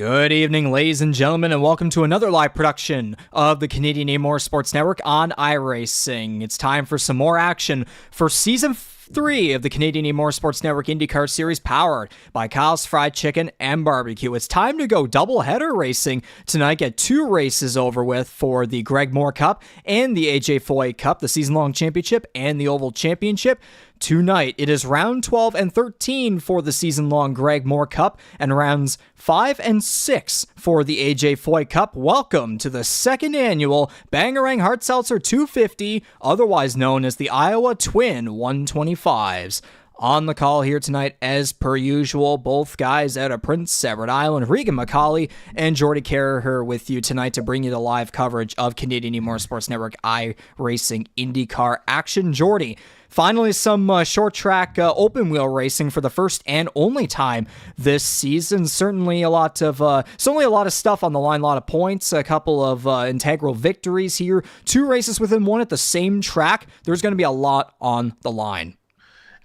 Good evening, ladies and gentlemen, and welcome to another live production of the Canadian E-Motorsports Network on iRacing. It's time for some more action for Season 3 of the Canadian E-Motorsports Network Indycar Series, powered by Kyle's Fried Chicken and Barbecue. It's time to go doubleheader racing tonight. Get two races over with for the Greg Moore Cup and the AJ FOYT Cup, the season-long championship and the Oval Championship. Tonight, it is round 12 and 13 for the season-long Greg Moore Cup and rounds 5 and 6 for the AJ FOYT Cup. Welcome to the second annual Bangarang Hart 250, otherwise known as the Iowa Twin 125s. On the call here tonight, as per usual, both guys out of Prince Edward Island, Regan McCauley and Jordy Carraher with you tonight to bring you the live coverage of Canadian E-Motorsports Network iRacing IndyCar action. Jordy, finally some short track open wheel racing for the first and only time this season. Certainly a lot of stuff on the line, a lot of points, a couple of integral victories here, two races within one at the same track. There's going to be a lot on the line.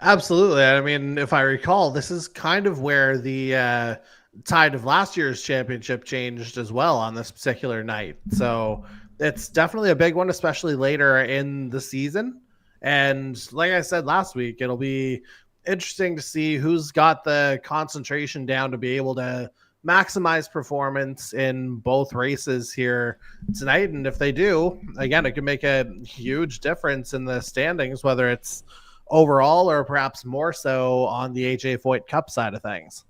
Absolutely. I mean, if I recall, this is kind of where the tide of last year's championship changed as well on this particular night. So it's definitely a big one, especially later in the season. And like I said last week, it'll be interesting to see who's got the concentration down to be able to maximize performance in both races here tonight. And if they do, again, it could make a huge difference in the standings, whether it's overall or perhaps more so on the AJ FOYT Cup side of things.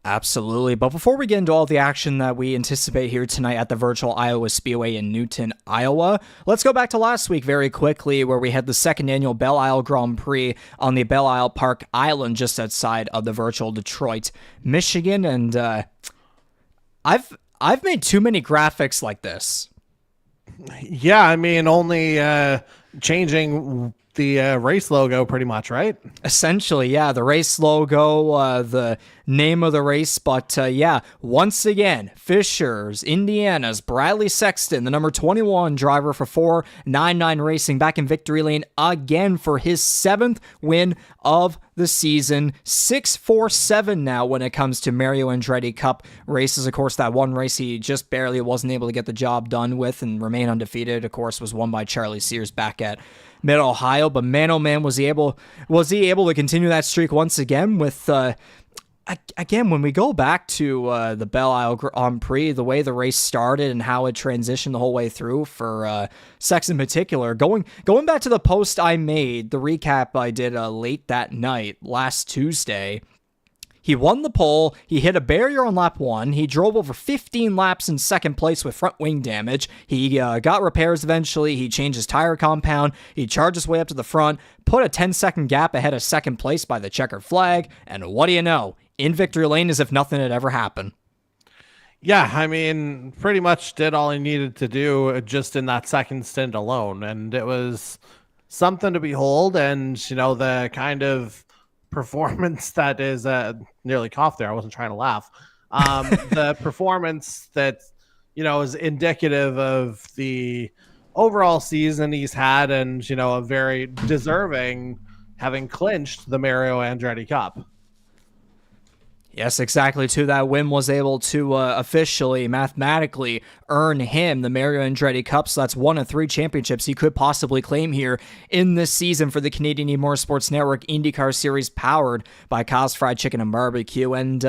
Absolutely. But before we get into all the action that we anticipate here tonight at the virtual Iowa Speedway in Newton, Iowa, let's go back to last week very quickly, where we had the second annual Belle Isle Grand Prix on the Belle Isle Park Island just outside of the virtual Detroit, Michigan. And I've made too many graphics like this. Yeah, I mean, only changing the race logo pretty much, right? Essentially, yeah, the race logo, the name of the race, but yeah, once again, Fishers, Indiana's Bradley Sexton, the number 21 driver for 499 Racing, back in victory lane again for his 7th win of the season. 6-4-7 now when it comes to Mario Andretti Cup races. Of course, that one race he just barely wasn't able to get the job done with and remain undefeated, of course, was won by Charlie Sears back at Mid-Ohio. But man, oh man, was he able to continue that streak once again with again, when we go back to the Belle Isle Grand Prix, the way the race started and how it transitioned the whole way through for Sexton in particular, going back to the post I made, the recap I did late that night, last Tuesday, he won the pole, he hit a barrier on lap 1, he drove over 15 laps in second place with front wing damage, he got repairs eventually, he changed his tire compound, he charged his way up to the front, put a 10-second gap ahead of second place by the checkered flag, and what do you know? In victory lane as if nothing had ever happened. Yeah, I mean, pretty much did all he needed to do just in that second stint alone. And it was something to behold. And, you know, the kind of performance that is nearly coughed there. I wasn't trying to laugh. The performance that, you know, is indicative of the overall season he's had and, you know, a very deserving having clinched the Mario Andretti Cup. Yes, exactly, too. That win was able to officially, mathematically earn him the Mario Andretti Cup, so that's one of 3 championships he could possibly claim here in this season for the Canadian E-Motorsports Network IndyCar Series, powered by Kyle's Fried Chicken and Barbecue. And,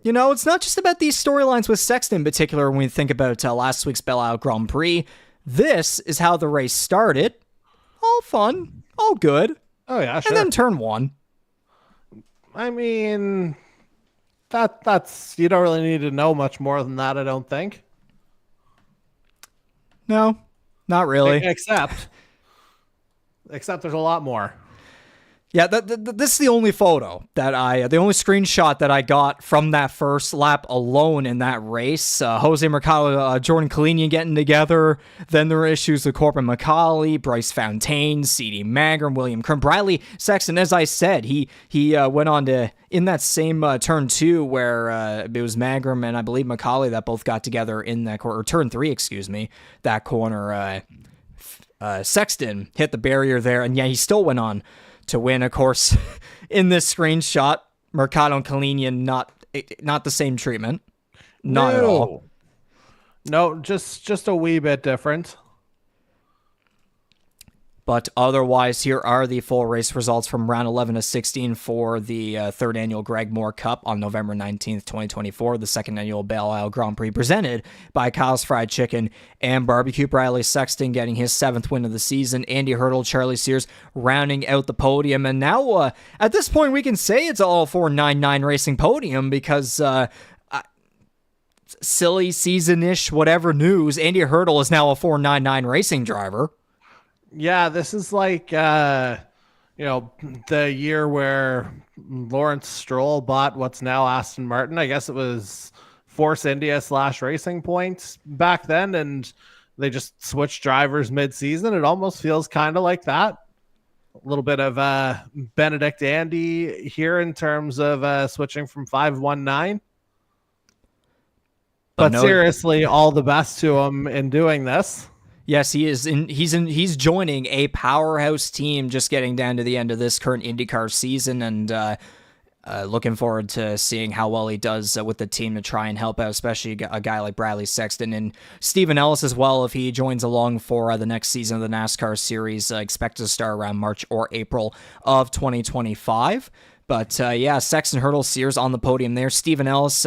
you know, it's not just about these storylines with Sexton in particular when we think about last week's Belle Isle Grand Prix. This is how the race started. All fun, all good. Oh, yeah, sure. And then turn 1. I mean, that's you don't really need to know much more than that, I don't think. No, not really. Except there's a lot more. Yeah, this is the only photo that the only screenshot that I got from that first lap alone in that race. Jose Mercado, Jordan Kalenian getting together. Then there were issues with Corbin McCauley, Bryce Fontaine, C.D. Mangrum, William Kern, Bradley Sexton. As I said, he went on to, in that same turn 2 where it was Mangrum and I believe McCauley that both got together in that corner, or turn 3, excuse me, that corner. Sexton hit the barrier there, and yeah, he still went on to win. Of course, in this screenshot, Mercado and Kalenian not not the same treatment. Not at all. No, just a wee bit different. But otherwise, here are the full race results from round 11 to 16 for the third annual Greg Moore Cup on November 19th, 2024, the second annual Belle Isle Grand Prix presented by Kyle's Fried Chicken and Barbecue. Bradley Sexton getting his 7th win of the season. Andy Hertel, Charlie Sears rounding out the podium. And now, at this point, we can say it's all 499 Racing podium because silly season-ish, whatever news, Andy Hertel is now a 499 Racing driver. Yeah, this is like, the year where Lawrence Stroll bought what's now Aston Martin. I guess it was Force India / Racing Point back then, and they just switched drivers mid-season. It almost feels kind of like that. A little bit of Benedict Andy here in terms of switching from 519. But seriously, all the best to him in doing this. Yes, he is. He's joining a powerhouse team, just getting down to the end of this current IndyCar season, and looking forward to seeing how well he does with the team to try and help out, especially a guy like Bradley Sexton and Stephen Ellis as well. If he joins along for the next season of the NASCAR series, expected to start around March or April of 2025. But Sexton, Hertel, Sears on the podium there. Stephen Ellis,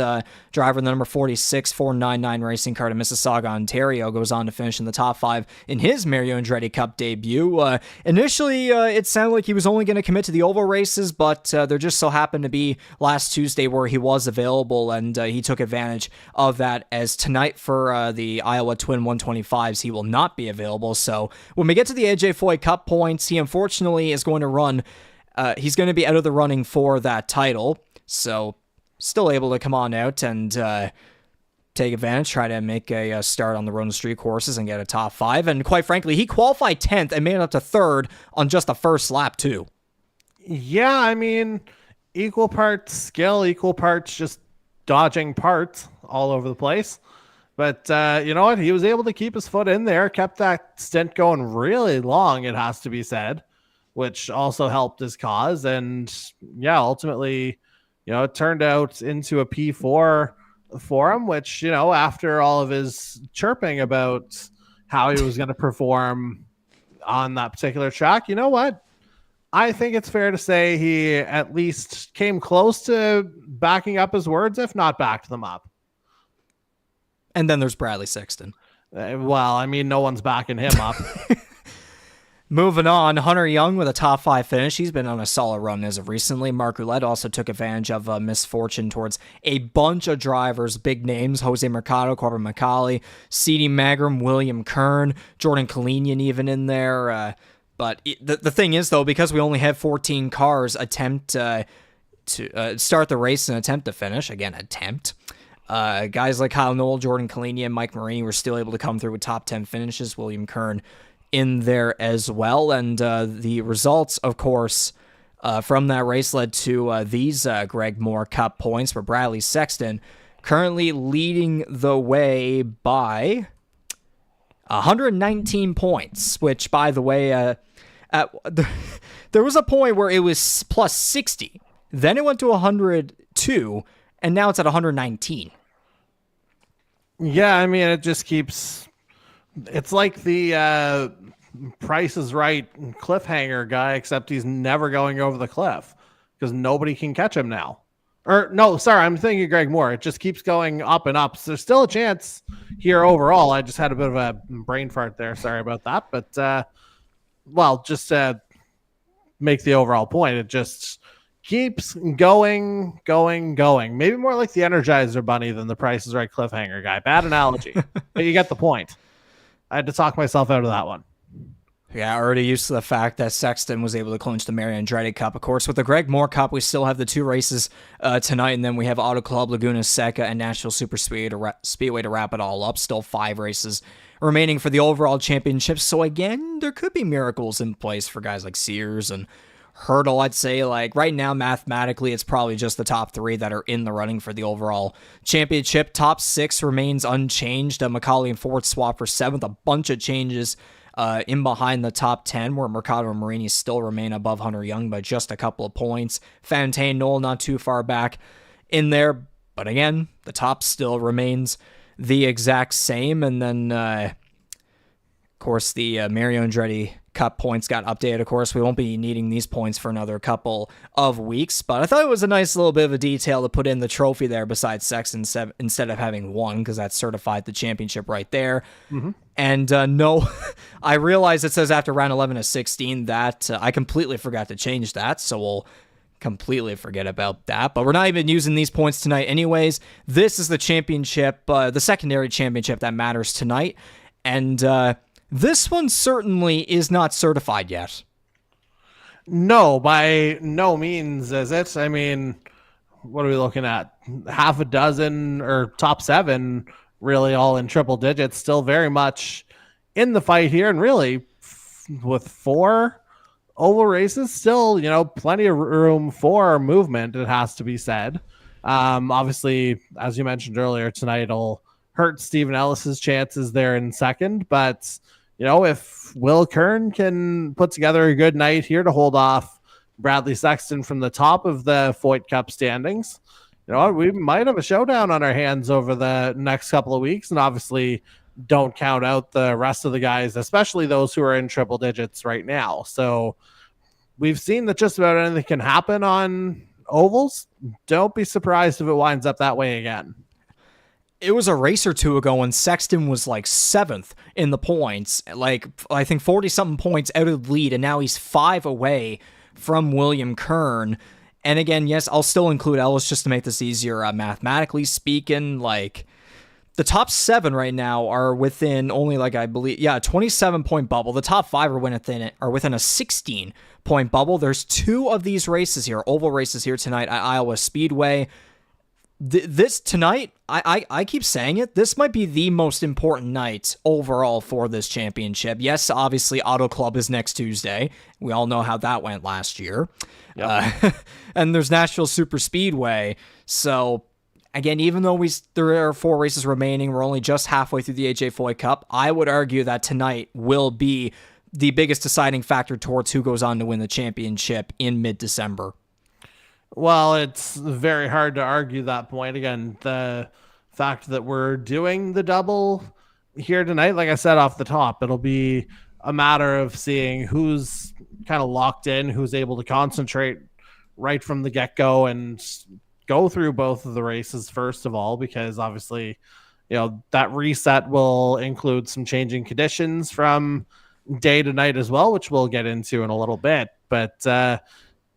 driver the number 46 499 racing car to Mississauga, Ontario, goes on to finish in the top 5 in his Mario Andretti Cup debut. Initially, it sounded like he was only going to commit to the oval races, but there just so happened to be last Tuesday where he was available, and he took advantage of that, as tonight for the Iowa Twin 125s, he will not be available. So when we get to the AJ FOYT Cup points, he unfortunately is going to run. He's going to be out of the running for that title, so still able to come on out and take advantage, try to make a start on the road and street courses and get a top 5. And quite frankly, he qualified 10th and made it up to 3rd on just the first lap, too. Yeah, I mean, equal parts skill, equal parts just dodging parts all over the place. But you know what? He was able to keep his foot in there, kept that stint going really long, it has to be said, which also helped his cause. And yeah, ultimately, it turned out into a P4 for him, which, after all of his chirping about how he was going to perform on that particular track, you know what? I think it's fair to say he at least came close to backing up his words, if not backed them up. And then there's Bradley Sexton. Well, I mean, no one's backing him up. Moving on, Hunter Young with a top 5 finish. He's been on a solid run as of recently. Mark Roulette also took advantage of misfortune towards a bunch of drivers, big names, Jose Mercado, Corbin McCauley, C.D. Mangrum, William Kern, Jordan Kalenian even in there. But the thing is, though, because we only have 14 cars attempt to start the race and attempt to finish, again, attempt, guys like Kyle Knoll, Jordan Kalenian, Mike Marini were still able to come through with top 10 finishes. William Kern in there as well, and the results, of course, from that race led to these Greg Moore Cup points, where Bradley Sexton currently leading the way by 119 points, which, by the way, there was a point where it was plus 60, then it went to 102, and now it's at 119. Yeah, I mean, it just keeps... It's like the Price is Right cliffhanger guy, except he's never going over the cliff because nobody can catch him now. Or no, sorry, I'm thinking of Greg Moore. It just keeps going up and up. So there's still a chance here overall. I just had a bit of a brain fart there. Sorry about that. But, just to make the overall point, it just keeps going. Maybe more like the Energizer Bunny than the Price is Right cliffhanger guy. Bad analogy, but you get the point. I had to talk myself out of that one. Yeah, already used to the fact that Sexton was able to clinch the Mario Andretti Cup. Of course, with the Greg Moore Cup, we still have the 2 races tonight, and then we have Auto Club Laguna Seca and Nashville Super Speedway to wrap it all up. Still 5 races remaining for the overall championship. So again, there could be miracles in place for guys like Sears and Hertel. I'd say, like, right now, mathematically, it's probably just the top 3 that are in the running for the overall championship. Top 6 remains unchanged. McCauley and Ford swap for 7th. A bunch of changes in behind the top 10, where Mercado and Marini still remain above Hunter Young by just a couple of points. Fontaine, Knoll not too far back in there. But again, the top still remains the exact same. And then, of course, the Mario Andretti Cup points got updated. Of course, we won't be needing these points for another couple of weeks, but I thought it was a nice little bit of a detail to put in the trophy there besides Sexton instead of having one, because that certified the championship right there. Mm-hmm. And no, I realize it says after round 11 to 16 that I completely forgot to change that, so we'll completely forget about that. But we're not even using these points tonight anyways. This is the championship, the secondary championship that matters tonight, and this one certainly is not certified yet. No, by no means is it. I mean, what are we looking at? Half a dozen or top 7, really all in triple digits, still very much in the fight here. And really, with 4 oval races, still, plenty of room for movement, it has to be said. Obviously, as you mentioned earlier, tonight it'll hurt Stephen Ellis's chances there in second, but if Will Kern can put together a good night here to hold off Bradley Sexton from the top of the FOYT Cup standings, we might have a showdown on our hands over the next couple of weeks. And obviously don't count out the rest of the guys, especially those who are in triple digits right now. So we've seen that just about anything can happen on ovals. Don't be surprised if it winds up that way again. It was a race or two ago when Sexton was like 7th in the points, like I think 40-something points out of the lead, and now he's 5 away from William Kern. And again, yes, I'll still include Ellis just to make this easier. Mathematically speaking, like the top 7 right now are within only like, I believe, a 27-point bubble. The top 5 are within a 16-point bubble. There's 2 of these races here, oval races here tonight at Iowa Speedway. This tonight, I keep saying it, this might be the most important night overall for this championship. Yes, obviously Auto Club is next Tuesday. We all know how that went last year. Yep. And there's Nashville Super Speedway. So again, even though there are 4 races remaining, we're only just halfway through the AJ FOYT Cup, I would argue that tonight will be the biggest deciding factor towards who goes on to win the championship in mid-December. Well, it's very hard to argue that point. Again, the fact that we're doing the double here tonight, like I said off the top, it'll be a matter of seeing who's kind of locked in, who's able to concentrate right from the get-go and go through both of the races first of all, because obviously, that reset will include some changing conditions from day to night as well, which we'll get into in a little bit. But,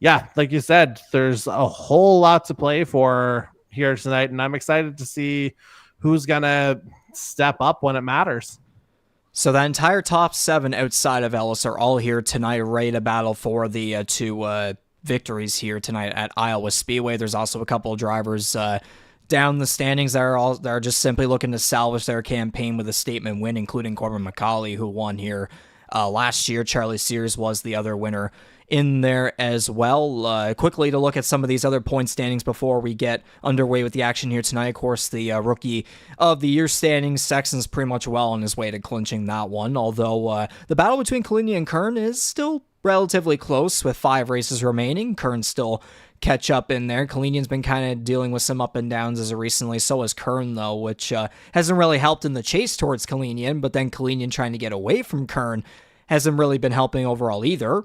yeah, like you said, there's a whole lot to play for here tonight, and I'm excited to see who's going to step up when it matters. So that entire top 7 outside of Ellis are all here tonight, ready to battle for the 2 victories here tonight at Iowa Speedway. There's also a couple of drivers down the standings that are just simply looking to salvage their campaign with a statement win, including Corbin McCauley, who won here last year. Charlie Sears was the other winner in there as well. Quickly to look at some of these other point standings before we get underway with the action here tonight. Of course, the Rookie of the Year standings, Sexton's pretty much well on his way to clinching that one, although the battle between Kalenian and Kern is still relatively close with 5 races remaining. Kern still catch up in there. Kalenian's been kind of dealing with some up and downs as of recently. So has Kern, though, which hasn't really helped in the chase towards Kalenian, but then Kalenian trying to get away from Kern hasn't really been helping overall either.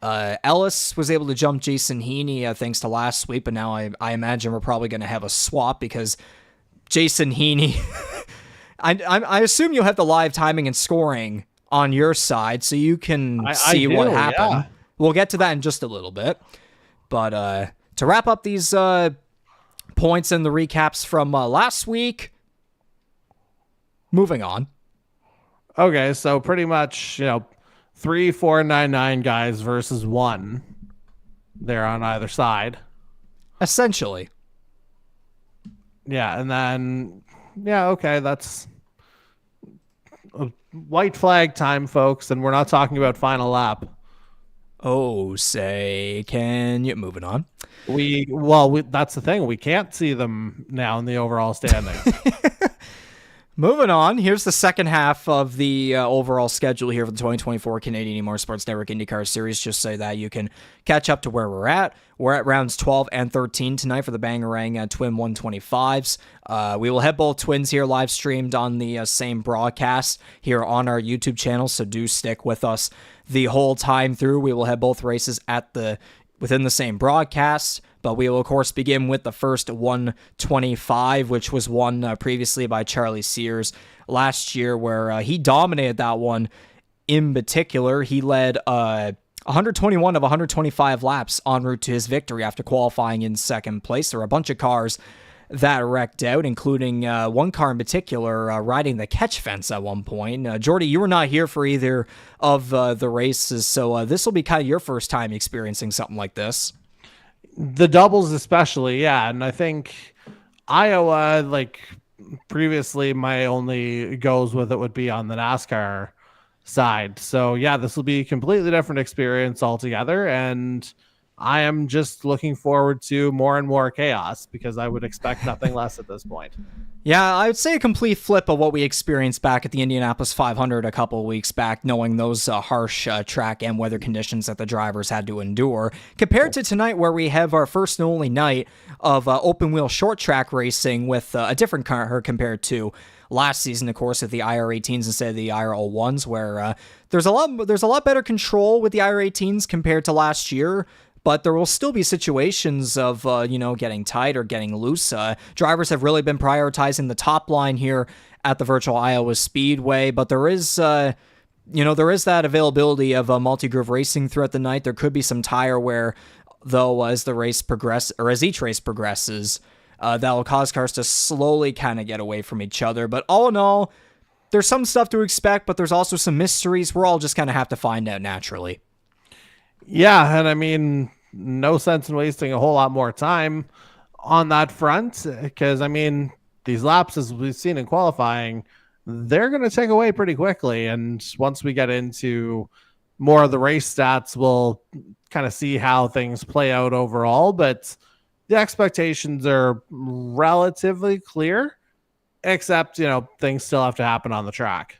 Ellis was able to jump Jason Heaney thanks to last week, but now I imagine we're probably going to have a swap because Jason Heaney, I assume you'll have the live timing and scoring on your side so you can see what happened. Yeah. We'll get to that in just a little bit. But to wrap up these points and the recaps from last week, moving on. Okay, so pretty much, 3, 4, 9, 9 guys versus 1 there on either side. Essentially. Yeah, and then, okay, that's white flag time, folks, and we're not talking about final lap. Oh, can you... Moving on. That's the thing. We can't see them now in the overall standings. Moving on, here's the second half of the overall schedule here for the 2024 Canadian E-Motorsports Network IndyCar Series, just so that you can catch up to where we're at. We're at rounds 12 and 13 tonight for the Bangarang Twin 125s. We will have both twins here live streamed on the same broadcast here on our YouTube channel, so do stick with us the whole time through. We will have both races within the same broadcast. But we will, of course, begin with the first 125, which was won previously by Charlie Sears last year, where he dominated that one in particular. He led 121 of 125 laps en route to his victory after qualifying in second place. There were a bunch of cars that wrecked out, including one car in particular riding the catch fence at one point. Jordy, you were not here for either of the races, so this will be kind of your first time experiencing something like this. The doubles especially, yeah. And I think Iowa, like previously, my only goes with it would be on the NASCAR side. So yeah, this will be a completely different experience altogether. And I am just looking forward to more and more chaos because I would expect nothing less at this point. Yeah, I would say a complete flip of what we experienced back at the Indianapolis 500 a couple of weeks back, knowing those harsh track and weather conditions that the drivers had to endure, compared to tonight where we have our first and only night of open-wheel short track racing with a different car compared to last season, of course, with the IR18s instead of the IR01s, where there's a lot better control with the IR18s compared to last year. But there will still be situations of, getting tight or getting loose. Drivers have really been prioritizing the top line here at the virtual Iowa Speedway, but there is that availability of multi-groove racing throughout the night. There could be some tire wear, though, as each race progresses, that will cause cars to slowly kind of get away from each other. But all in all, there's some stuff to expect, but there's also some mysteries we're all just kind of have to find out naturally. Yeah, and I mean, no sense in wasting a whole lot more time on that front because, I mean, these laps, as we've seen in qualifying, they're going to take away pretty quickly. And once we get into more of the race stats, we'll kind of see how things play out overall. But the expectations are relatively clear, except, things still have to happen on the track.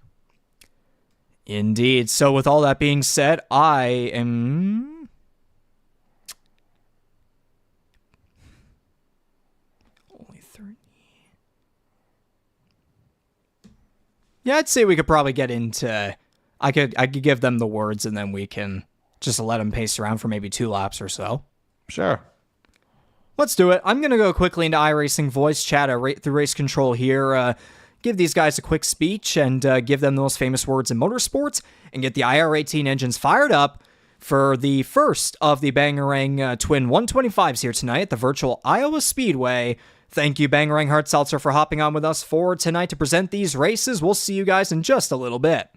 Indeed. So with all that being said, I am only 30. Yeah, I'd say we could probably get into I could give them the words and then we can just let them pace around for maybe 2 laps or so. Sure. Let's do it. I'm going to go quickly into iRacing voice chat through race control here. Give these guys a quick speech and give them the most famous words in motorsports and get the IR18 engines fired up for the first of the Bangarang Twin 125s here tonight at the virtual Iowa Speedway. Thank you, Bangarang Hard Seltzer, for hopping on with us for tonight to present these races. We'll see you guys in just a little bit.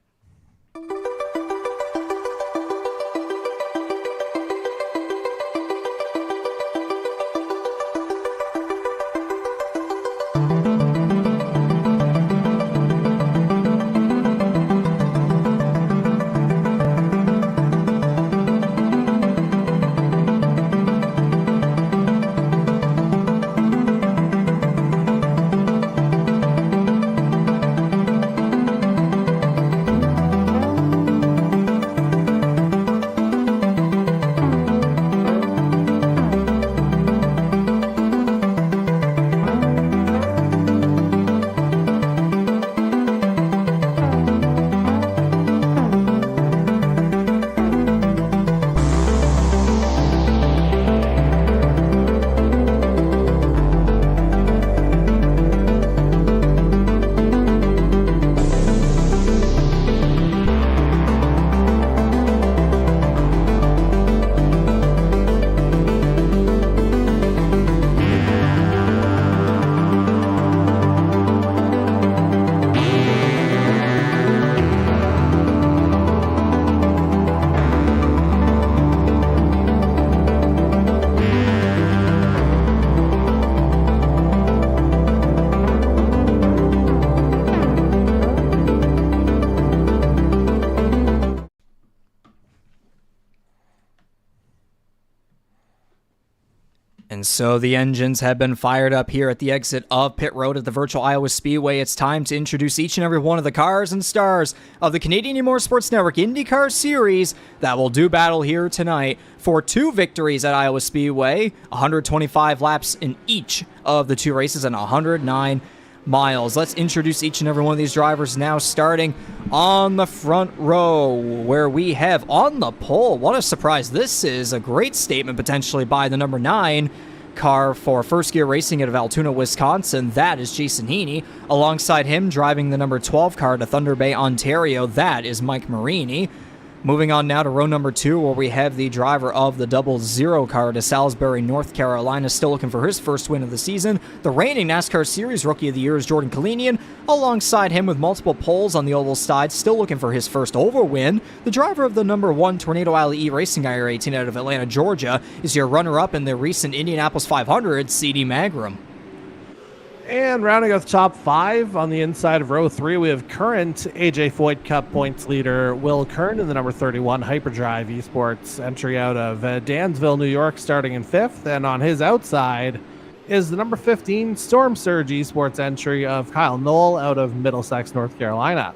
And so the engines have been fired up here at the exit of pit road at the virtual Iowa Speedway. It's time to introduce each and every one of the cars and stars of the Canadian E-Motorsports Network IndyCar Series that will do battle here tonight for 2 victories at Iowa Speedway, 125 laps in each of the 2 races and 109 miles. Let's introduce each and every one of these drivers now, starting on the front row, where we have on the pole. What a surprise. This is a great statement potentially by the number 9 car for First Gear Racing out of Altoona, Wisconsin. That is Jason Heaney. Alongside him, driving the number 12 car to Thunder Bay, Ontario, that is Mike Marini. Moving on now to row number 2, where we have the driver of the 00 car to Salisbury, North Carolina, still looking for his first win of the season. The reigning NASCAR Series Rookie of the Year is Jordan Kalenian. Alongside him with multiple poles on the oval side, still looking for his first oval win. The driver of the number 1 Tornado Alley E Racing IR18 out of Atlanta, Georgia, is your runner-up in the recent Indianapolis 500, CD Mangrum. And rounding out the top 5 on the inside of row 3, we have current AJ FOYT Cup Points leader Will Kern in the number 31 Hyperdrive Esports entry out of Dansville, New York, starting in 5th. And on his outside is the number 15 Storm Surge Esports entry of Kyle Knoll out of Middlesex, North Carolina.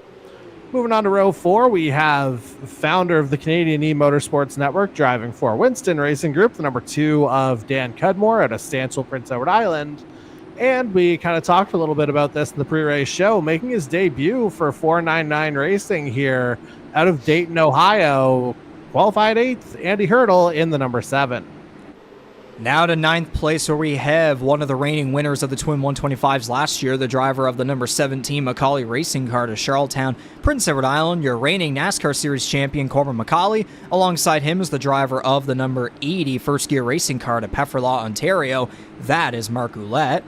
Moving on to row 4, we have founder of the Canadian E-Motorsports Network, driving for Winston Racing Group, the number 2 of Dan Cudmore out of Stanchel, Prince Edward Island. And we kind of talked a little bit about this in the pre-race show, making his debut for 499 Racing here out of Dayton, Ohio. Qualified 8th, Andy Hertel in the number 7. Now to 9th place, where we have one of the reigning winners of the Twin 125s last year, the driver of the number 17 Macaulay Racing car to Charlottetown, Prince Edward Island, your reigning NASCAR Series champion Corbin Macaulay. Alongside him is the driver of the number 80 First Gear Racing car to Pefferlaw, Ontario. That is Mark Ouellette.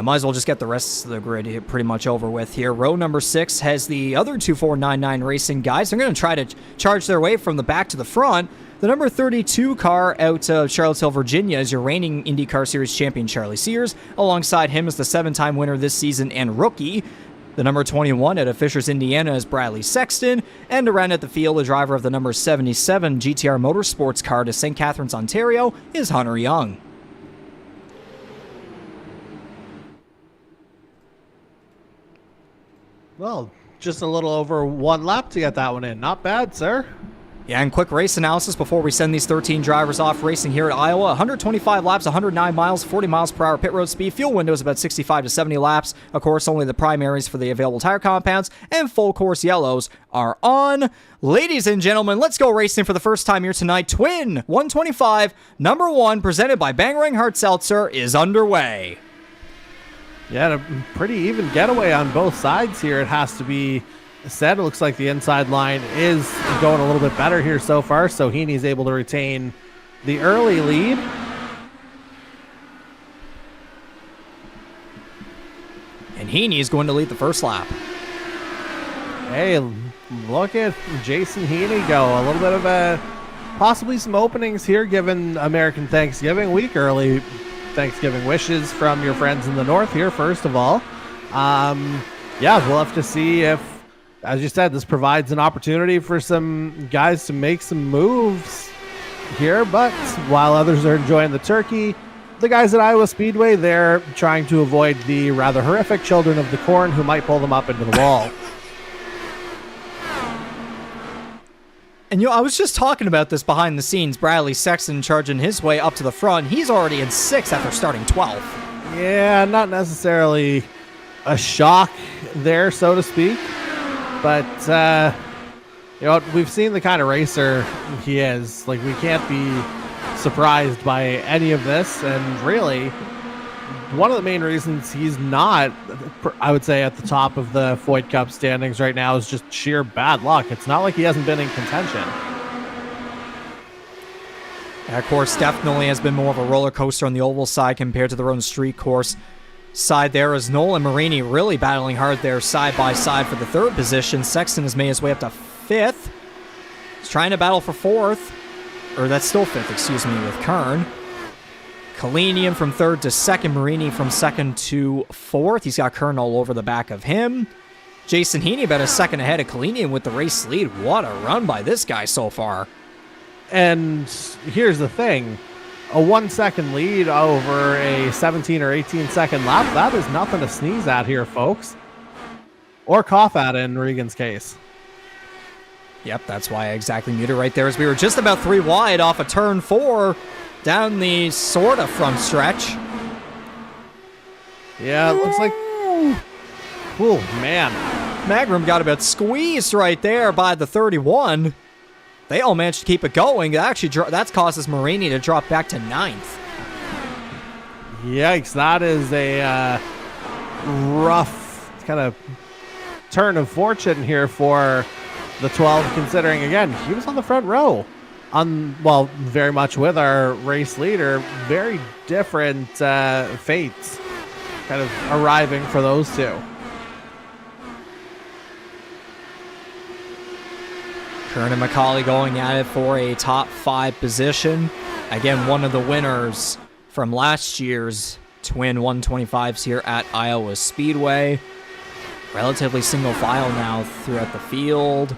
Might as well just get the rest of the grid pretty much over with here. Row number 6 has the other 2499 Racing guys. They're going to try to charge their way from the back to the front. The number 32 car out of Charlottesville, Virginia is your reigning IndyCar Series champion Charlie Sears. Alongside him is the 7-time winner this season and rookie. The number 21 out of Fishers, Indiana is Bradley Sexton. And to round out the field, the driver of the number 77 GTR Motorsports car to St. Catharines, Ontario is Hunter Young. Well, just a little over 1 lap to get that one in. Not bad, sir. Yeah, and quick race analysis before we send these 13 drivers off racing here at Iowa. 125 laps, 109 miles, 40 miles per hour pit road speed. Fuel window is about 65 to 70 laps. Of course, only the primaries for the available tire compounds and full course yellows are on. Ladies and gentlemen, let's go racing for the first time here tonight. Twin 125, number 1, presented by Bangarang Hard Seltzer, is underway. Yeah, a pretty even getaway on both sides here, it has to be said. It looks like the inside line is going a little bit better here so far, so Heaney's able to retain the early lead. And Heaney is going to lead the first lap. Hey, look at Jason Heaney go. A little bit of possibly some openings here given American Thanksgiving week. Early Thanksgiving wishes from your friends in the north here, first of all. Yeah, we'll have to see if, as you said, this provides an opportunity for some guys to make some moves here. But while others are enjoying the turkey, the guys at Iowa Speedway, they're trying to avoid the rather horrific children of the corn who might pull them up into the wall. And I was just talking about this behind the scenes. Bradley Sexton charging his way up to the front. He's already in 6th after starting 12th. Yeah, not necessarily a shock there, so to speak. But, we've seen the kind of racer he is. Like, we can't be surprised by any of this. And really, one of the main reasons he's not, I would say, at the top of the FOYT Cup standings right now is just sheer bad luck. It's not like he hasn't been in contention. That course definitely has been more of a roller coaster on the oval side compared to the road and street course side there, as Knoll and Marini really battling hard there side by side for the 3rd position. Sexton has made his way up to 5th. He's trying to battle for 4th. Or that's still 5th, excuse me, with Kern. Kalenian from 3rd to 2nd. Marini from 2nd to 4th. He's got Kern all over the back of him. Jason Heaney about a second ahead of Kalenian with the race lead. What a run by this guy so far. And here's the thing. a 1 second lead over a 17 or 18 second lap. That is nothing to sneeze at here, folks. Or cough at in Regan's case. Yep, that's why I exactly muted right there, as we were just about 3 wide off of turn 4 down the sort of front stretch. Yeah, it looks like... Oh, man. Mangrum got a bit squeezed right there by the 31. They all managed to keep it going. Actually, that's causes Marini to drop back to 9th. Yikes, that is a rough kind of turn of fortune here for the 12, considering, again, he was on the front row. Well, very much with our race leader. Very different fates kind of arriving for those two. Kern and McCauley going at it for a top 5 position. Again, one of the winners from last year's Twin 125s here at Iowa Speedway. Relatively single file now throughout the field.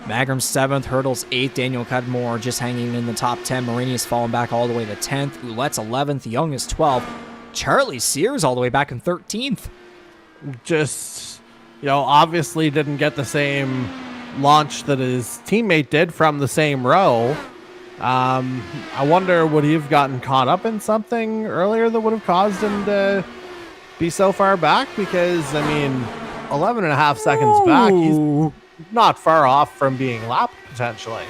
Mangrum 7th, Hertel's 8th, Daniel Cudmore just hanging in the top 10. Marini has fallen back all the way to 10th. Ouellette's 11th, Young is 12th. Charlie Sears all the way back in 13th. Just, obviously didn't get the same launch that his teammate did from the same row. I wonder, would he have gotten caught up in something earlier that would have caused him to be so far back? Because, 11 and a half seconds back, he's not far off from being lapped, potentially.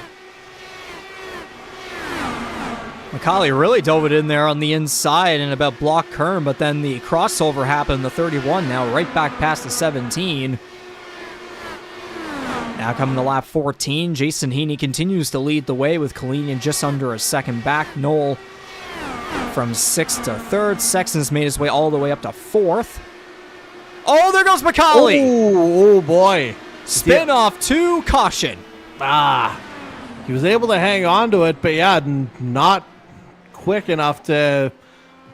McCauley really dove it in there on the inside and about blocked Kern, but then the crossover happened, the 31 now right back past the 17. Now coming to lap 14, Jason Heaney continues to lead the way with Kalenian just under a second back. Knoll from 6th to 3rd. Sexton's made his way all the way up to 4th. Oh, there goes McCauley! Oh boy. Spin off to caution. He was able to hang on to it, but yeah, not quick enough to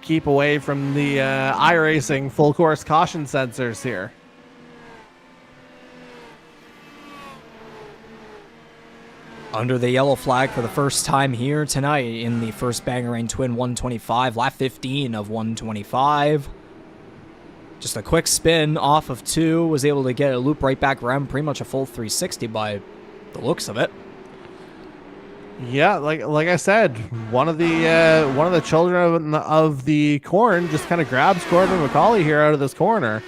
keep away from the iRacing full course caution sensors here. Under the yellow flag for the first time here tonight in the first Bangarang Twin 125, lap 15 of 125. Just a quick spin off of 2, was able to get a loop right back around, pretty much a full 360 by the looks of it. Yeah, like I said, one of the children of the corn just kind of grabs Corbin McCauley here out of this corner.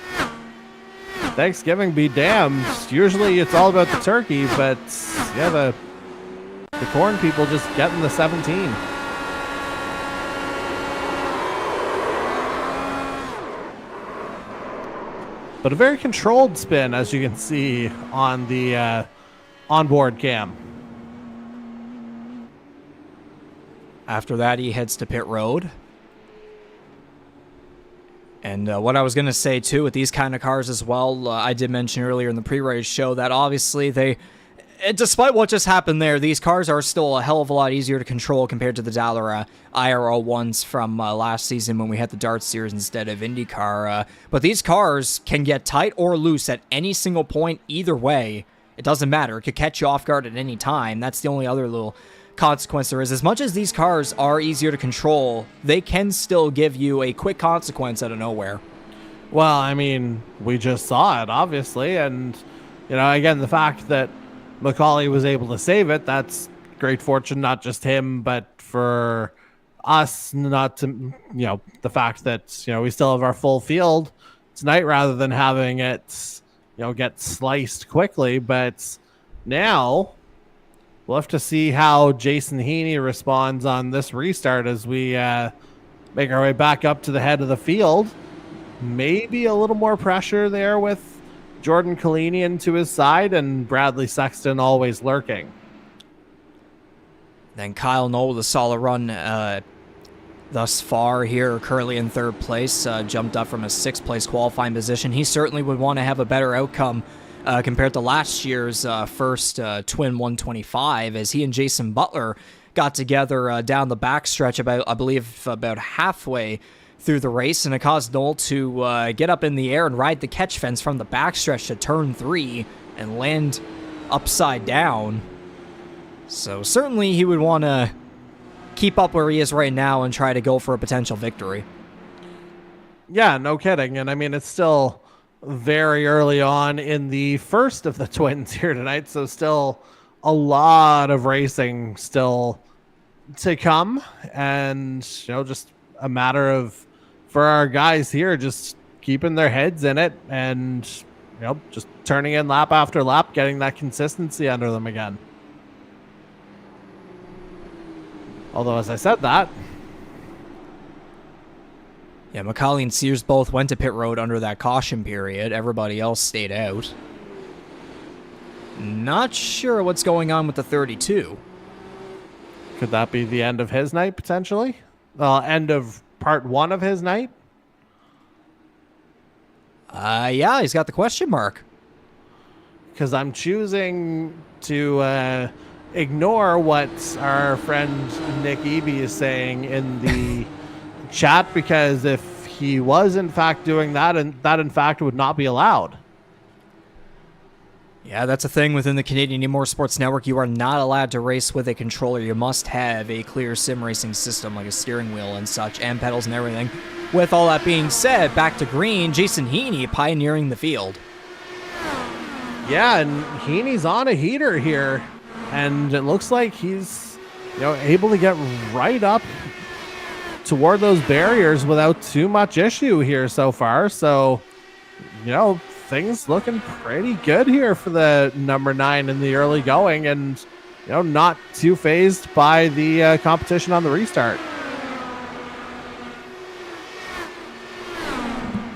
Thanksgiving be damned. Usually it's all about the turkey, but yeah, the corn people just getting the 17. But a very controlled spin, as you can see on the onboard cam. After that, he heads to pit road. And what I was going to say, too, with these kind of cars as well, I did mention earlier in the pre-race show that obviously despite what just happened there, these cars are still a hell of a lot easier to control compared to the Dallara IRO ones from last season when we had the Dart Series instead of IndyCar. But these cars can get tight or loose at any single point either way. It doesn't matter. It could catch you off guard at any time. That's the only other little consequence there is. As much as these cars are easier to control, they can still give you a quick consequence out of nowhere. Well, we just saw it, obviously. And, again, the fact that McCauley was able to save it, that's great fortune, not just him, but for us, not to, the fact that, we still have our full field tonight rather than having it, get sliced quickly. But now we'll have to see how Jason Heaney responds on this restart as we make our way back up to the head of the field. Maybe a little more pressure there with Jordan Kalenian to his side and Bradley Sexton always lurking. Then Kyle Knoll with a solid run thus far here, currently in 3rd place, jumped up from a 6th place qualifying position. He certainly would want to have a better outcome compared to last year's first Twin 125, as he and Jason Butler got together down the backstretch about halfway through the race, and it caused Knoll to get up in the air and ride the catch fence from the backstretch to turn 3 and land upside down. So certainly he would want to keep up where he is right now and try to go for a potential victory. Yeah, no kidding. And I mean, it's still very early on in the first of the twins here tonight, so still a lot of racing still to come, and just a matter of, for our guys here, just keeping their heads in it and just turning in lap after lap, getting that consistency under them again. Although, as I said that, yeah, McCauley and Sears both went to pit road under that caution period. Everybody else stayed out. Not sure what's going on with the 32. Could that be the end of his night, potentially? End of part 1 of his night? Yeah, he's got the question mark. Because I'm choosing to ignore what our friend Nick Eby is saying in the chat, because if he was in fact doing that, and that in fact would not be allowed. Yeah, that's a thing within the Canadian E-Motorsports Network. You are not allowed to race with a controller. You must have a clear sim racing system like a steering wheel and such, and pedals and everything. With all that being said, back to green, Jason Heaney pioneering the field. Yeah, and Heaney's on a heater here, and it looks like he's able to get right up toward those barriers without too much issue here so far. So, things looking pretty good here for the number 9 in the early going, and not too phased by the competition on the restart.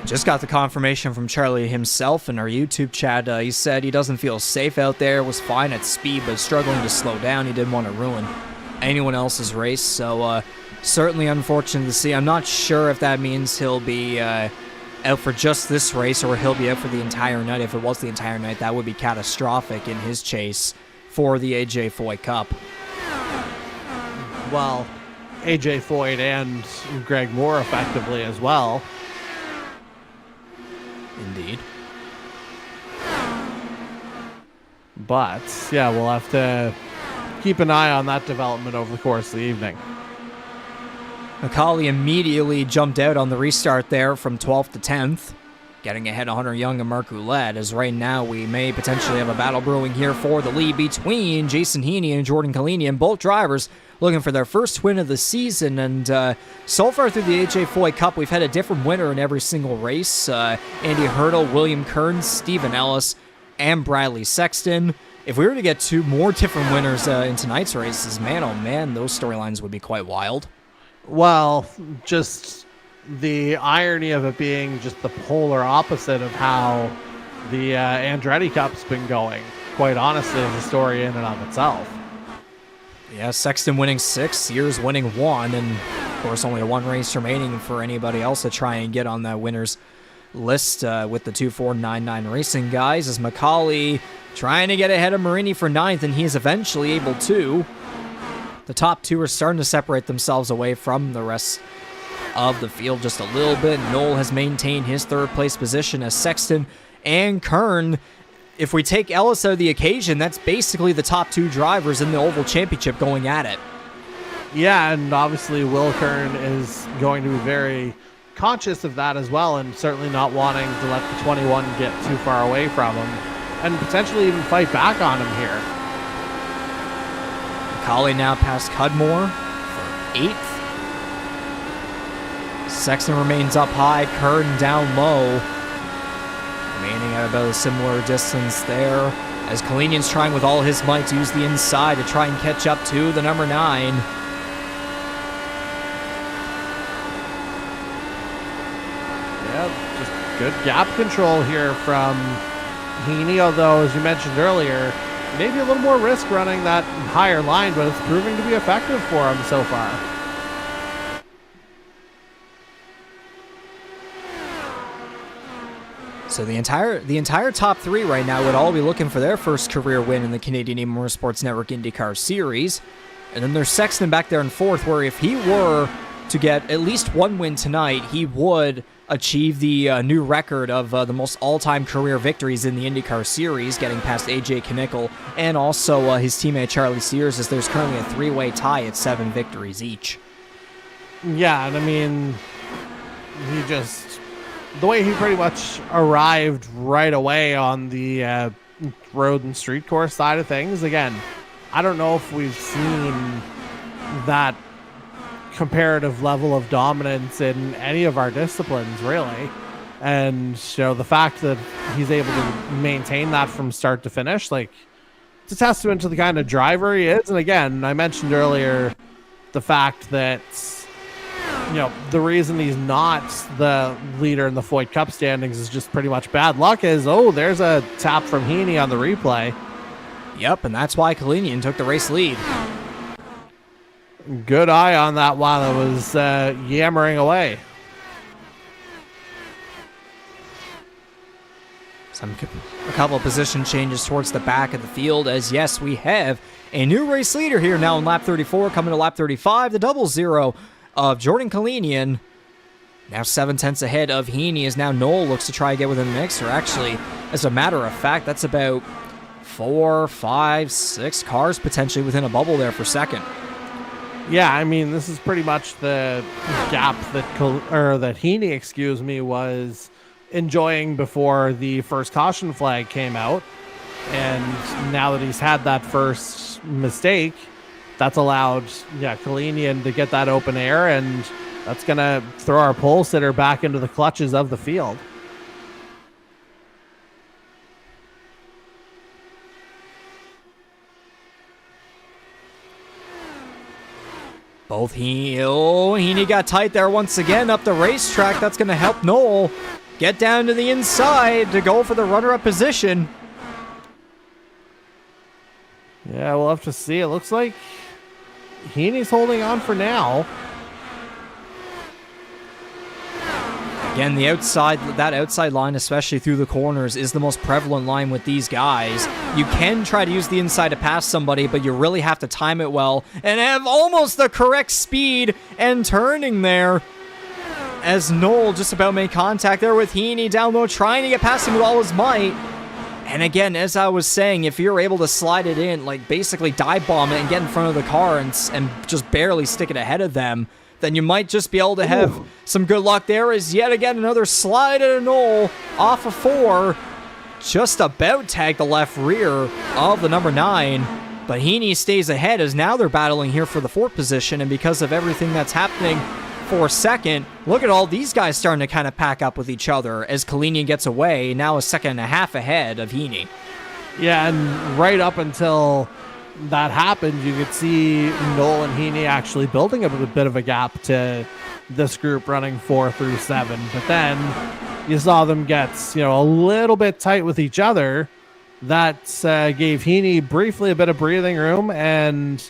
Just got the confirmation from Charlie himself in our YouTube chat. He said he doesn't feel safe out there, was fine at speed, but struggling to slow down. He didn't want to ruin anyone else's race, so certainly unfortunate to see. I'm not sure if that means he'll be out for just this race or he'll be out for the entire night. If it was the entire night, that would be catastrophic in his chase for the AJ FOYT Cup. Well, AJ FOYT and Greg Moore effectively as well. Indeed. But, yeah, we'll have to keep an eye on that development over the course of the evening. McCauley immediately jumped out on the restart there from 12th to 10th, getting ahead of Hunter Young and Mark Ouellette, as right now we may potentially have a battle brewing here for the lead between Jason Heaney and Jordan Kalenian, both drivers looking for their first win of the season. And so far through the AJ FOYT Cup, we've had a different winner in every single race. Andy Hertel, William Kern, Stephen Ellis, and Bradley Sexton. If we were to get 2 more different winners in tonight's races, man, oh man, those storylines would be quite wild. Well, just the irony of it being just the polar opposite of how the Andretti Cup's been going, quite honestly, is a story in and of itself. Yeah, Sexton winning 6, Sears winning 1, and of course only 1 race remaining for anybody else to try and get on that winners list with the 2499 Racing guys, as McCauley trying to get ahead of Marini for 9th, and he is eventually able to. The top 2 are starting to separate themselves away from the rest of the field just a little bit. Noel has maintained his 3rd place position as Sexton and Kern. If we take Ellis out of the occasion, that's basically the top 2 drivers in the Oval Championship going at it. Yeah, and obviously Will Kern is going to be very conscious of that as well, and certainly not wanting to let the 21 get too far away from him, and potentially even fight back on him here. McCauley now past Cudmore for 8th. Sexton remains up high, Kern down low. Remaining at about a similar distance there, as Kalenian's trying with all his might to use the inside to try and catch up to the number 9. Yeah, just good gap control here from Heaney, although, as you mentioned earlier, maybe a little more risk running that higher line, but it's proving to be effective for him so far. So the entire top 3 right now would all be looking for their first career win in the Canadian E-Motorsports Network IndyCar Series. And then there's Sexton back there in 4th, where if he were to get at least one win tonight, he would achieve the new record of the most all-time career victories in the IndyCar Series, getting past AJ FOYT and also his teammate Charlie Sears, as there's currently a 3-way tie at 7 victories each. Yeah, and I mean, the way he pretty much arrived right away on the road and street course side of things, again, I don't know if we've seen that comparative level of dominance in any of our disciplines, really. And the fact that he's able to maintain that from start to finish, like, it's a testament to the kind of driver he is. And again, I mentioned earlier the fact that the reason he's not the leader in the FOYT Cup standings is just pretty much bad luck. There's a tap from Heaney on the replay. Yep, and that's why Kalenian took the race lead. Good eye on that while it was yammering away. A couple of position changes towards the back of the field, as yes, we have a new race leader here now in lap 34, coming to lap 35, the 00 of Jordan Kalenian. Now 7/10 ahead of Heaney, as now Noel looks to try to get within the mix, or actually, as a matter of fact, that's about 4, 5, 6 cars potentially within a bubble there for second. Yeah, I mean, this is pretty much the gap that Heaney, was enjoying before the first caution flag came out. And now that he's had that first mistake, that's allowed Kalenian to get that open air, and that's going to throw our pole sitter back into the clutches of the field. Heaney got tight there once again up the racetrack. That's going to help Noel get down to the inside to go for the runner-up position. Yeah, we'll have to see. It looks like Heaney's holding on for now. Again, that outside line, especially through the corners, is the most prevalent line with these guys. You can try to use the inside to pass somebody, but you really have to time it well and have almost the correct speed and turning there, as Noel just about made contact there with Heaney down low, trying to get past him with all his might. And again, as I was saying, if you're able to slide it in, like basically dive bomb it and get in front of the car and just barely stick it ahead of them, then you might just be able to have some good luck there, as yet again another slide at a Noel off of 4. Just about tagged the left rear of the number 9. But Heaney stays ahead, as now they're battling here for the 4th position, and because of everything that's happening for second, look at all these guys starting to kind of pack up with each other as Kalenian gets away, now a second and a half ahead of Heaney. Yeah, and right up until that happened, you could see Noel and Heaney actually building a bit of a gap to this group running 4 through 7. But then you saw them get, a little bit tight with each other. That gave Heaney briefly a bit of breathing room, and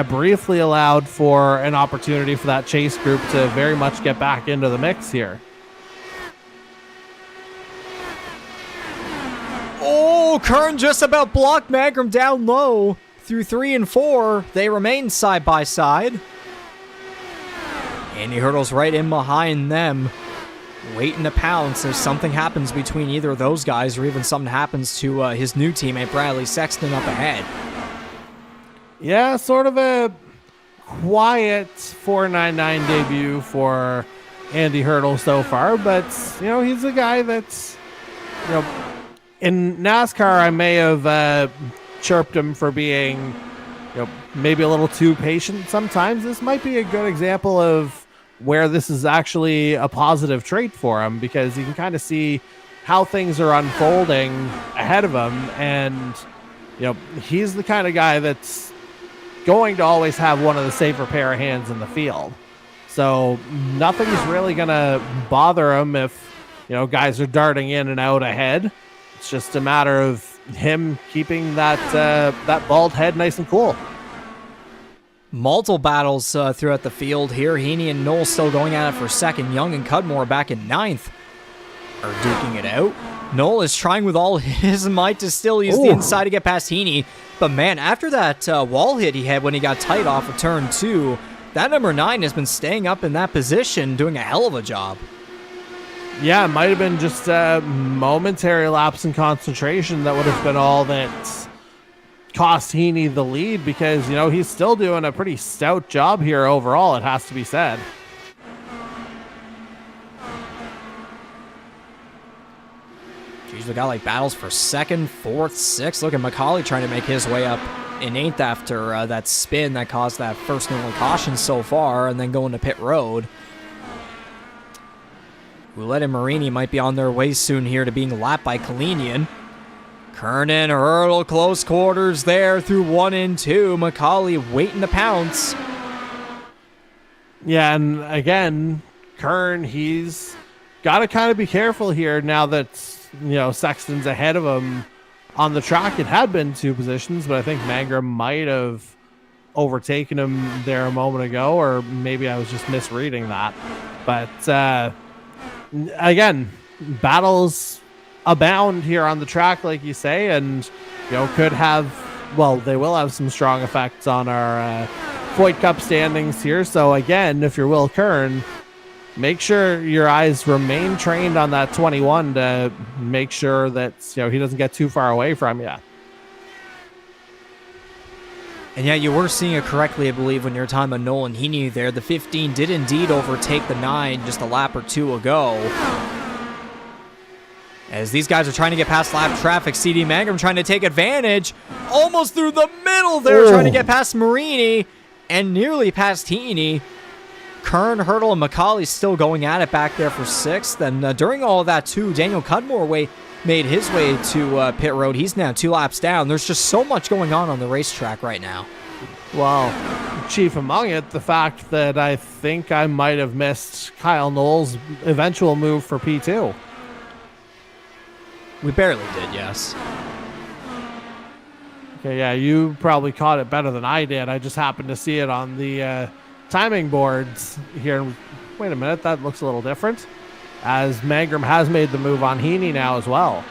briefly allowed for an opportunity for that chase group to very much get back into the mix here. Oh, Kern just about blocked Mangrum down low. Through 3 and 4, they remain side by side. And he hurdles right in behind them, waiting to pounce if something happens between either of those guys, or even something happens to his new teammate Bradley Sexton up ahead. Yeah, sort of a quiet 4.99 debut for Andy Hertel so far, but he's a guy that's in NASCAR I may have chirped him for being maybe a little too patient sometimes. This might be a good example of where this is actually a positive trait for him, because you can kind of see how things are unfolding ahead of him, and he's the kind of guy that's going to always have one of the safer pair of hands in the field. So nothing's really going to bother him if guys are darting in and out ahead. It's just a matter of him keeping that bald head nice and cool. Multiple battles throughout the field here. Heaney and Noel still going at it for second. Young and Cudmore back in 9th are duking it out. Noel is trying with all his might to still use the inside to get past Heaney. But man, after that wall hit he had when he got tight off of turn 2, that number 9 has been staying up in that position, doing a hell of a job. Yeah, it might have been just a momentary lapse in concentration that would have been all that cost Heaney the lead, because, you know, he's still doing a pretty stout job here overall, it has to be said. Geez, we got like battles for 2nd, 4th, 6th. Look at McCauley trying to make his way up in 8th after that spin that caused that first and only caution so far, and then going to pit road. Ouellette and Marini might be on their way soon here to being lapped by Kalenian. Kern and Hertel close quarters there through 1 and 2. McCauley waiting to pounce. Yeah, and again, Kern, he's got to kind of be careful here now that, you know, Sexton's ahead of him on the track. It had been 2 positions, but I think Mangrum might have overtaken him there a moment ago, or maybe I was just misreading that. But again, battles abound here on the track, like you say, and, you know, could have, well, they will have some strong effects on our FOYT Cup standings here. So again, if you're Will Kern, make sure your eyes remain trained on that 21 to make sure that, you know, he doesn't get too far away from you. And yeah, you were seeing it correctly, I believe, when you were talking about Nolan Heaney there. The 15 did indeed overtake the 9 just a lap or 2 ago. As these guys are trying to get past lap traffic, CD Mangrum trying to take advantage. Almost through the middle there, trying to get past Marini and nearly past Heaney. Kern, Hertel, and McCauley still going at it back there for 6th. And during all of that, too, Daniel Cudmore made his way to pit road. He's now 2 laps down. There's just so much going on the racetrack right now. Well, chief among it, the fact that I think I might have missed Kyle Knowles' eventual move for P2. We barely did, yes. Okay, yeah, you probably caught it better than I did. I just happened to see it on the timing boards here. Wait a minute, that looks a little different, as Mangrum has made the move on Heaney now as well.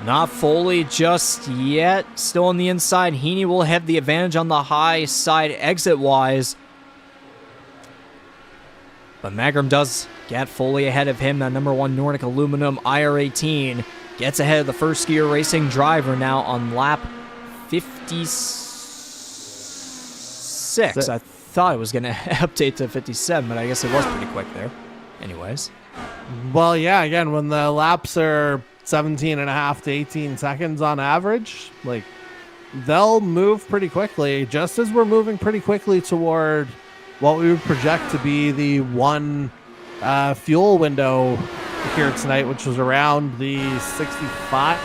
Not fully just yet. Still on the inside. Heaney will have the advantage on the high side exit-wise. But Mangrum does get fully ahead of him. That number 1 Nordic Aluminum IR18 gets ahead of the First Gear Racing driver now on lap 56. I thought it was going to update to 57, but I guess it was pretty quick there. Anyways. Well, yeah, again, when the laps are 17.5 to 18 seconds on average, like, they'll move pretty quickly, just as we're moving pretty quickly toward what we would project to be the 1 fuel window here tonight, which was around the 65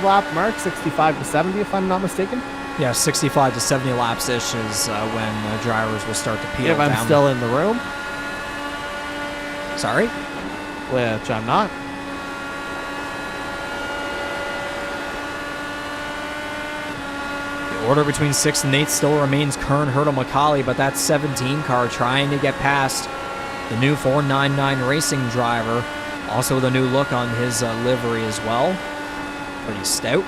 lap mark, 65 to 70 if I'm not mistaken. Yeah, 65 to 70 laps-ish is when drivers will start to peel down. If I'm still in the room. Sorry? Which I'm not. The order between 6th and 8th still remains Kern, Hertel, McCauley, but that 17 car trying to get past the new 499 racing driver. Also with a new look on his livery as well. Pretty stout.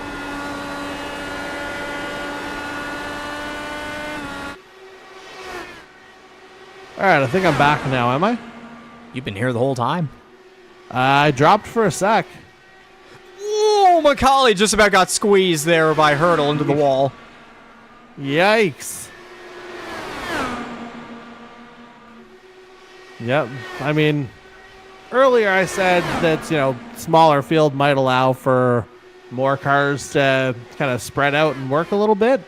All right, I think I'm back now, am I? You've been here the whole time. I dropped for a sec. Oh, McCauley just about got squeezed there by Hertel into the wall. Yikes. Yep. I mean, earlier I said that, you know, smaller field might allow for more cars to kind of spread out and work a little bit.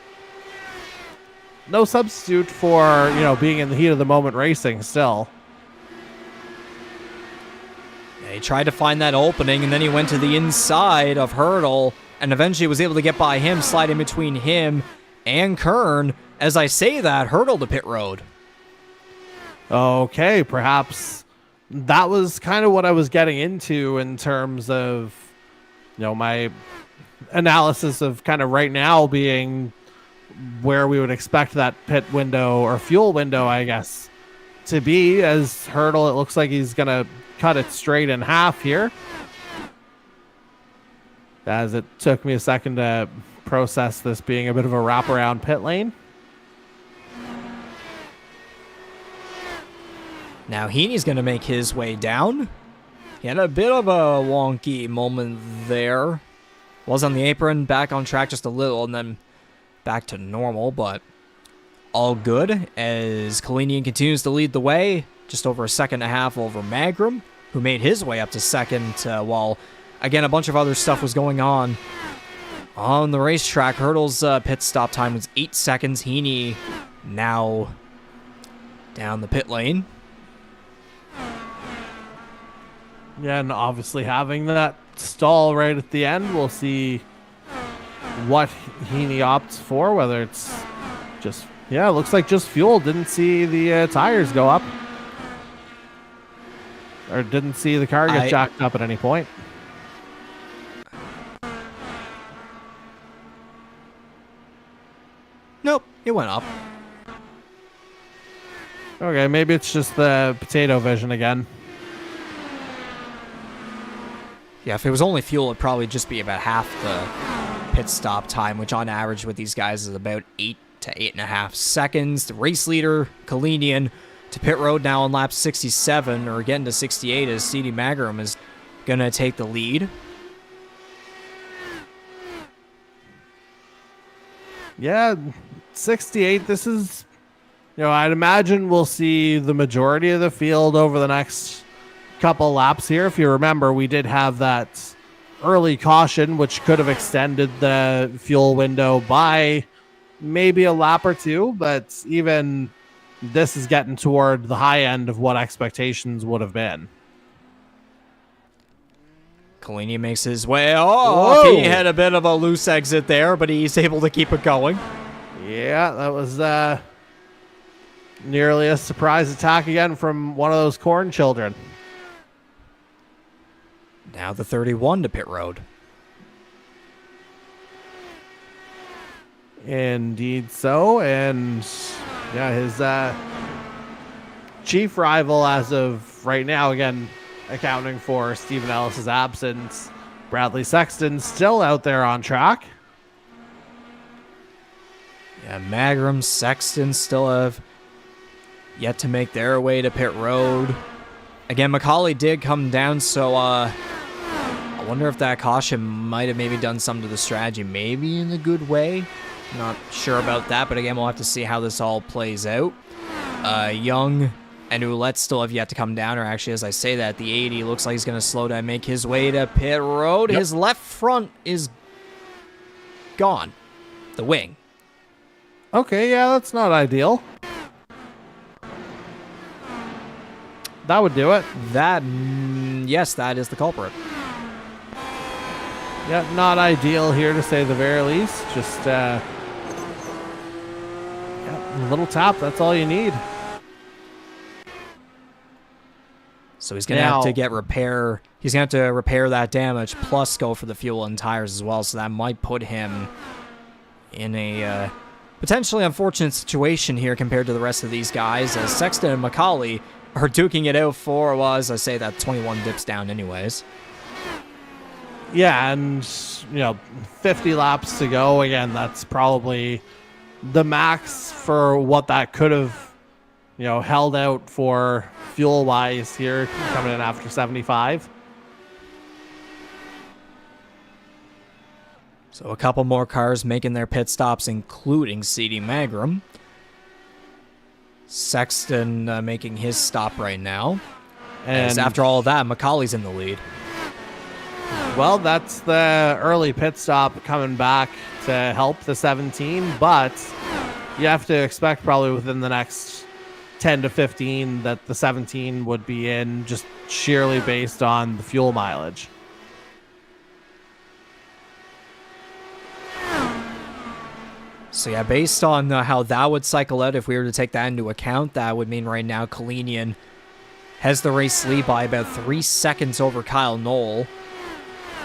No substitute for, you know, being in the heat of the moment racing still. He tried to find that opening, and then he went to the inside of Hertel, and eventually was able to get by him, slide in between him and Kern. As I say that, Hertel to pit road. Okay, perhaps that was kind of what I was getting into in terms of, you know, my analysis of kind of right now being where we would expect that pit window or fuel window, I guess, to be. As Hertel, it looks like he's going to cut it straight in half here, as it took me a second to process this being a bit of a wraparound pit lane. Now Heaney's going to make his way down. He had a bit of a wonky moment there. Was on the apron, back on track just a little, and then back to normal, but all good as Kalenian continues to lead the way. Just over a second and a half over Mangrum, who made his way up to second while, again, a bunch of other stuff was going on the racetrack. Hertel's pit stop time was 8 seconds. Heaney now down the pit lane. Yeah, and obviously having that stall right at the end, we'll see what Heaney opts for, whether it's just, yeah, it looks like just fuel. Didn't see the tires go up. Or didn't see the car get jacked up at any point. Nope, it went up. Okay, maybe it's just the potato vision again. Yeah, if it was only fuel, it'd probably just be about half the pit stop time, which on average with these guys is about 8 to 8.5 seconds. The race leader, Kalenian, to pit road now on lap 67, or again to 68, as CD Mangrum is going to take the lead. Yeah, 68, this is, I'd imagine we'll see the majority of the field over the next couple laps here. If you remember, we did have that early caution, which could have extended the fuel window by maybe a lap or two, but even this is getting toward the high end of what expectations would have been. Kalenian makes his way. Oh, he had a bit of a loose exit there, but he's able to keep it going. Yeah, that was nearly a surprise attack again from one of those Kern children. Now the 31 to pit road. Indeed so, and yeah, his chief rival as of right now, again, accounting for Stephen Ellis's absence, Bradley Sexton still out there on track. Yeah, Mangrum, Sexton still have yet to make their way to pit road. Again, McCauley did come down, so I wonder if that caution might have maybe done something to the strategy, maybe in a good way. Not sure about that, but again, we'll have to see how this all plays out. Young and Ouellette still have yet to come down, or actually, as I say that, the 80 looks like he's going to slow down, make his way to pit road. Yep. His left front is gone. The wing. Okay, yeah, that's not ideal. That would do it. Yes, that is the culprit. Yeah, not ideal here to say the very least. Just a little tap, that's all you need. So he's going to have to get repair. He's going to have to repair that damage, plus go for the fuel and tires as well. So that might put him in a potentially unfortunate situation here compared to the rest of these guys, as Sexton and McCauley are duking it out for, well, as I say, that 21 dips down anyways. Yeah, and 50 laps to go. Again, that's probably the max for what that could have, held out for fuel-wise here, coming in after 75. So a couple more cars making their pit stops, including CD Mangrum. Sexton making his stop right now. And after all of that, McCauley's in the lead. Well, that's the early pit stop coming back to help the 17, but you have to expect probably within the next 10 to 15 that the 17 would be in, just sheerly based on the fuel mileage. So yeah, based on how that would cycle out, if we were to take that into account, that would mean right now Kalenian has the race lead by about 3 seconds over Kyle Knoll.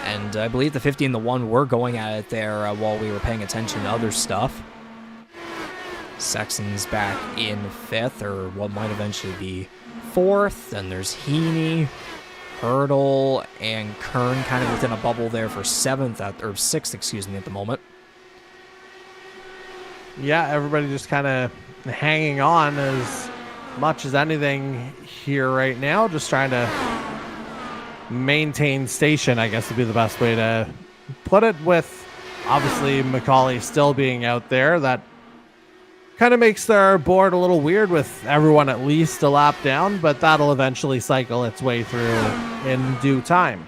And I believe the 50 and the 1 were going at it there while we were paying attention to other stuff. Sexton's back in 5th, or what might eventually be 4th. Then there's Heaney, Hertel, and Kern kind of within a bubble there for 7th, or 6th, excuse me, at the moment. Yeah, everybody just kind of hanging on as much as anything here right now. Just trying to maintain station, I guess would be the best way to put it, with obviously McCauley still being out there. That kind of makes their board a little weird with everyone at least a lap down, but that'll eventually cycle its way through in due time.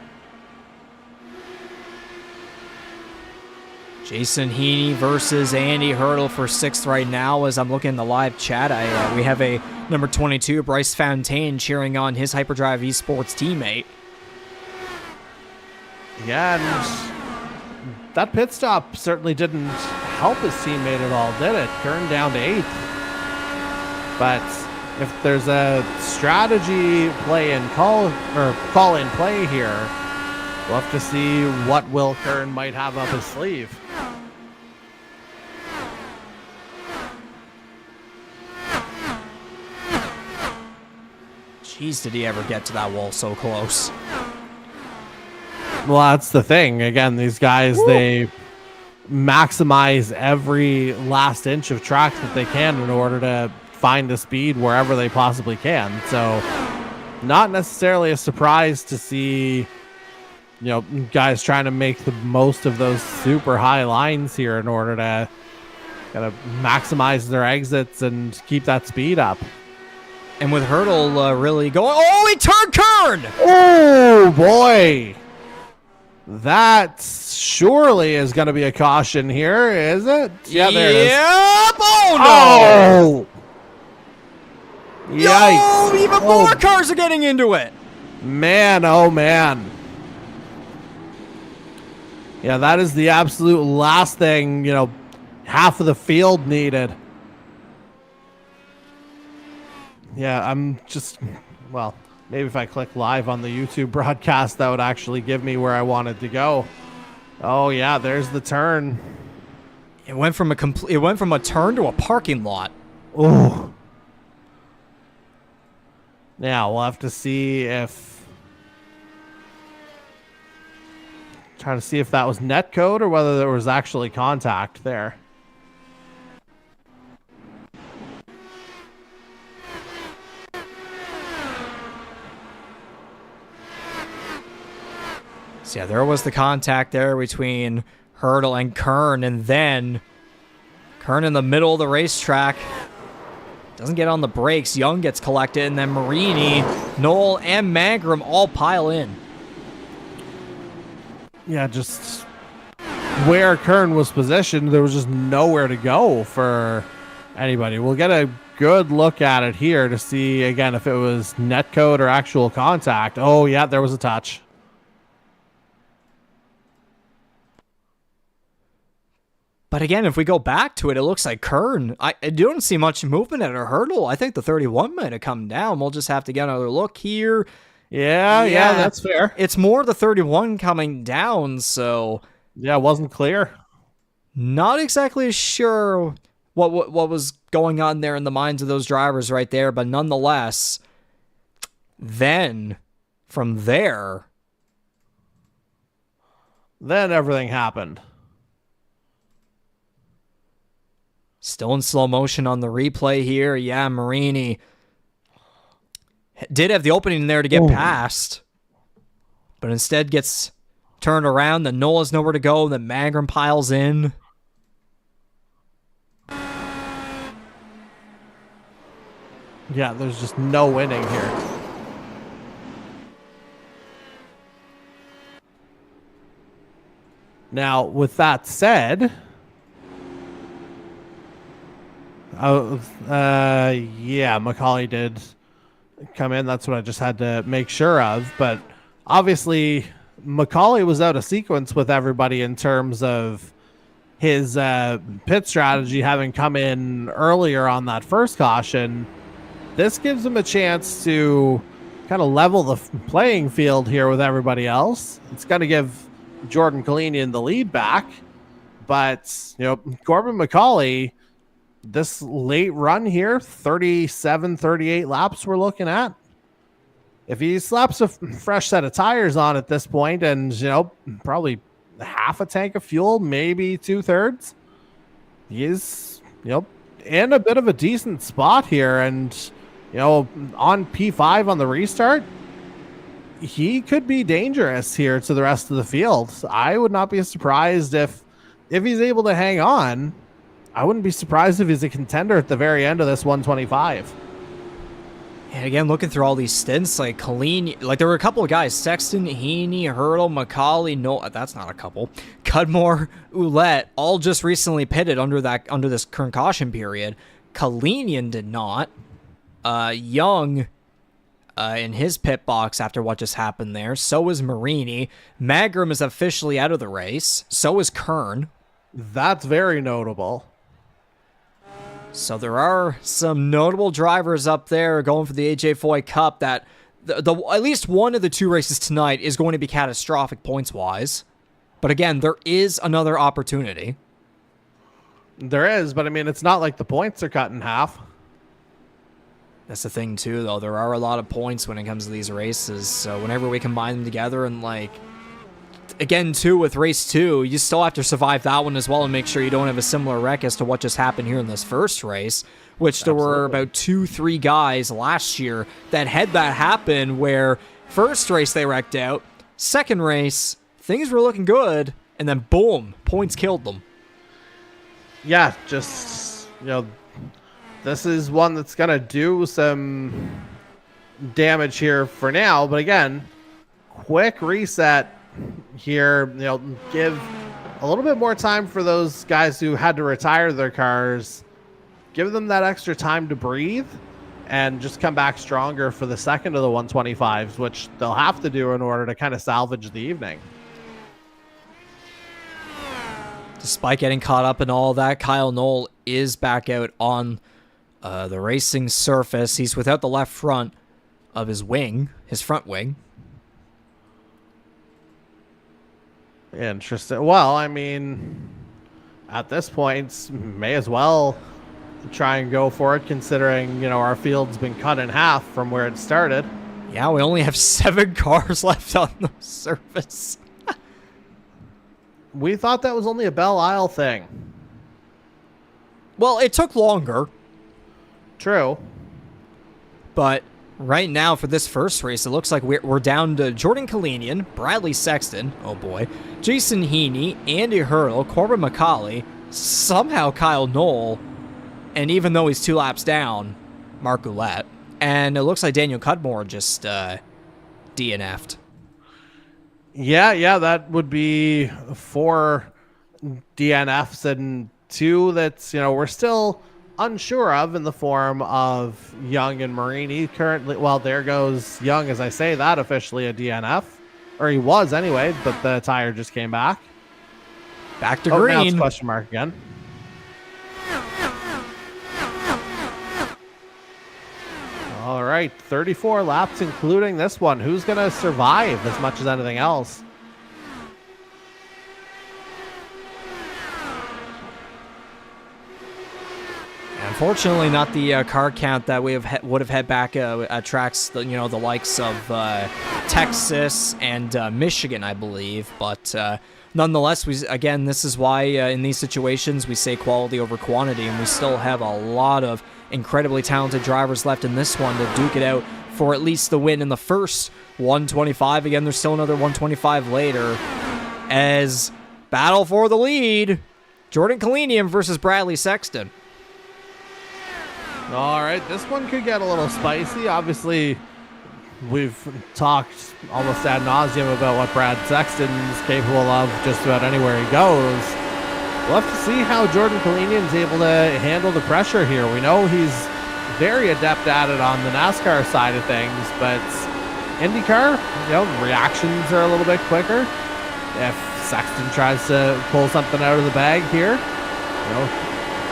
Jason Heaney versus Andy Hertel for 6th right now. As I'm looking in the live chat, we have a number 22, Bryce Fontaine, cheering on his Hyperdrive Esports teammate. Yeah, and that pit stop certainly didn't help his teammate at all, did it? Kern down to 8th. But if there's a strategy play and call in play here, we'll have to see what Will Kern might have up his sleeve. Jeez, did he ever get to that wall so close? Well, that's the thing. Again, these guys, they maximize every last inch of track that they can in order to find the speed wherever they possibly can. So not necessarily a surprise to see, guys trying to make the most of those super high lines here in order to kind of maximize their exits and keep that speed up. And with Hertel really going, oh, he turned Kern! Oh, boy. That surely is going to be a caution here, is it? Yeah, there it is. Yep! Oh, no! Oh! Yikes. No, even more cars are getting into it. Man, oh, man. Yeah, that is the absolute last thing, half of the field needed. Yeah, I'm just, well, maybe if I click live on the YouTube broadcast, that would actually give me where I wanted to go. Oh yeah, there's the turn. It went from a turn to a parking lot. Oh. Now we'll have to see if, trying to see if that was net code or whether there was actually contact there. So yeah, there was the contact there between Hertel and Kern, and then Kern in the middle of the racetrack doesn't get on the brakes. Young gets collected, and then Marini, Knoll, and Mangrum all pile in. Yeah, just where Kern was positioned, there was just nowhere to go for anybody. We'll get a good look at it here to see, again, if it was net code or actual contact. Oh, yeah, there was a touch. But again, if we go back to it, it looks like Kern, I don't see much movement at a Hertel. I think the 31 might have come down. We'll just have to get another look here. Yeah, that's fair. It's more the 31 coming down, so... Yeah, it wasn't clear. Not exactly sure what was going on there in the minds of those drivers right there, but nonetheless, then, from there... Then everything happened. Still in slow motion on the replay here. Yeah, Marini did have the opening there to get past, but instead gets turned around. Then Knoll has nowhere to go. Then Mangrum piles in. Yeah, there's just no winning here. Now, with that said... yeah, McCauley did come in. That's what I just had to make sure of. But obviously, McCauley was out of sequence with everybody in terms of his pit strategy having come in earlier on that first caution. This gives him a chance to kind of level the playing field here with everybody else. It's going to give Jordan Kalenian the lead back. But, Corbin McCauley... This late run here, 37, 38 laps we're looking at. If he slaps a fresh set of tires on at this point and, probably half a tank of fuel, maybe 2/3, he is, in a bit of a decent spot here. And on P5 on the restart, he could be dangerous here to the rest of the field. I would not be surprised if he's able to hang on. I wouldn't be surprised if he's a contender at the very end of this 125. And again, looking through all these stints, like Kalenian, like there were a couple of guys, Sexton, Heaney, Hertel, McCauley, no, that's not a couple, Cudmore, Ouellette, all just recently pitted under this current caution period. Kalenian did not. Young in his pit box after what just happened there. So is Marini. Mangrum is officially out of the race. So is Kern. That's very notable. So there are some notable drivers up there going for the AJ FOYT Cup that at least one of the two races tonight is going to be catastrophic points-wise. But again, there is another opportunity. There is, but I mean, it's not like the points are cut in half. That's the thing, too, though. There are a lot of points when it comes to these races. So whenever we combine them together and, like, again, too, with race 2, you still have to survive that one as well and make sure you don't have a similar wreck as to what just happened here in this first race, which there were about 2-3 guys last year that had that happen where first race they wrecked out, second race, things were looking good, and then boom, points killed them. Yeah, just, this is one that's going to do some damage here for now. But again, quick reset here, give a little bit more time for those guys who had to retire their cars. Give them that extra time to breathe and just come back stronger for the second of the 125s, which they'll have to do in order to kind of salvage the evening. Despite getting caught up in all that, Kyle Knoll is back out on the racing surface. He's without the left front of his front wing. Interesting. Well, I mean, at this point, may as well try and go for it, considering, our field's been cut in half from where it started. Yeah, we only have 7 cars left on the surface. We thought that was only a Belle Isle thing. Well, it took longer. True. But right now, for this first race, it looks like we're down to Jordan Kalenian, Bradley Sexton, oh boy, Jason Heaney, Andy Hertel, Corbin McCauley, somehow Kyle Knoll, and even though he's 2 laps down, Mark Ouellette. And it looks like Daniel Cudmore just DNF'd. Yeah, that would be 4 DNFs and 2 that's, we're still unsure of in the form of Young and Marini currently. Well, there goes Young as I say that, officially a DNF. Or he was anyway, but the tire just came back. Back to green. Now it's question mark again. All right, 34 laps, including this one. Who's going to survive as much as anything else? Unfortunately, not the car count that we would have had back at tracks, the likes of Texas and Michigan, I believe. But nonetheless, this is why in these situations we say quality over quantity, and we still have a lot of incredibly talented drivers left in this one to duke it out for at least the win in the first 125. Again, there's still another 125 later as battle for the lead, Jordan Kalenian versus Bradley Sexton. All right, this one could get a little spicy. Obviously, we've talked almost ad nauseum about what Brad Sexton's capable of just about anywhere he goes. We'll have to see how Jordan Kalenian's able to handle the pressure here. We know he's very adept at it on the NASCAR side of things, but IndyCar, reactions are a little bit quicker. If Sexton tries to pull something out of the bag here,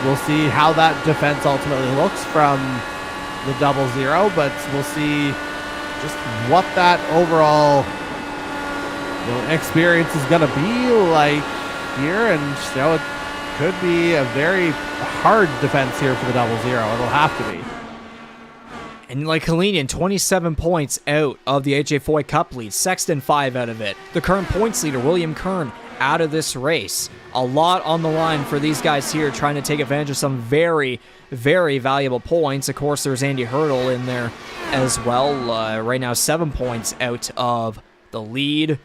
we'll see how that defense ultimately looks from the 0-0, but we'll see just what that overall experience is going to be like here, and it could be a very hard defense here for the 0-0. It'll have to be. And like Kalenian, 27 points out of the AJ FOYT Cup lead. Sexton 5 out of it. The current points leader, William Kern, out of this race. A lot on the line for these guys here, trying to take advantage of some very, very valuable points. Of course, there's Andy Hertel in there as well. Right now, 7 points out of the lead.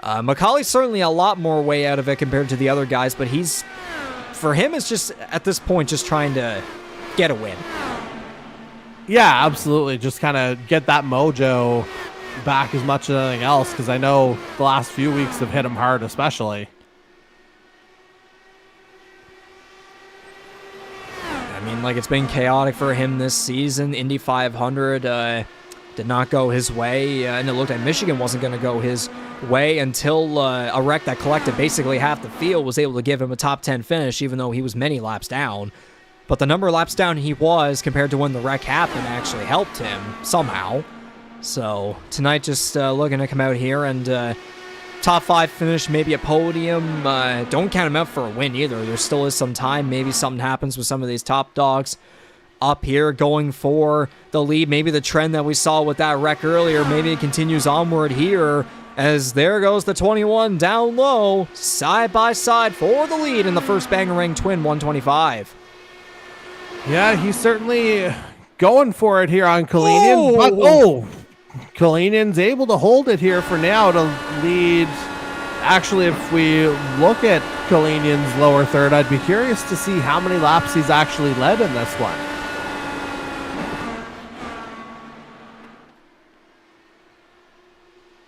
Macaulay's certainly a lot more way out of it compared to the other guys, but for him, it's just, at this point, just trying to get a win. Yeah, absolutely. Just kind of get that mojo back as much as anything else, because I know the last few weeks have hit him hard, especially. I mean, like, it's been chaotic for him this season. Indy 500 did not go his way, and it looked like Michigan wasn't going to go his way until a wreck that collected basically half the field was able to give him a top 10 finish, even though he was many laps down. But the number of laps down he was compared to when the wreck happened actually helped him somehow. So tonight, just looking to come out here and top 5 finish, maybe a podium. Don't count him out for a win either. There still is some time. Maybe something happens with some of these top dogs up here going for the lead. Maybe the trend that we saw with that wreck earlier, maybe it continues onward here, as there goes the 21 down low, side by side for the lead in the first Bangarang Twin 125. Yeah, he's certainly going for it here on Kalenian. But, Kalenian's able to hold it here for now to lead. Actually, if we look at Kalenian's lower third, I'd be curious to see how many laps he's actually led in this one.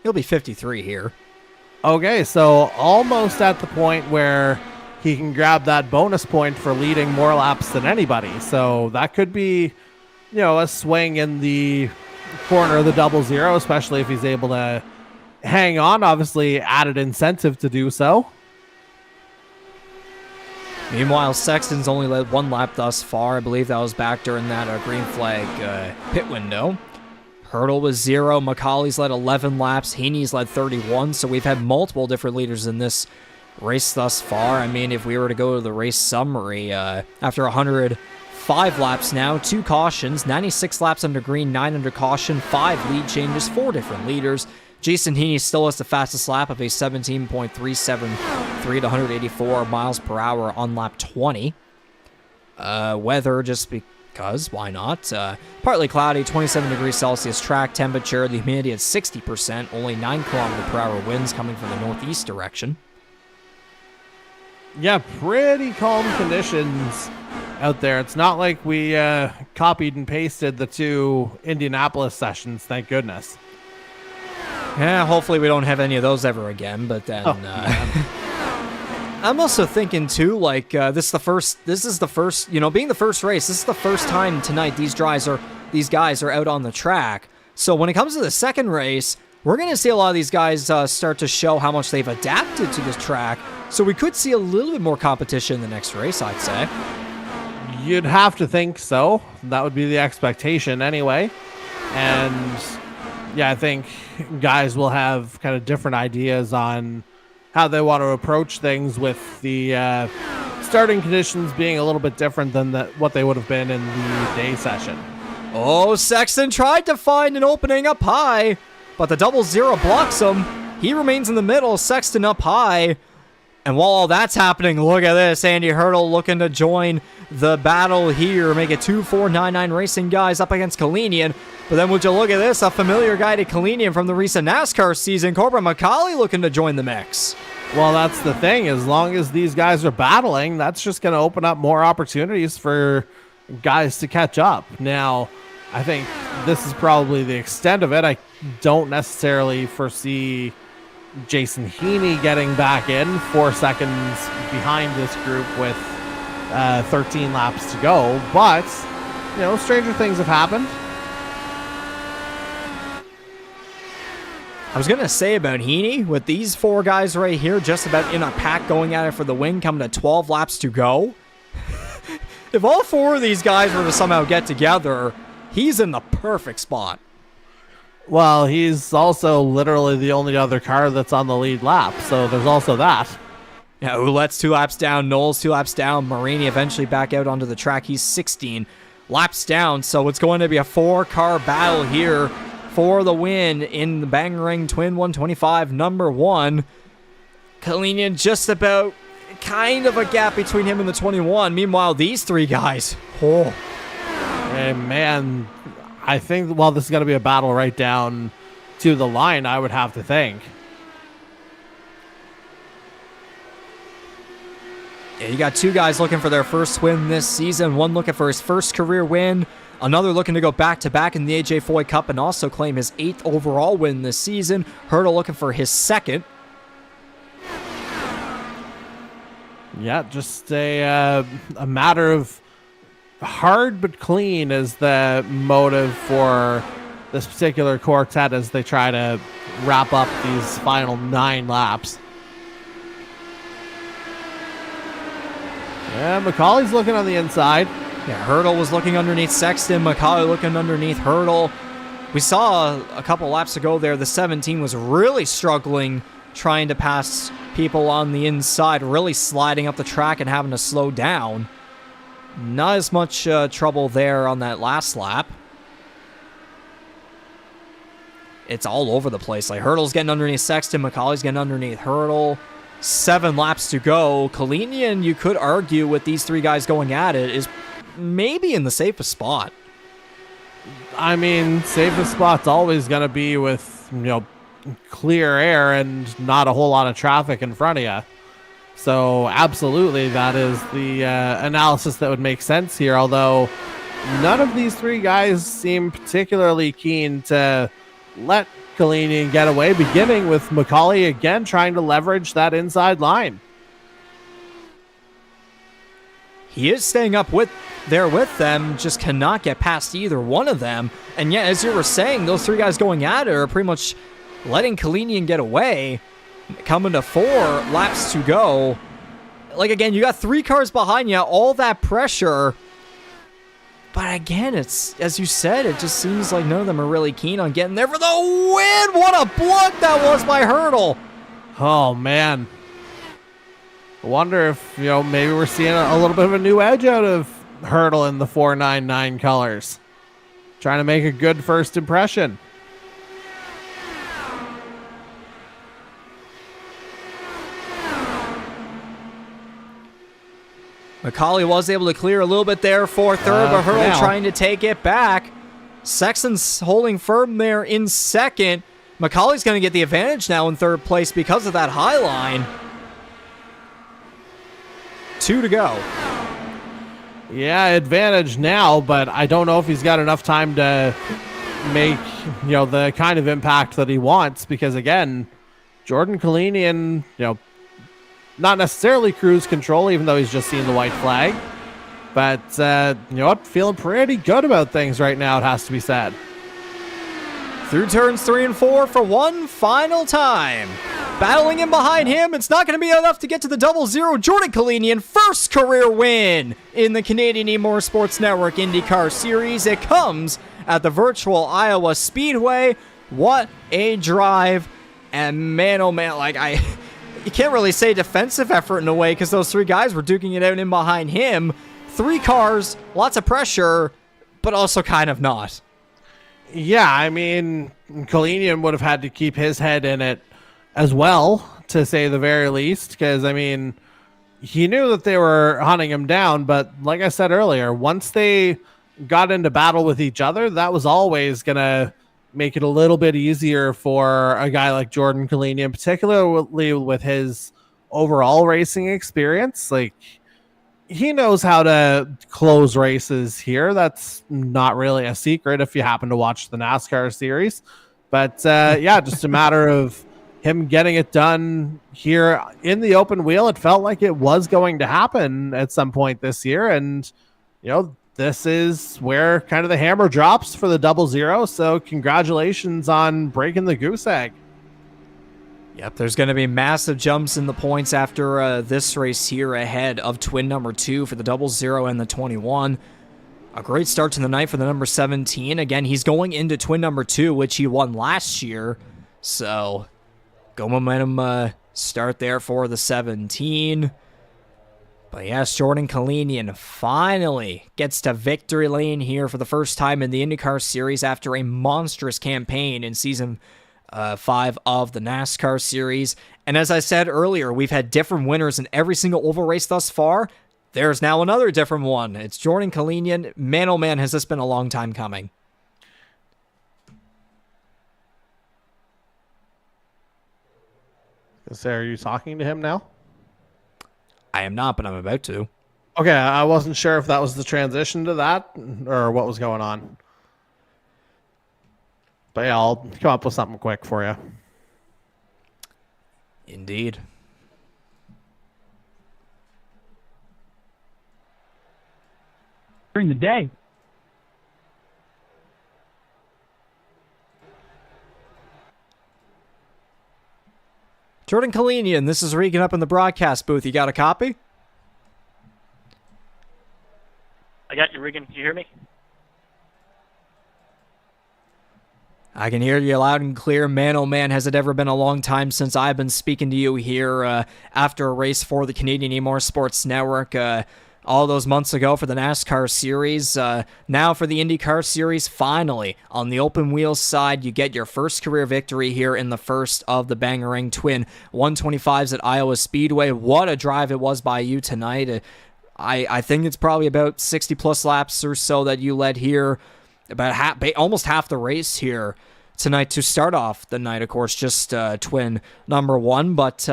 He'll be 53 here. Okay, so almost at the point where he can grab that bonus point for leading more laps than anybody. So that could be, a swing in the corner of the 00, especially if he's able to hang on. Obviously, added incentive to do so. Meanwhile, Sexton's only led 1 lap thus far. I believe that was back during that green flag pit window. Hertel was 0. Macaulay's led 11 laps. Heaney's led 31. So we've had multiple different leaders in this race thus far. I mean, if we were to go to the race summary, after 105 laps now, 2 cautions, 96 laps under green, 9 under caution, 5 lead changes, 4 different leaders. Jason Heaney still has the fastest lap of a 17.373 to 184 miles per hour on lap 20. Weather, just because, why not? Partly cloudy, 27 degrees Celsius track temperature, the humidity at 60%, only 9 kilometer per hour winds coming from the northeast direction. Yeah, pretty calm conditions out there. It's not like we copied and pasted the 2 Indianapolis sessions, thank goodness. Yeah, hopefully we don't have any of those ever again, but then I'm also thinking too, like, this is the first, being the first race, this is the first time tonight these guys are out on the track. So when it comes to the second race, we're going to see a lot of these guys start to show how much they've adapted to this track. So we could see a little bit more competition in the next race, I'd say. You'd have to think so. That would be the expectation anyway. And yeah, I think guys will have kind of different ideas on how they want to approach things, with the starting conditions being a little bit different than what they would have been in the day session. Oh, Sexton tried to find an opening up high, but the 00 blocks him. He remains in the middle, Sexton up high. And while all that's happening, look at this. Andy Hertel looking to join the battle here. Make it 2-4-9-9 Racing guys up against Kalenian. But then would you look at this? A familiar guy to Kalenian from the recent NASCAR season. Corbin Macaulay looking to join the mix. Well, that's the thing. As long as these guys are battling, that's just going to open up more opportunities for guys to catch up. Now, I think this is probably the extent of it. I don't necessarily foresee Jason Heaney getting back in 4 seconds behind this group with 13 laps to go. But, stranger things have happened. I was going to say about Heaney, with these 4 guys right here, just about in a pack going at it for the win, coming to 12 laps to go. If all 4 of these guys were to somehow get together, he's in the perfect spot. Well, he's also literally the only other car that's on the lead lap, so there's also that. Yeah, Ouellette's 2 laps down, Knowles 2 laps down, Marini eventually back out onto the track. He's 16 laps down, so it's going to be a 4-car battle here for the win in the Bangarang Twin 125 number 1. Kalenian just about kind of a gap between him and the 21. Meanwhile, these three guys, Hey, man, I think, well, this is going to be a battle right down to the line, I would have to think. Yeah, you got two guys looking for their first win this season. One looking for his first career win. Another looking to go back-to-back in the AJ FOYT Cup and also claim his 8th overall win this season. Hertel looking for his 2nd. Yeah, just a matter of hard but clean is the motive for this particular quartet as they try to wrap up these final 9 laps. Yeah, Macaulay's looking on the inside. Yeah, Hertel was looking underneath Sexton. Macaulay looking underneath Hertel. We saw a couple laps ago there, the 17 was really struggling trying to pass people on the inside, really sliding up the track and having to slow down. Not as much trouble there on that last lap. It's all over the place. Like, Hertel's getting underneath Sexton. Macaulay's getting underneath Hertel. 7 laps to go. Kalenian, you could argue with these three guys going at it, is maybe in the safest spot. I mean, safest spot's always going to be with, clear air and not a whole lot of traffic in front of you. So absolutely, that is the analysis that would make sense here, although none of these three guys seem particularly keen to let Kalenian get away, beginning with Macaulay again trying to leverage that inside line. He is staying up with them, just cannot get past either one of them. And yet, as you were saying, those three guys going at it are pretty much letting Kalenian get away. Coming to 4 laps to go. Like, again, you got 3 cars behind you, all that pressure. But again, it's, as you said, it just seems like none of them are really keen on getting there for the win. What a block that was by Hertel. Oh, man. I wonder if, maybe we're seeing a little bit of a new edge out of Hertel in the 499 colors. Trying to make a good first impression. Macaulay was able to clear a little bit there for 3rd, but Hertel trying to take it back. Sexton's holding firm there in 2nd. Macaulay's going to get the advantage now in 3rd place because of that high line. 2 to go. Yeah, advantage now, but I don't know if he's got enough time to make, the kind of impact that he wants because, again, Jordan Kalenian, not necessarily cruise control, even though he's just seen the white flag. But, feeling pretty good about things right now, it has to be said. Through turns 3 and 4 for one final time. Battling in behind him, it's not going to be enough to get to the 0-0. Jordan Kalenian, first career win in the Canadian E-Motorsports Network Indycar Series. It comes at the virtual Iowa Speedway. What a drive. And man, oh man, you can't really say defensive effort in a way because those 3 guys were duking it out in behind him. 3 cars, lots of pressure, but also kind of not. Yeah, I mean, Kalenian would have had to keep his head in it as well, to say the very least, because, I mean, he knew that they were hunting him down, but like I said earlier, once they got into battle with each other, that was always going to make it a little bit easier for a guy like Jordan Kalenian, particularly with his overall racing experience. Like, he knows how to close races here. That's not really a secret if you happen to watch the NASCAR series. But yeah, just a matter of him getting it done here in the open wheel. It felt like it was going to happen at some point this year. And, this is where kind of the hammer drops for the 0-0. So congratulations on breaking the goose egg. Yep, there's going to be massive jumps in the points after this race here ahead of twin number 2 for the 0-0 and the 21. A great start to the night for the number 17. Again, he's going into twin number 2, which he won last year. So, go momentum start there for the 17. But yes, Jordan Kalenian finally gets to victory lane here for the first time in the IndyCar Series after a monstrous campaign in Season 5 of the NASCAR Series. And as I said earlier, we've had different winners in every single oval race thus far. There's now another different one. It's Jordan Kalenian. Man, oh man, has this been a long time coming. Are you talking to him now? I am not, but I'm about to. Okay, I wasn't sure if that was the transition to that or what was going on. But yeah, I'll come up with something quick for you. Indeed. During the day. Jordan Kalenian, this is Regan up in the broadcast booth. You got a copy? I got you, Regan. Can you hear me? I can hear you loud and clear. Man, oh man, has it ever been a long time since I've been speaking to you here after a race for the Canadian E-Motorsports Network all those months ago for the NASCAR Series. Now for the IndyCar Series, finally, on the open wheel side, you get your first career victory here in the first of the Bangarang Twin 125s at Iowa Speedway. What a drive it was by you tonight. I think it's probably about 60-plus laps or so that you led here, about almost half the race here tonight to start off the night. Of course, just twin number one, but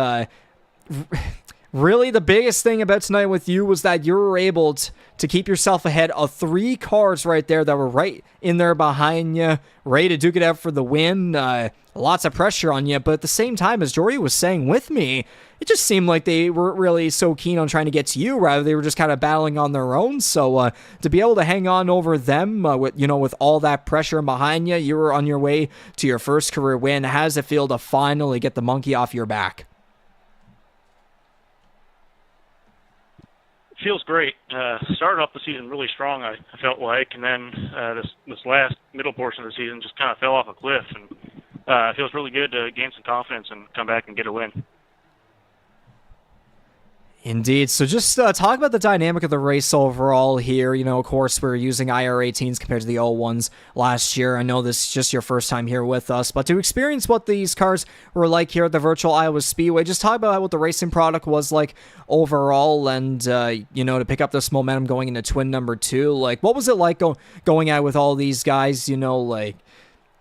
really the biggest thing about tonight with you was that you were able to keep yourself ahead of 3 cars right there that were right in there behind you, ready to duke it out for the win. Lots of pressure on you, but at the same time, as Jory was saying with me, it just seemed like they weren't really so keen on trying to get to you. Rather, they were just kind of battling on their own. So to be able to hang on over them with all that pressure behind you, you were on your way to your first career win. How does it feel to finally get the monkey off your back? Feels great. Started off the season really strong, I felt like, and then this last middle portion of the season just kind of fell off a cliff. And it feels really good to gain some confidence and come back and get a win. Indeed. So just talk about the dynamic of the race overall here. Of course, we're using IR18s compared to the O1s last year. I know this is just your first time here with us, but to experience what these cars were like here at the virtual Iowa Speedway, just talk about what the racing product was like overall and, to pick up this momentum going into twin number 2. Like, what was it like going out with all these guys, like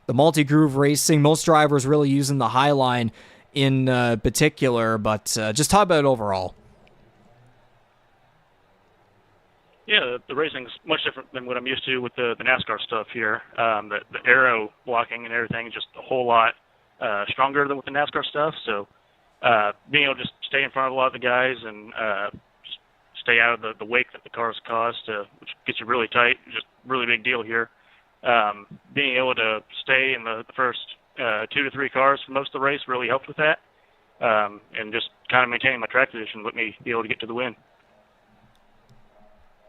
the multi-groove racing, most drivers really using the Highline in particular, but just talk about it overall. Yeah, the racing's much different than what I'm used to with the NASCAR stuff here. The aero blocking and everything is just a whole lot stronger than with the NASCAR stuff. So being able to just stay in front of a lot of the guys and just stay out of the wake that the cars cause, which gets you really tight, just really big deal here. Being able to stay in the first 2 to 3 cars for most of the race really helped with that. And just kind of maintaining my track position let me be able to get to the win.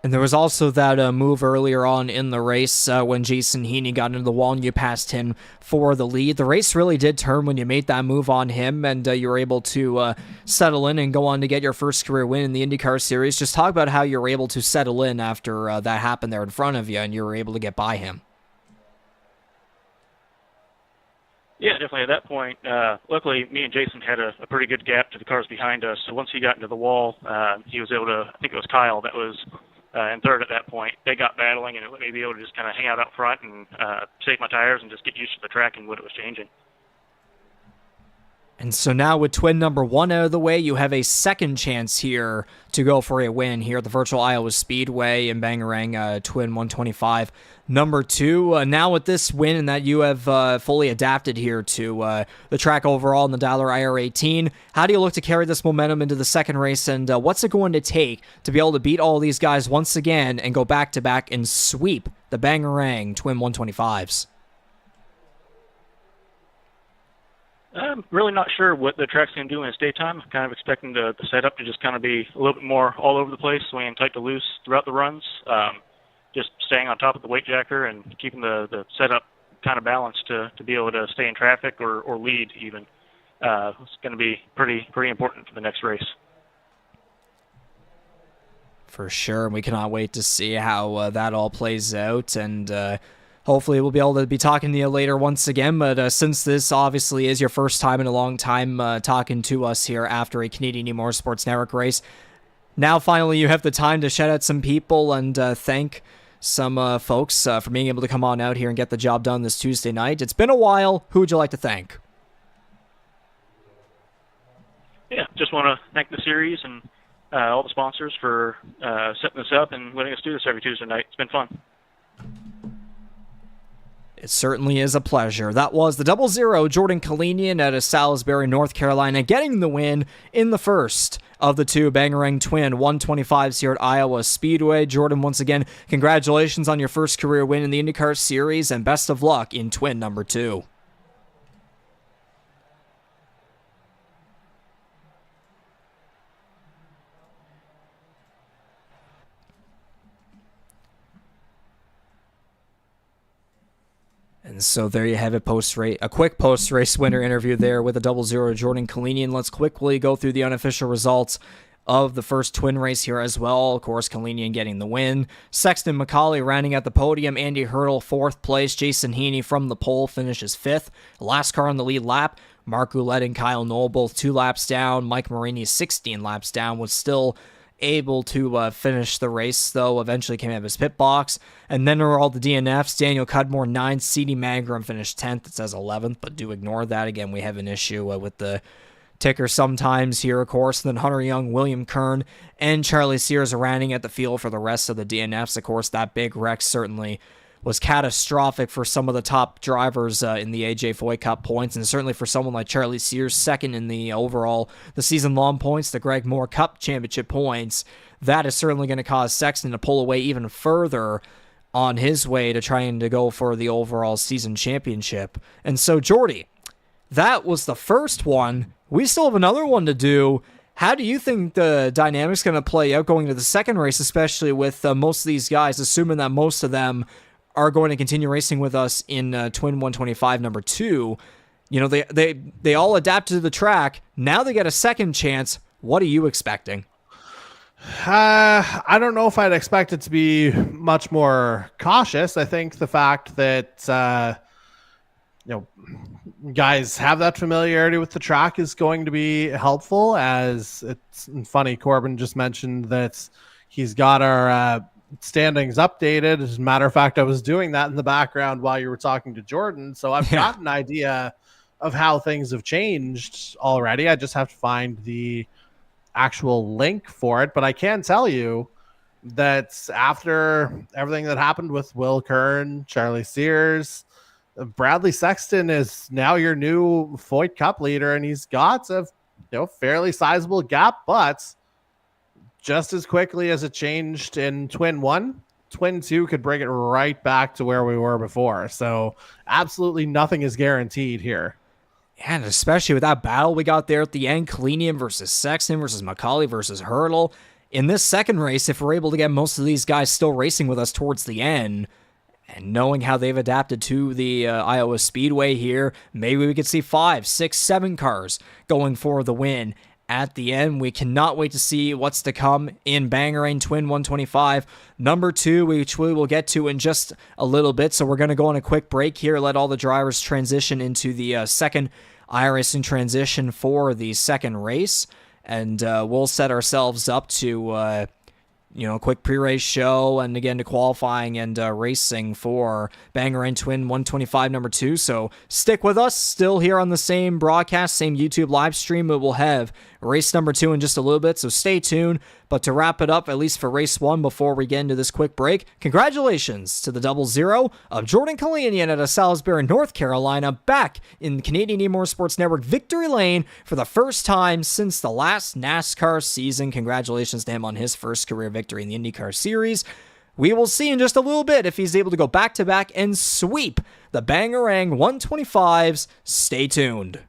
And there was also that move earlier on in the race when Jason Heaney got into the wall and you passed him for the lead. The race really did turn when you made that move on him and you were able to settle in and go on to get your first career win in the IndyCar Series. Just talk about how you were able to settle in after that happened there in front of you and you were able to get by him. Yeah, definitely. At that point, luckily, me and Jason had a pretty good gap to the cars behind us. So once he got into the wall, he was able to, I think it was Kyle that was in third at that point. They got battling, and it let me be able to just kind of hang out front and save my tires and just get used to the track and what it was changing. And so now with twin number 1 out of the way, you have a second chance here to go for a win here at the virtual Iowa Speedway in Bangarang Twin 125. Number 2, now with this win and that you have fully adapted here to the track overall in the Dollar IR18, how do you look to carry this momentum into the second race, and what's it going to take to be able to beat all these guys once again and go back-to-back and sweep the Bangarang Twin 125s? I'm really not sure what the track's going to do in its daytime. I'm kind of expecting the setup to just kind of be a little bit more all over the place, swinging tight to loose throughout the runs, just staying on top of the weight jacker and keeping the setup kind of balanced to be able to stay in traffic or lead even. It's going to be pretty important for the next race. For sure. We cannot wait to see how that all plays out, and hopefully we'll be able to be talking to you later once again. But since this obviously is your first time in a long time talking to us here after a Canadian E-Motorsports Network race, now finally you have the time to shout out some people and thank some folks for being able to come on out here and get the job done this Tuesday night. It's been a while. Who would you like to thank? Yeah, just want to thank the series and all the sponsors for setting this up and letting us do this every Tuesday night. It's been fun. It certainly is a pleasure. That was the 00 Jordan Kalenian out of Salisbury, North Carolina, getting the win in the first of the two Bangarang Twin 125s here at Iowa Speedway. Jordan, once again, congratulations on your first career win in the IndyCar Series, and best of luck in Twin number 2. And so there you have it, a quick post-race winner interview there with a 00 Jordan Kalenian. Let's quickly go through the unofficial results of the first twin race here as well. Of course, Kalenian getting the win. Sexton McCauley rounding out the podium. Andy Hertel, 4th place. Jason Heaney from the pole finishes 5th. Last car on the lead lap, Mark Ouellette and Kyle Knoll both 2 laps down. Mike Marini 16 laps down, was still able to finish the race, though eventually came out of his pit box. And then there were all the DNFs. Daniel Cudmore 9th, CD Mangrum finished 10th. It says 11th, but do ignore that. Again, we have an issue with the ticker sometimes here, of course. And then Hunter Young, William Kern, and Charlie Sears are rounding at the field for the rest of the DNFs. Of course, that big wreck certainly was catastrophic for some of the top drivers in the AJ FOYT Cup points, and certainly for someone like Charlie Sears, 2nd in the season-long points, the Greg Moore Cup Championship points. That is certainly going to cause Sexton to pull away even further on his way to trying to go for the overall season championship. And so, Jordy, that was the first one. We still have another one to do. How do you think the dynamic's going to play out going to the second race, especially with most of these guys, assuming that most of them are going to continue racing with us in Twin 125 number 2? You know, they all adapted to the track. Now they get a second chance. What are you expecting? I don't know if I'd expect it to be much more cautious. I think the fact that guys have that familiarity with the track is going to be helpful. As it's funny, Corbin just mentioned that he's got our standings updated. As a matter of fact, I was doing that in the background while you were talking to Jordan, so I've got an idea of how things have changed already. I just have to find the actual link for it, but I can tell you that after everything that happened with Will Kern, Charlie Sears, Bradley Sexton is now your new FOYT Cup leader, and he's got a fairly sizable gap, but just as quickly as it changed in Twin 1, Twin 2 could bring it right back to where we were before. So absolutely nothing is guaranteed here. And especially with that battle we got there at the end, Kalenian versus Sexton versus McCauley versus Hertel. In this second race, if we're able to get most of these guys still racing with us towards the end, and knowing how they've adapted to the Iowa Speedway here, maybe we could see 5, 6, 7 cars going for the win at the end. We cannot wait to see what's to come in Bangarang Twin 125 number 2, which we will get to in just a little bit. So we're going to go on a quick break here, let all the drivers transition into the second iRacing transition for the second race, and we'll set ourselves up to a quick pre-race show, and again to qualifying and racing for Bangarang Twin 125 number 2. So stick with us, still here on the same broadcast, same YouTube live stream. We will have race number 2 in just a little bit, so stay tuned. But to wrap it up, at least for race 1 before we get into this quick break, congratulations to the 00 of Jordan Kalenian out of Salisbury, North Carolina, back in the Canadian E-Motorsports Network victory lane for the first time since the last NASCAR season. Congratulations to him on his first career victory in the IndyCar Series. We will see in just a little bit if he's able to go back-to-back and sweep the Bangarang 125s. Stay tuned.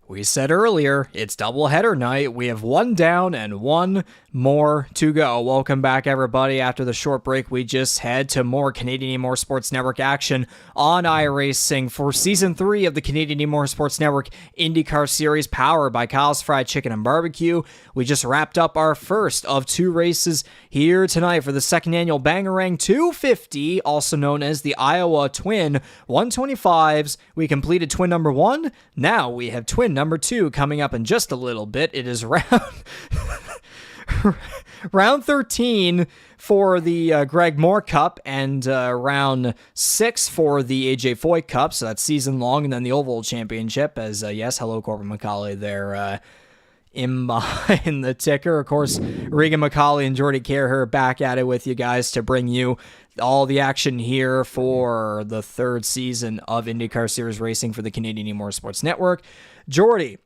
We said earlier, it's doubleheader night. We have one down and one more to go. Welcome back, everybody. After the short break, we just head to more Canadian E-Motorsports Network action on iRacing for Season 3 of the Canadian E-Motorsports Network IndyCar Series, powered by Kyle's Fried Chicken and Barbecue. We just wrapped up our first of 2 races here tonight for the second annual Bangarang 250, also known as the Iowa Twin 125s. We completed twin number 1. Now we have twin number 2 coming up in just a little bit. It is round 13 for the Greg Moore Cup and round 6 for the AJ FOYT Cup. So that's season long, and then the Oval Championship. As yes, hello Corbin McCauley there. In behind the ticker. Of course, Regan McCauley and Jordy Kerr back at it with you guys to bring you all the action here for the 3rd season of IndyCar Series racing for the Canadian E-Motorsports Network. Jordy,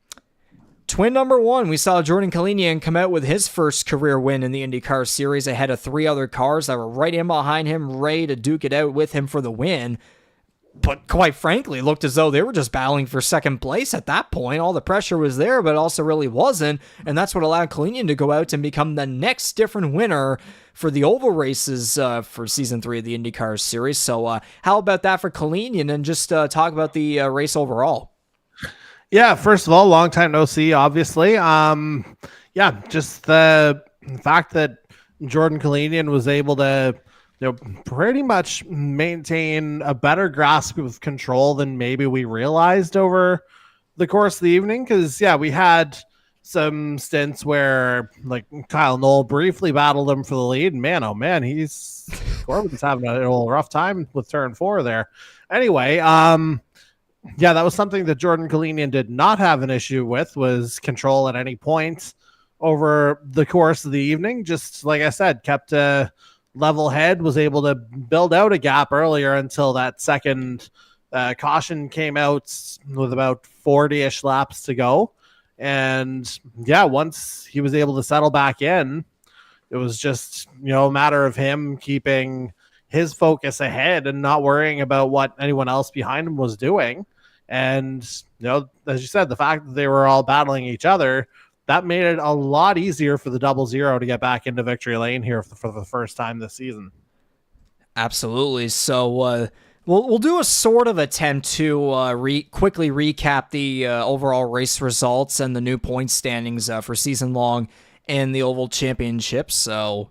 twin number 1, we saw Jordan Kalenian come out with his first career win in the IndyCar Series ahead of 3 other cars that were right in behind him, ready to duke it out with him for the win. But quite frankly, it looked as though they were just battling for second place at that point. All the pressure was there, but also really wasn't. And that's what allowed Kalenian to go out and become the next different winner for the oval races for Season 3 of the IndyCar Series. So how about that for Kalenian? And just talk about the race overall. Yeah, first of all, long time no see, obviously. Yeah, just the fact that Jordan Kalenian was able to pretty much maintain a better grasp of control than maybe we realized over the course of the evening. Because, yeah, we had some stints where, like, Kyle Knoll briefly battled him for the lead. And man, oh man, Corbin's having a little rough time with turn 4 there. Anyway, yeah, that was something that Jordan Kalenian did not have an issue with, was control at any point over the course of the evening. Just like I said, kept a level head, was able to build out a gap earlier until that second caution came out with about 40-ish laps to go. And yeah, once he was able to settle back in, it was just, a matter of him keeping his focus ahead and not worrying about what anyone else behind him was doing. And, as you said, the fact that they were all battling each other, that made it a lot easier for the 0-0 to get back into victory lane here for the first time this season. Absolutely. So we'll do a sort of attempt to quickly recap the overall race results and the new point standings for season long in the Oval Championship. So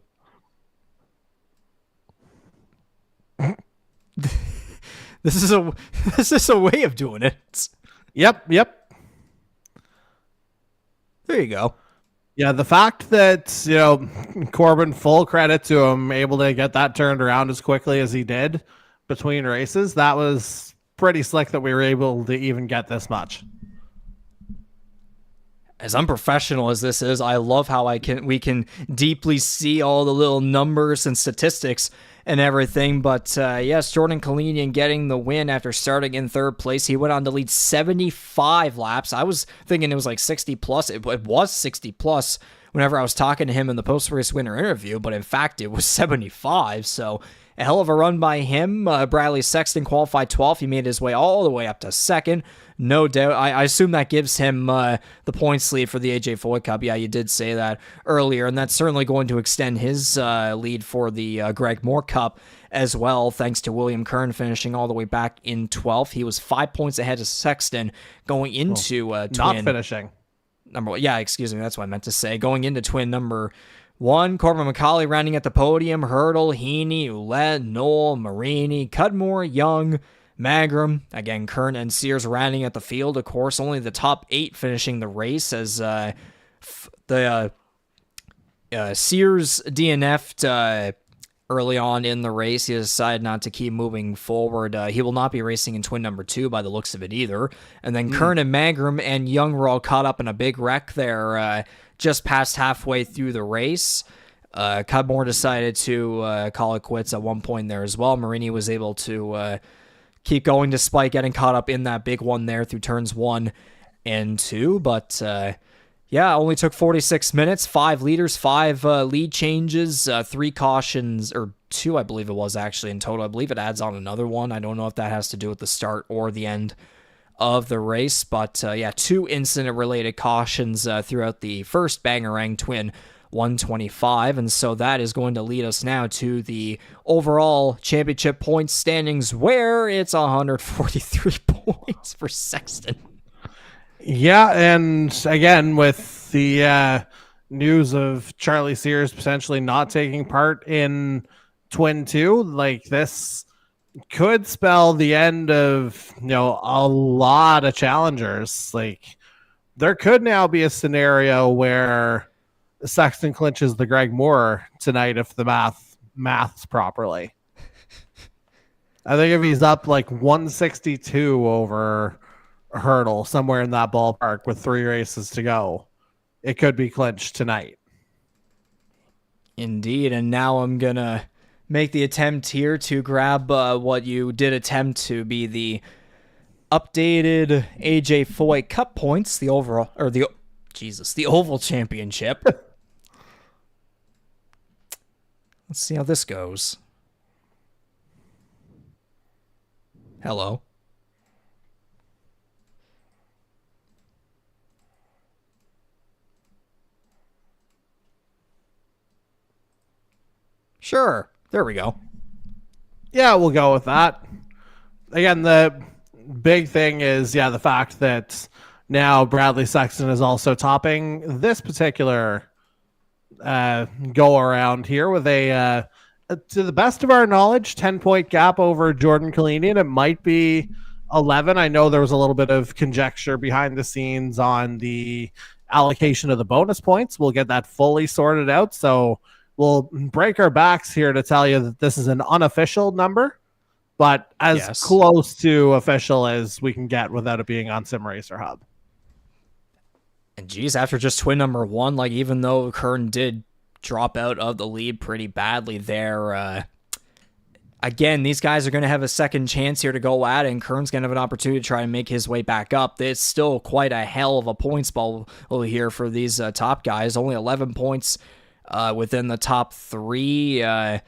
this is a way of doing it. Yep. There you go. Yeah, the fact that, Corbin, full credit to him, able to get that turned around as quickly as he did between races, that was pretty slick that we were able to even get this much. As unprofessional as this is, I love how we can deeply see all the little numbers and statistics and everything. But yes, Jordan Kalenian getting the win after starting in 3rd place. He went on to lead 75 laps. I was thinking it was like 60 plus. It was 60 plus whenever I was talking to him in the post-race winner interview, but in fact it was 75. So a hell of a run by him. Bradley Sexton qualified 12th. He made his way all the way up to 2nd. No doubt. I assume that gives him the points lead for the AJ FOYT Cup. Yeah, you did say that earlier, and that's certainly going to extend his lead for the Greg Moore Cup as well, thanks to William Kern finishing all the way back in 12th. He was 5 points ahead of Sexton going into twin. Not finishing. Number 1. Yeah, excuse me. That's what I meant to say. Going into twin number 1, Corbin McCauley rounding at the podium. Hertel, Heaney, Ouellette, Knoll, Marini, Cudmore, Young, Mangrum, again, Kern and Sears rounding at the field. Of course, only the top 8 finishing the race as the Sears DNF'd early on in the race. He decided not to keep moving forward. He will not be racing in twin number 2 by the looks of it either. And then Kern and Mangrum and Young were all caught up in a big wreck there just past halfway through the race. Cudmore decided to call it quits at one point there as well. Marini was able to keep going despite getting caught up in that big one there through turns 1 and 2. But yeah, only took 46 minutes, 5 leaders, 5 lead changes, 3 cautions, or 2 I believe it was actually in total. I believe it adds on another one. I don't know if that has to do with the start or the end of the race. But yeah, 2 incident-related cautions throughout the first Bangarang Twin 125, and so that is going to lead us now to the overall championship points standings, where it's 143 points for Sexton. Yeah, and again, with the news of Charlie Sears potentially not taking part in Twin 2, like, this could spell the end of, a lot of challengers. Like, there could now be a scenario where Sexton clinches the Greg Moore tonight if the maths properly. I think if he's up like 162 over Hertel, somewhere in that ballpark with 3 races to go, it could be clinched tonight. Indeed, and now I'm gonna make the attempt here to grab what you did attempt to be the updated AJ FOYT Cup points, the overall, or the Oval Championship. Let's see how this goes. Hello. Sure. There we go. Yeah, we'll go with that. Again, the big thing is, the fact that now Bradley Sexton is also topping this particular go around here with a, to the best of our knowledge, 10-point gap over Jordan Kalenian. It might be 11. I know there was a little bit of conjecture behind the scenes on the allocation of the bonus points. We'll get that fully sorted out. So we'll break our backs here to tell you that this is an unofficial number, but as close to official as we can get without it being on Sim Racer Hub. And geez, after just twin number 1, like, even though Kern did drop out of the lead pretty badly there, again, these guys are going to have a second chance here to go at it, and Kern's going to have an opportunity to try and make his way back up. It's still quite a hell of a points ball here for these top guys. Only 11 points within the top 3. I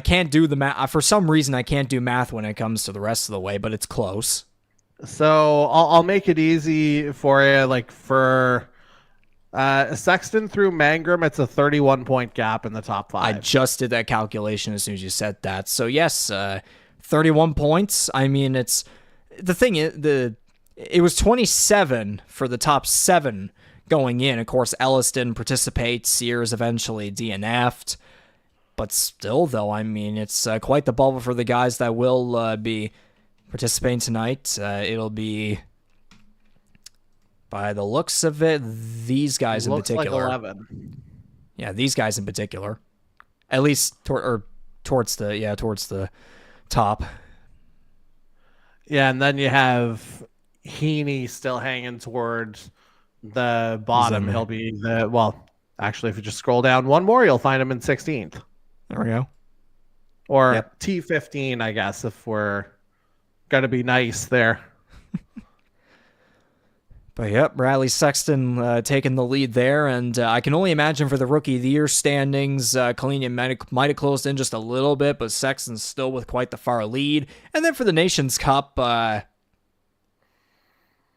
can't do the math. For some reason, I can't do math when it comes to the rest of the way, but it's close. So I'll make it easy for you. Like, for Sexton through Mangrum, it's a 31-point gap in the top 5. I just did that calculation as soon as you said that. So yes, 31 points. I mean, it's the thing is it was 27 for the top 7 going in. Of course, Ellis didn't participate. Sears eventually DNF'd. But still, though, I mean, it's quite the bubble for the guys that will be participating tonight. It'll be, by the looks of it, these guys in particular. Like 11. Yeah, these guys in particular. At least towards the top. Yeah, and then you have Heaney still hanging towards the bottom. He'll be actually, if you just scroll down one more, you'll find him in 16th. There we go. Or T15, I guess, if we're going to be nice there. But yep, Bradley Sexton taking the lead there, and I can only imagine for the Rookie of the Year standings, Kalenian might have closed in just a little bit, but Sexton's still with quite the far lead. And then for the Nations Cup,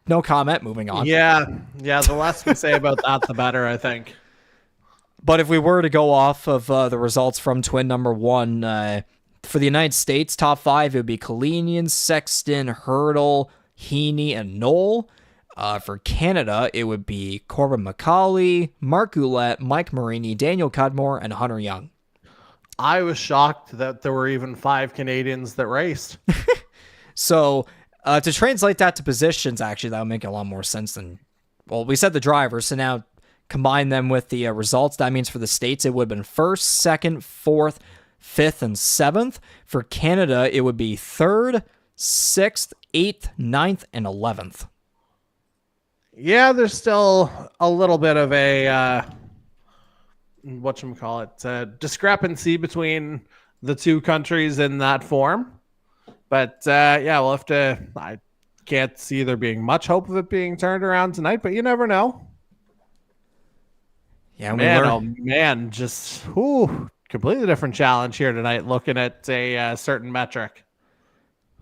no comment, moving on. Yeah, the less we say about that, the better, I think. But if we were to go off of the results from twin number 1, for the United States, top 5, it would be Kalenian, Sexton, Hertel, Heaney, and Knoll. For Canada, it would be Corbin McCauley, Mark Goulet, Mike Marini, Daniel Cudmore, and Hunter Young. I was shocked that there were even 5 Canadians that raced. So, to translate that to positions, actually, that would make a lot more sense than... Well, we said the drivers, so now combine them with the results. That means for the States, it would have been 1st, 2nd, 4th, 5th, and 7th. For Canada, it would be 3rd, 6th, 8th, 9th, and 11th. Yeah, there's still a little bit of a discrepancy between the two countries in that form. But we'll have to. I can't see there being much hope of it being turned around tonight, but you never know. Yeah, just completely different challenge here tonight. Looking at a certain metric.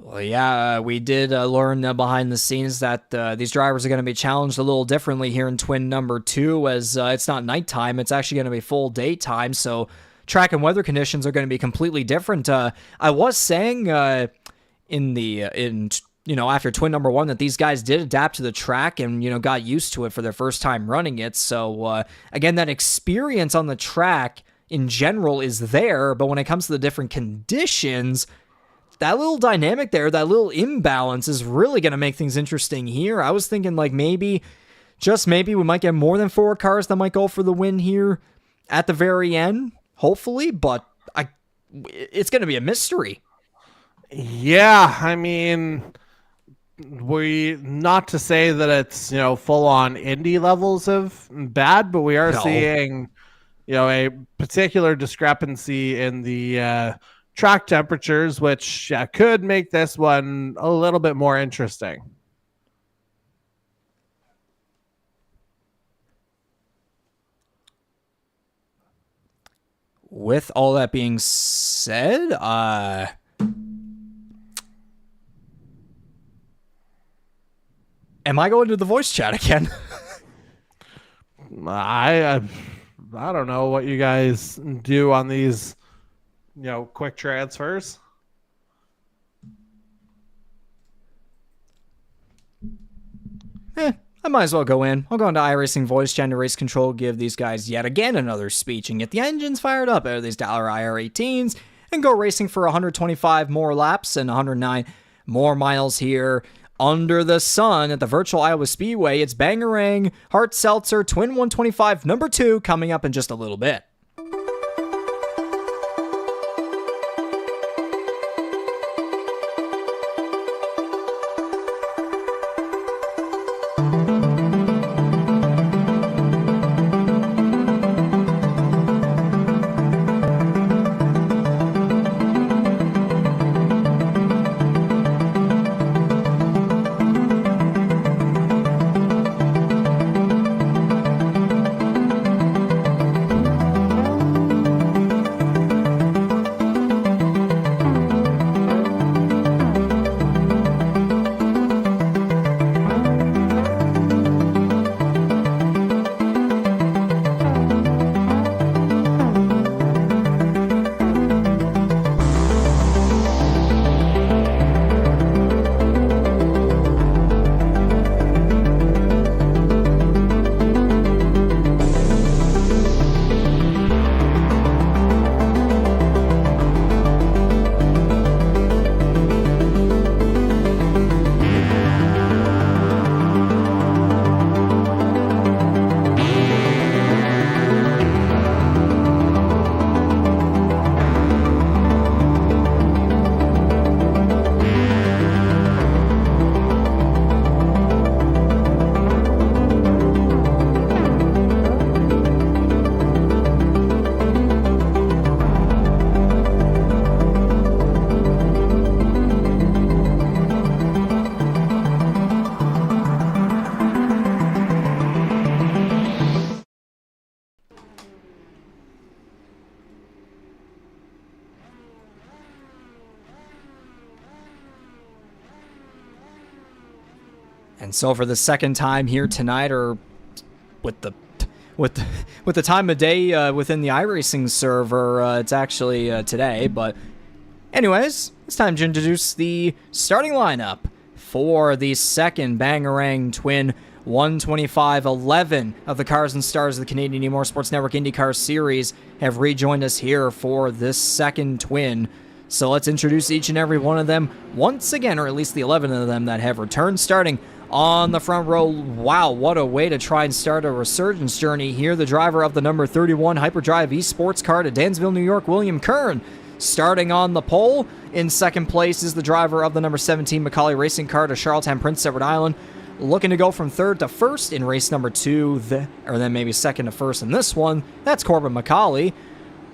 Well, yeah, we did learn behind the scenes that these drivers are going to be challenged a little differently here in twin number 2, as it's not nighttime, it's actually going to be full daytime, so track and weather conditions are going to be completely different. I was saying after twin number 1 that these guys did adapt to the track and got used to it for their first time running it. So again, that experience on the track in general is there, but when it comes to the different conditions, that little dynamic there, that little imbalance is really going to make things interesting here. I was thinking maybe, just maybe, we might get more than 4 cars that might go for the win here at the very end, hopefully, but it's going to be a mystery. Yeah, I mean, not to say that it's, full on Indy levels of bad, but we are seeing, a particular discrepancy in the track temperatures, which could make this one a little bit more interesting. With all that being said, am I going to the voice chat again? I don't know what you guys do on these, quick transfers. I might as well go in. I'll go into iRacing voice chat to race control, give these guys yet again another speech, and get the engines fired up out of these Dollar IR18s, and go racing for 125 more laps and 109 more miles here under the sun at the virtual Iowa Speedway. It's Bangarang Seltzer Twin 125 number 2 coming up in just a little bit. And so for the second time here tonight, or with the time of day within the iRacing server, it's actually today. But anyways, it's time to introduce the starting lineup for the second Bangarang Twin 125-11 of the Cars and Stars of the Canadian E-Motorsports Network IndyCar Series have rejoined us here for this second twin. So let's introduce each and every one of them once again, or at least the 11 of them that have returned, starting on the front row. Wow, what a way to try and start a resurgence journey here. The driver of the number 31 Hyperdrive eSports car to Dansville, New York, William Kern. Starting on the pole, in second place is the driver of the number 17 Macaulay Racing car to Charlottetown, Prince Edward Island. Looking to go from third to first in race number 2, or then maybe second to first in this one. That's Corbin Macaulay.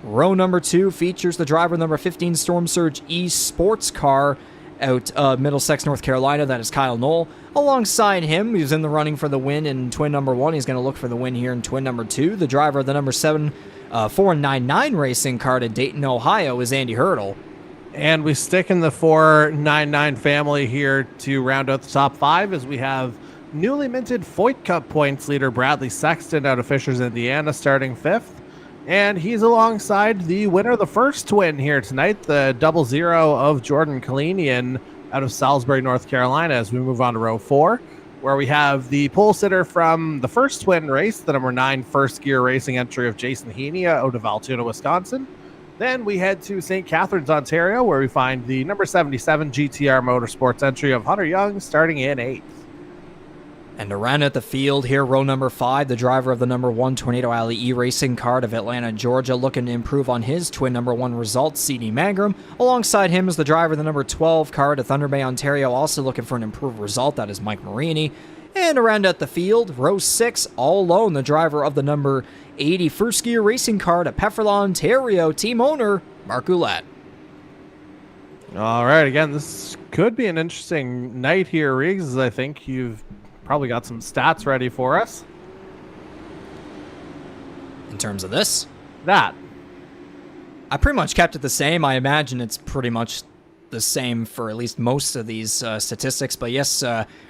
Row number 2 features the driver number 15 Storm Surge eSports car out Middlesex, North Carolina. That is Kyle Knoll. Alongside him, who's in the running for the win in twin number 1. He's going to look for the win here in twin number 2. The driver of the number 7 499 Racing car to Dayton, Ohio is Andy Hertel. And we stick in the 499 family here to round out the top 5 as we have newly minted FOYT Cup points leader Bradley Sexton out of Fishers, Indiana, starting 5th. And he's alongside the winner of the first twin here tonight, the 00 of Jordan Kalenian out of Salisbury, North Carolina, as we move on to row 4, where we have the pole sitter from the first twin race, the number 9 first gear racing entry of Jason Heaney out of Altoona, Wisconsin. Then we head to St. Catharines, Ontario, where we find the number 77 GTR Motorsports entry of Hunter Young starting in 8th. And around at the field here, row number 5, the driver of the number 1 Tornado Alley E-Racing card of Atlanta, Georgia, looking to improve on his twin number 1 result, CD Mangrum. Alongside him is the driver of the number 12 card of Thunder Bay, Ontario, also looking for an improved result, that is Mike Marini. And around at the field, row 6, all alone, the driver of the number 80 first gear racing card at Pefferlaw, Ontario, team owner, Mark Ouellette. All right, again, this could be an interesting night here, Riggs. I think you've probably got some stats ready for us. In terms of this? That. I pretty much kept it the same. I imagine it's pretty much the same for at least most of these statistics. But yes,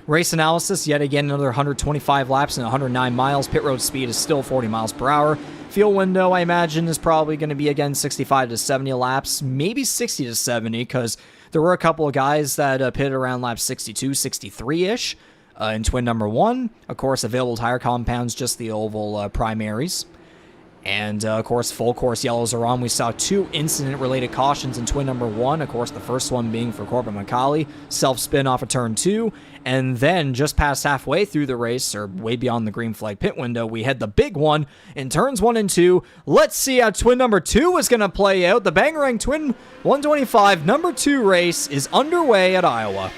race analysis, yet again, another 125 laps and 109 miles. Pit road speed is still 40 miles per hour. Fuel window, I imagine, is probably going to be, again, 65 to 70 laps, maybe 60 to 70, because there were a couple of guys that pitted around lap 62, 63-ish in twin number 1. Of course, available tire compounds, just the oval primaries. And, of course, full course yellows are on. We saw 2 incident-related cautions in twin number 1. Of course, the first one being for Corbin McCauley, self-spin off of turn 2. And then, just past halfway through the race, or way beyond the green flag pit window, we had the big one in turns 1 and 2. Let's see how twin number 2 is going to play out. The Bangarang Twin 125 number 2 race is underway at Iowa.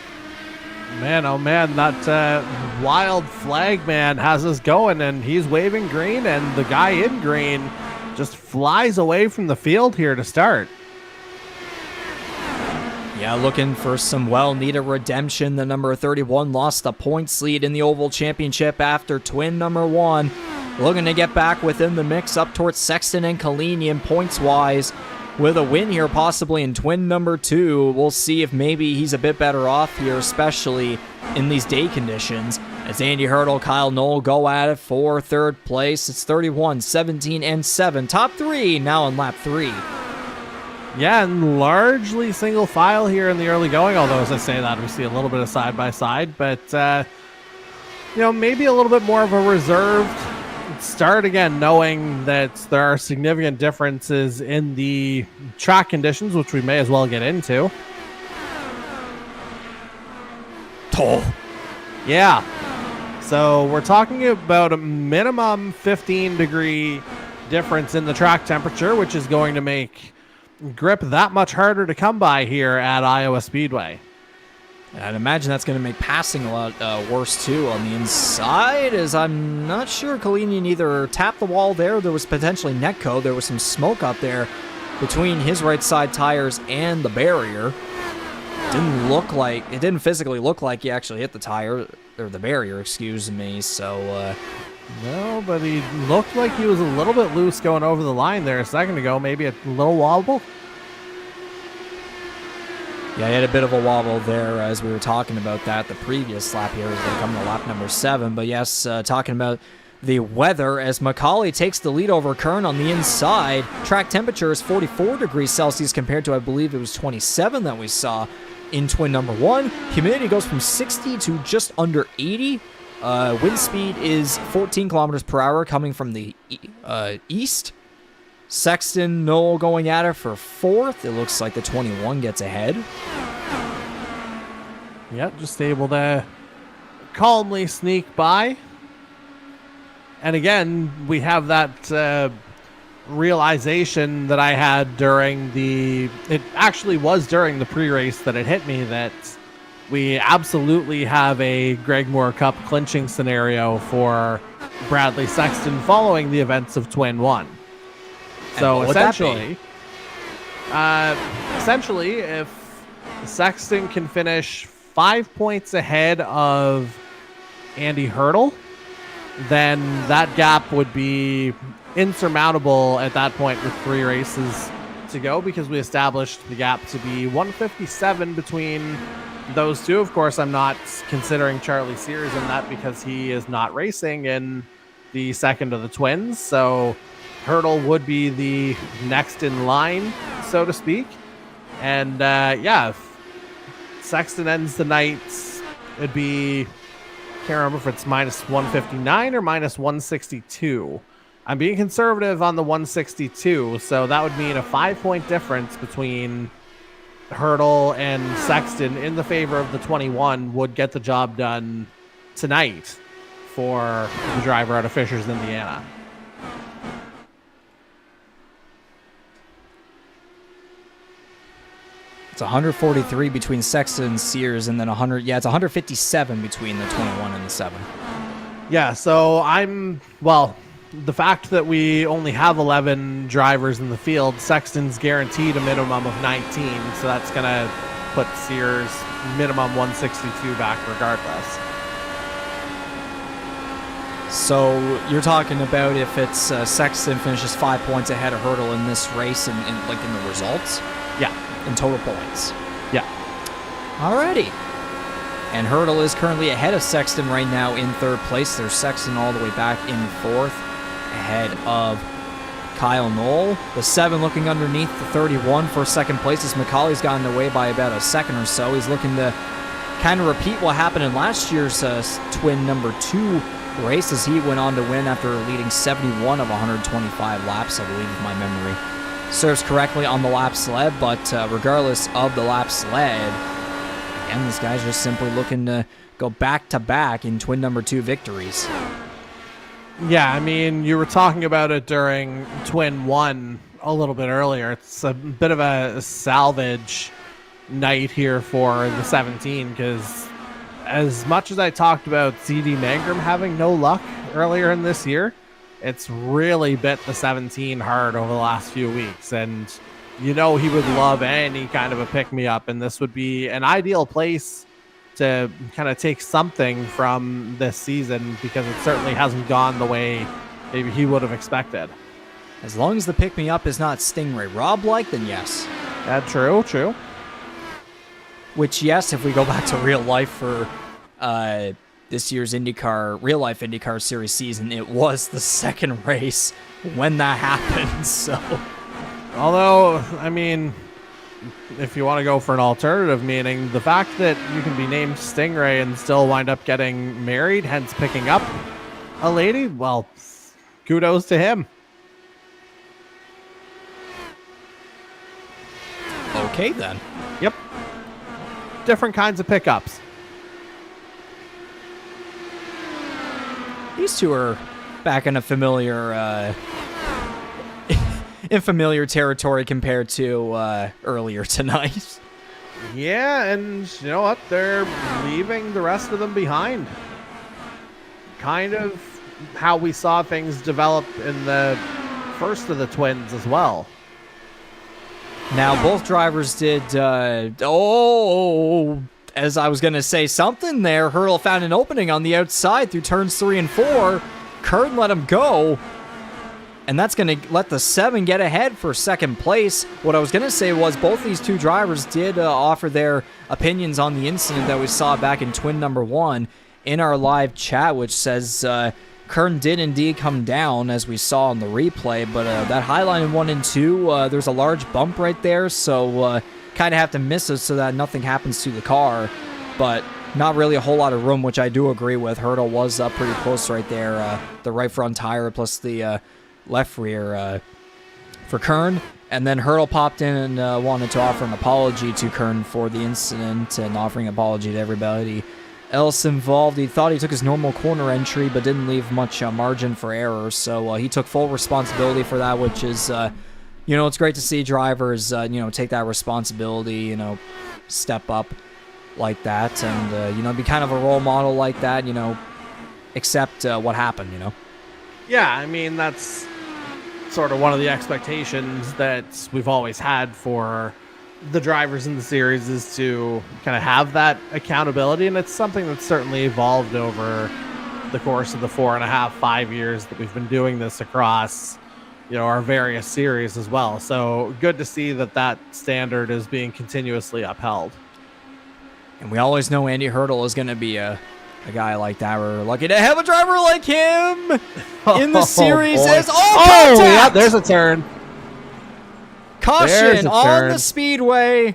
Man, oh man, that wild flag man has us going, and he's waving green, and the guy in green just flies away from the field here to start. Yeah, looking for some well-needed redemption. The number 31 lost the points lead in the Oval Championship after twin number 1. Looking to get back within the mix up towards Sexton and Kalenian points-wise. With a win here possibly in twin number 2, we'll see if maybe he's a bit better off here, especially in these day conditions. As Andy Hertel, Kyle Knoll go at it for 3rd place. It's 31, 17, and 7. Top 3 now on lap 3. Yeah, and largely single file here in the early going, although as I say that, we see a little bit of side-by-side. But, maybe a little bit more of a reserved start, again, knowing that there are significant differences in the track conditions, which we may as well get into. Oh. Yeah. So we're talking about a minimum 15-degree difference in the track temperature, which is going to make grip that much harder to come by here at Iowa Speedway. And I'd imagine that's going to make passing a lot worse, too, on the inside, as I'm not sure Kalenian either tapped the wall there. There was potentially netco. There was some smoke up there between his right side tires and the barrier. It didn't physically look like he actually hit the tire, or the barrier, excuse me, so... No, but he looked like he was a little bit loose going over the line there a second ago. Maybe a little wobble. Yeah, he had a bit of a wobble there as we were talking about that. The previous lap here is going to come to lap number 7. But yes, talking about the weather as McCauley takes the lead over Kern on the inside. Track temperature is 44 degrees Celsius compared to, I believe it was 27 that we saw in twin number 1. Humidity goes from 60 to just under 80. Wind speed is 14 kilometers per hour coming from the east. Sexton, Knoll going at it for 4th. It looks like the 21 gets ahead. Yep, just able to calmly sneak by. And again, we have that realization that I had during it actually was during the pre-race that it hit me that we absolutely have a Greg Moore Cup clinching scenario for Bradley Sexton following the events of Twin 1. So essentially, if Sexton can finish 5 points ahead of Andy Hertel, then that gap would be insurmountable at that point with 3 races to go because we established the gap to be 157 between those two. Of course, I'm not considering Charlie Sears in that because he is not racing in the second of the twins. So Hertel would be the next in line, so to speak. And if Sexton ends the night, it'd be, can't remember if it's minus 159 or minus 162. I'm being conservative on the 162, so that would mean a 5-point difference between Hertel and Sexton in the favor of the 21 would get the job done tonight for the driver out of Fishers, Indiana. It's 143 between Sexton and Sears, and then 100. Yeah, it's 157 between the 21 and the 7. Yeah, so the fact that we only have 11 drivers in the field, Sexton's guaranteed a minimum of 19, so that's going to put Sears minimum 162 back regardless. So you're talking about if it's Sexton finishes 5 points ahead of Hertel in this race and in the results? Yeah. In total points? Yeah. Alrighty. And Hertel is currently ahead of Sexton right now in third place. There's Sexton all the way back in fourth, ahead of Kyle Knoll. The 7 looking underneath the 31 for second place as McCauley's gotten away by about a second or so. He's looking to kind of repeat what happened in last year's twin number 2 race as he went on to win after leading 71 of 125 laps, I believe, if my memory serves correctly on the laps led. But regardless of the laps led, again, this guy's just simply looking to go back-to-back in twin number 2 victories. Yeah, I mean, you were talking about it during Twin 1 a little bit earlier. It's a bit of a salvage night here for the 17 because as much as I talked about CD Mangrum having no luck earlier in this year, it's really bit the 17 hard over the last few weeks. And he would love any kind of a pick-me-up, and this would be an ideal place to kind of take something from this season because it certainly hasn't gone the way maybe he would have expected. As long as the pick-me-up is not Stingray Rob-like, then yes. True. Which, yes, if we go back to real life for this year's real-life IndyCar Series season, it was the second race when that happened, so... Although, I mean, if you want to go for an alternative meaning, the fact that you can be named Stingray and still wind up getting married, hence picking up a lady, well, kudos to him. Okay, then. Yep. Different kinds of pickups. These two are back in a familiar in familiar territory compared to earlier tonight. Yeah, and you know what? They're leaving the rest of them behind. Kind of how we saw things develop in the first of the twins as well. Now, both drivers did... as I was going to say something there, Hertel found an opening on the outside through turns 3 and 4. Kern let him go. And that's going to let the 7 get ahead for second place. What I was going to say was both these two drivers did offer their opinions on the incident that we saw back in twin number 1 in our live chat, which says Kern did indeed come down, as we saw in the replay. But that high line in 1 and 2, there's a large bump right there, so kind of have to miss it so that nothing happens to the car. But not really a whole lot of room, which I do agree with. Hertel was up pretty close right there. The right front tire plus the... left rear for Kern, and then Hertel popped in and wanted to offer an apology to Kern for the incident and offering an apology to everybody else involved. He thought he took his normal corner entry but didn't leave much margin for error, so he took full responsibility for that, which is it's great to see drivers take that responsibility, step up like that, and be kind of a role model like that, accept what happened. Yeah, I mean, that's sort of one of the expectations that we've always had for the drivers in the series, is to kind of have that accountability. And it's something that's certainly evolved over the course of the 4.5, 5 years that we've been doing this across our various series as well. So good to see that standard is being continuously upheld. And we always know Andy Hertel is going to be a guy like that. We're lucky to have a driver like him in the series. Yeah, there's a turn. Caution on the speedway.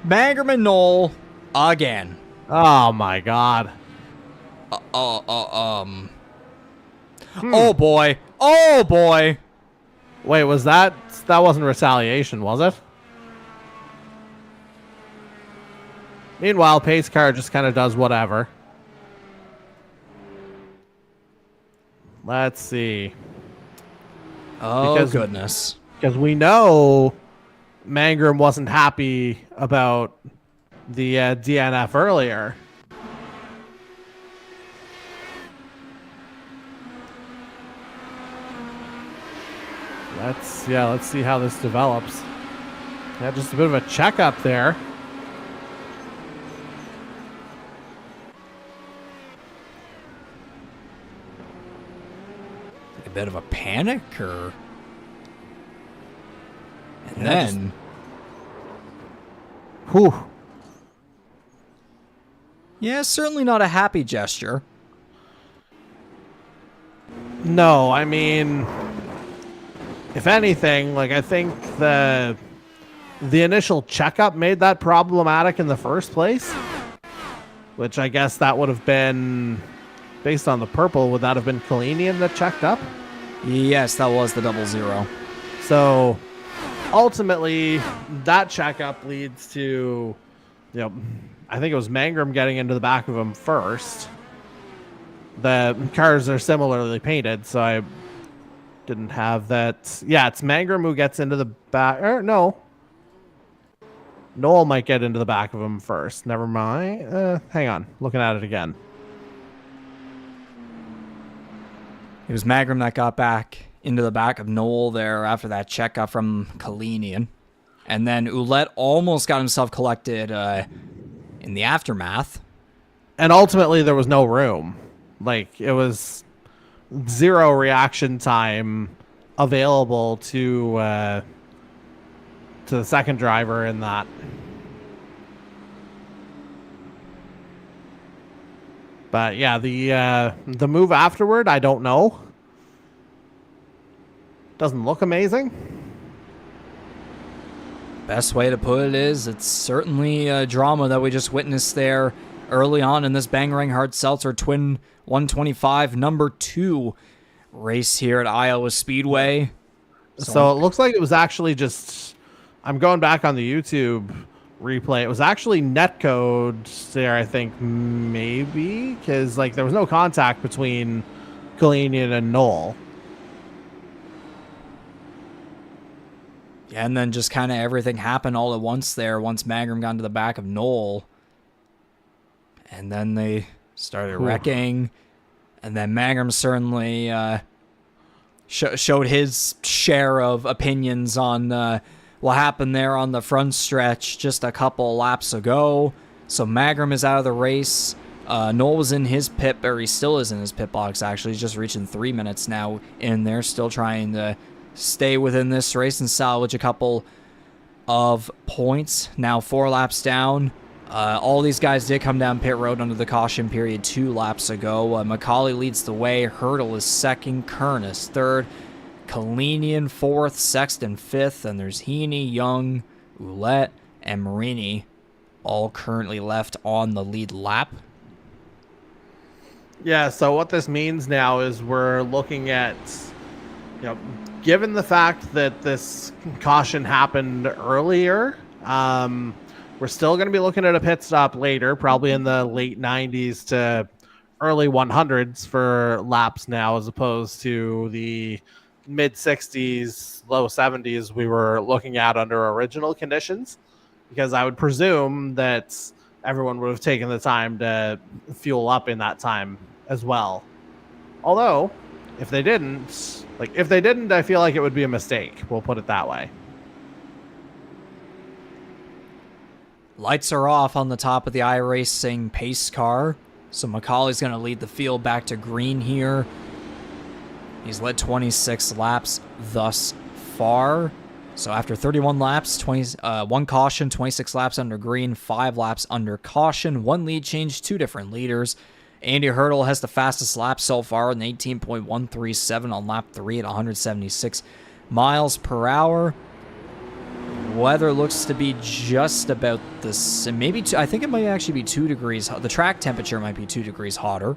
Mangrum and Knoll again. Oh my God. Oh boy. Oh boy. Wait, that wasn't retaliation, was it? Meanwhile, pace car just kind of does whatever. Let's see. Oh, goodness. Because we know Mangrum wasn't happy about the DNF earlier. Let's see how this develops. Yeah, just a bit of a checkup there. A bit of a panic, or and then whew. Yeah, certainly not a happy gesture. No, I mean, if anything, like, I think the initial checkup made that problematic in the first place, which I guess that would have been, based on the purple, would that have been Kalenian that checked up? Yes, that was the 00. So ultimately, that checkup leads to, I think it was Mangrum getting into the back of him first. The cars are similarly painted, so I didn't have that. Yeah, it's Mangrum who gets into the back. No. Knoll might get into the back of him first. Never mind. Hang on. Looking at it again. It was Mangrum that got back into the back of Knoll there after that checkup from Kalenian. And then Ouellette almost got himself collected in the aftermath. And ultimately, there was no room. Like, it was zero reaction time available to the second driver in that. But yeah, the move afterward, I don't know. Doesn't look amazing. Best way to put it is, it's certainly a drama that we just witnessed there early on in this Bangarang Hart-Seltzer Twin 125 number 2 race here at Iowa Speedway. So it looks like it was actually just, I'm going back on the YouTube replay. It was actually netcode there, I think, maybe, because like there was no contact between Kalenian and Knoll. Yeah, and then just kind of everything happened all at once there once Mangrum got into the back of Knoll. And then they started wrecking. And then Mangrum certainly showed his share of opinions on what happened there on the front stretch just a couple laps ago. So Mangrum is out of the race. Knoll was in his pit, or he still is in his pit box, actually. He's just reaching 3 minutes now in there, still trying to stay within this race and salvage a couple of points. Now 4 laps down. All these guys did come down pit road under the caution period 2 laps ago. Macaulay leads the way. Hertel is second. Kern is third. Kalenian fourth. Sexton fifth. And there's Heaney, Young, Ouellette, and Marini all currently left on the lead lap. Yeah, so what this means now is we're looking at, given the fact that this caution happened earlier, we're still going to be looking at a pit stop later, probably in the late 90s to early 100s for laps now, as opposed to the mid 60s, low 70s we were looking at under original conditions, because I would presume that everyone would have taken the time to fuel up in that time as well. Although, if they didn't, I feel like it would be a mistake. We'll put it that way. Lights are off on the top of the iRacing pace car. So Macaulay's going to lead the field back to green here. He's led 26 laps. thus far. So after 31 laps, 1 caution, 26 laps under green, 5 laps under caution, 1 lead change, 2 different leaders. Andy Hertel has the fastest lap so far, an 18.137 on lap 3 at 176 miles per hour. Weather looks to be just about this. Maybe I think it might actually be 2 degrees. The track temperature might be 2 degrees hotter.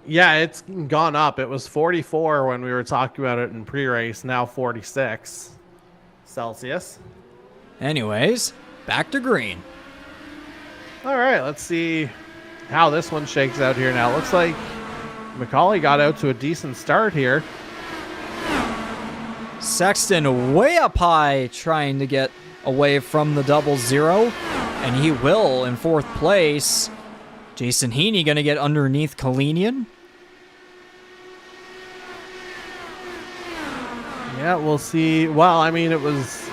Yeah, it's gone up. It was 44 when we were talking about it in pre-race. Now 46 Celsius. Anyways, back to green. All right, let's see how this one shakes out here now. It looks like McCauley got out to a decent start here. Sexton way up high trying to get away from the 00, and he will in 4th place. Jason Heaney going to get underneath Kalenian. Yeah, we'll see. Well, I mean, it was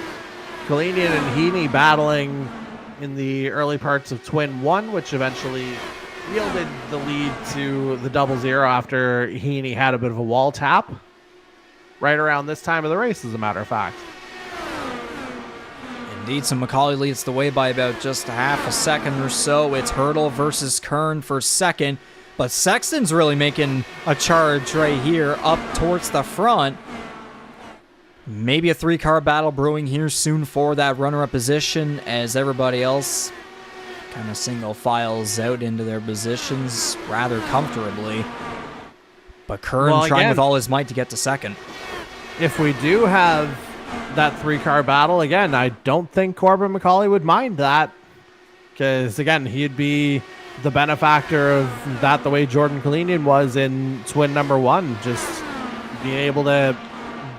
Kalenian and Heaney battling in the early parts of Twin 1, which eventually yielded the lead to the 00 after Heaney had a bit of a wall tap. Right around this time of the race, as a matter of fact. Indeed, so McCauley leads the way by about just a half a second or so. It's Hertel versus Kern for second, but Sexton's really making a charge right here up towards the front. Maybe a 3-car battle brewing here soon for that runner-up position as everybody else kind of single files out into their positions rather comfortably. But Kern trying with all his might to get to second. If we do have that 3-car battle, again, I don't think Corbin McCauley would mind that. Because, again, he'd be the benefactor of that the way Jordan Kalenian was in Twin number 1. Just being able to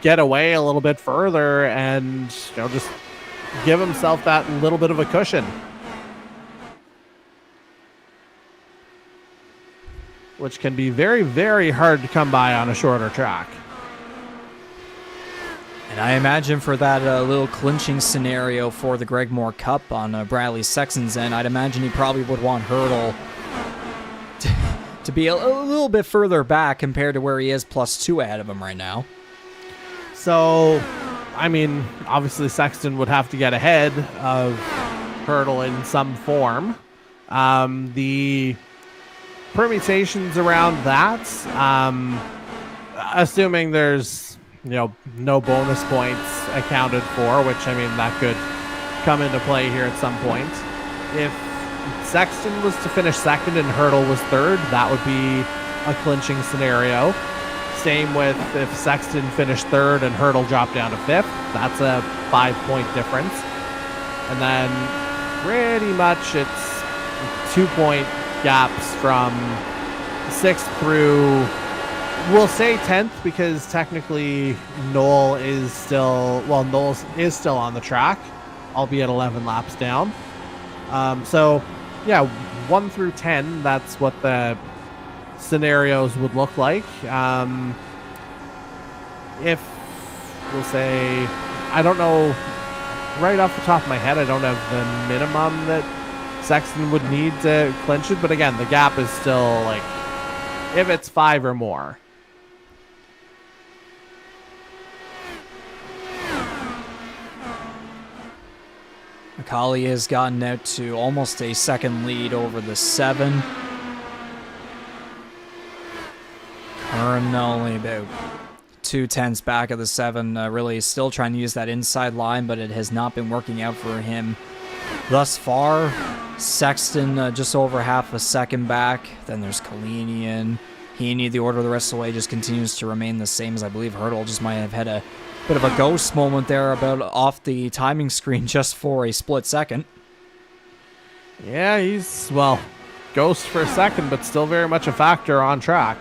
get away a little bit further and, just give himself that little bit of a cushion. Which can be very, very hard to come by on a shorter track. And I imagine for that little clinching scenario for the Greg Moore Cup on Bradley Sexton's end, I'd imagine he probably would want Hertel to be a little bit further back compared to where he is +2 ahead of him right now. So, I mean, obviously Sexton would have to get ahead of Hertel in some form. The permutations around that, assuming there's no bonus points accounted for, which, I mean, that could come into play here at some point. If Sexton was to finish second and Hertel was third, that would be a clinching scenario. Same with if Sexton finished third and Hertel dropped down to fifth. That's a 5-point difference. And then pretty much it's 2-point gaps from 6th through, we'll say 10th, because technically Noel is still on the track, albeit 11 laps down. So yeah, 1 through 10, that's what the scenarios would look like. If we'll say, I don't know right off the top of my head, I don't have the minimum that Sexton would need to clinch it, but again, the gap is still like, if it's 5 or more. McCauley has gotten out to almost a second lead over the 7. Kern only about 2/10 back of the 7. Really still trying to use that inside line, but it has not been working out for him thus far. Sexton just over half a second back. Then there's Kalenian. Heaney, the order the rest of the way just continues to remain the same, as I believe Hertel just might have had a bit of a ghost moment there about off the timing screen just for a split second. Yeah, he's, ghost for a second, but still very much a factor on track.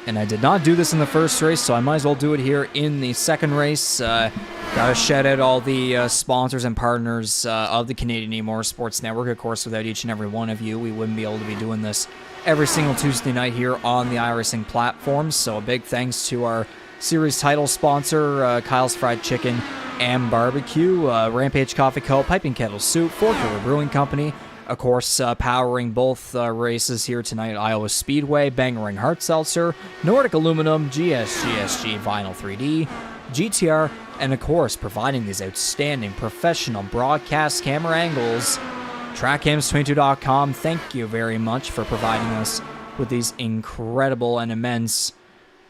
And I did not do this in the first race, so I might as well do it here in the second race. Gotta shout out all the sponsors and partners of the Canadian E-Motorsports Network. Of course, without each and every one of you, we wouldn't be able to be doing this every single Tuesday night here on the iRacing platform. So a big thanks to our series title sponsor, Kyle's Fried Chicken and Barbecue, Rampage Coffee Co., Piping Kettle Soup, Fort River Brewing Company, Of course, powering both races here tonight at Iowa Speedway, Bangarang Hertel, Nordic Aluminum, GSG Vinyl 3D, GTR, and of course, providing these outstanding professional broadcast camera angles, TrackCams22.com. Thank you very much for providing us with these incredible and immense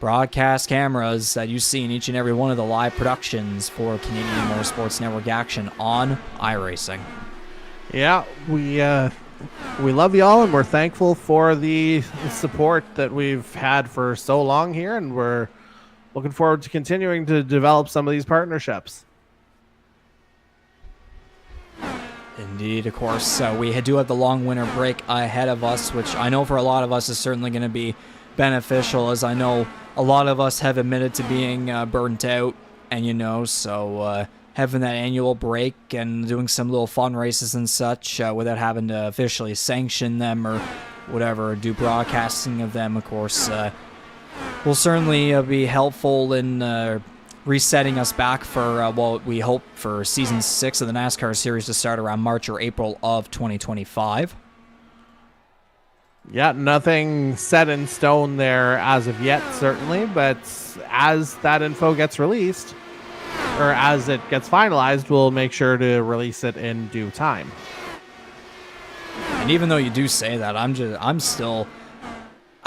broadcast cameras that you see in each and every one of the live productions for Canadian E-Motorsports Network action on iRacing. Yeah, we love y'all, and we're thankful for the support that we've had for so long here, and we're looking forward to continuing to develop some of these partnerships. Indeed, of course. We do have the long winter break ahead of us, which I know for a lot of us is certainly going to be beneficial, as I know a lot of us have admitted to being burnt out, and so having that annual break and doing some little fun races and such without having to officially sanction them or whatever, do broadcasting of them, of course, will certainly be helpful in resetting us back for what we hope for Season 6 of the NASCAR Series to start around March or April of 2025. Yeah, nothing set in stone there as of yet, certainly, but as that info gets released, or as it gets finalized, we'll make sure to release it in due time. And even though you do say that, I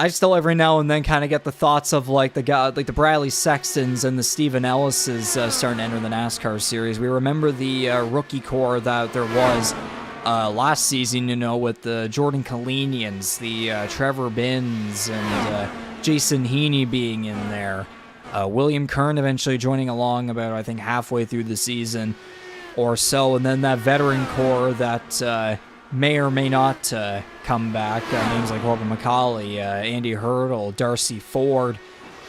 still every now and then kind of get the thoughts of like the Bradley Sextons and the Stephen Ellises starting to enter the NASCAR Series. We remember the rookie core that there was last season, with the Jordan Kalenians, the Trevor Binns, and Jason Heaney being in there. William Kern eventually joining along about, I think, halfway through the season or so. And then that veteran core that may or may not come back. Names like Corbin McCauley, Andy Hertel, Darcy Ford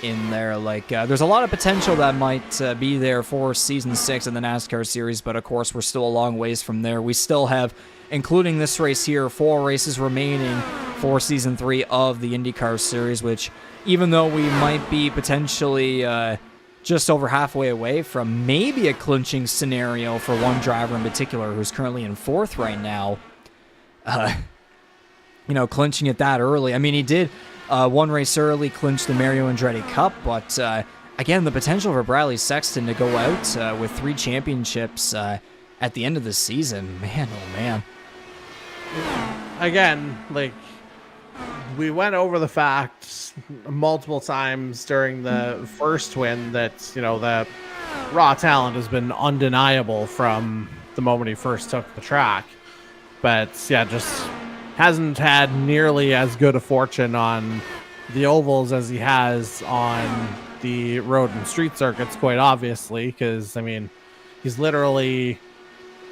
in there. There's a lot of potential that might be there for Season 6 of the NASCAR Series, but of course we're still a long ways from there. We still have, including this race here, 4 races remaining for Season 3 of the IndyCar Series, which, even though we might be potentially just over halfway away from maybe a clinching scenario for one driver in particular who's currently in 4th right now, clinching it that early. I mean, he did one race early clinch the Mario Andretti Cup, but again, the potential for Bradley Sexton to go out with 3 championships at the end of the season, man, oh man. Again, we went over the facts multiple times during the first win that, the raw talent has been undeniable from the moment he first took the track. But, yeah, just hasn't had nearly as good a fortune on the ovals as he has on the road and street circuits, quite obviously, because, I mean, he's literally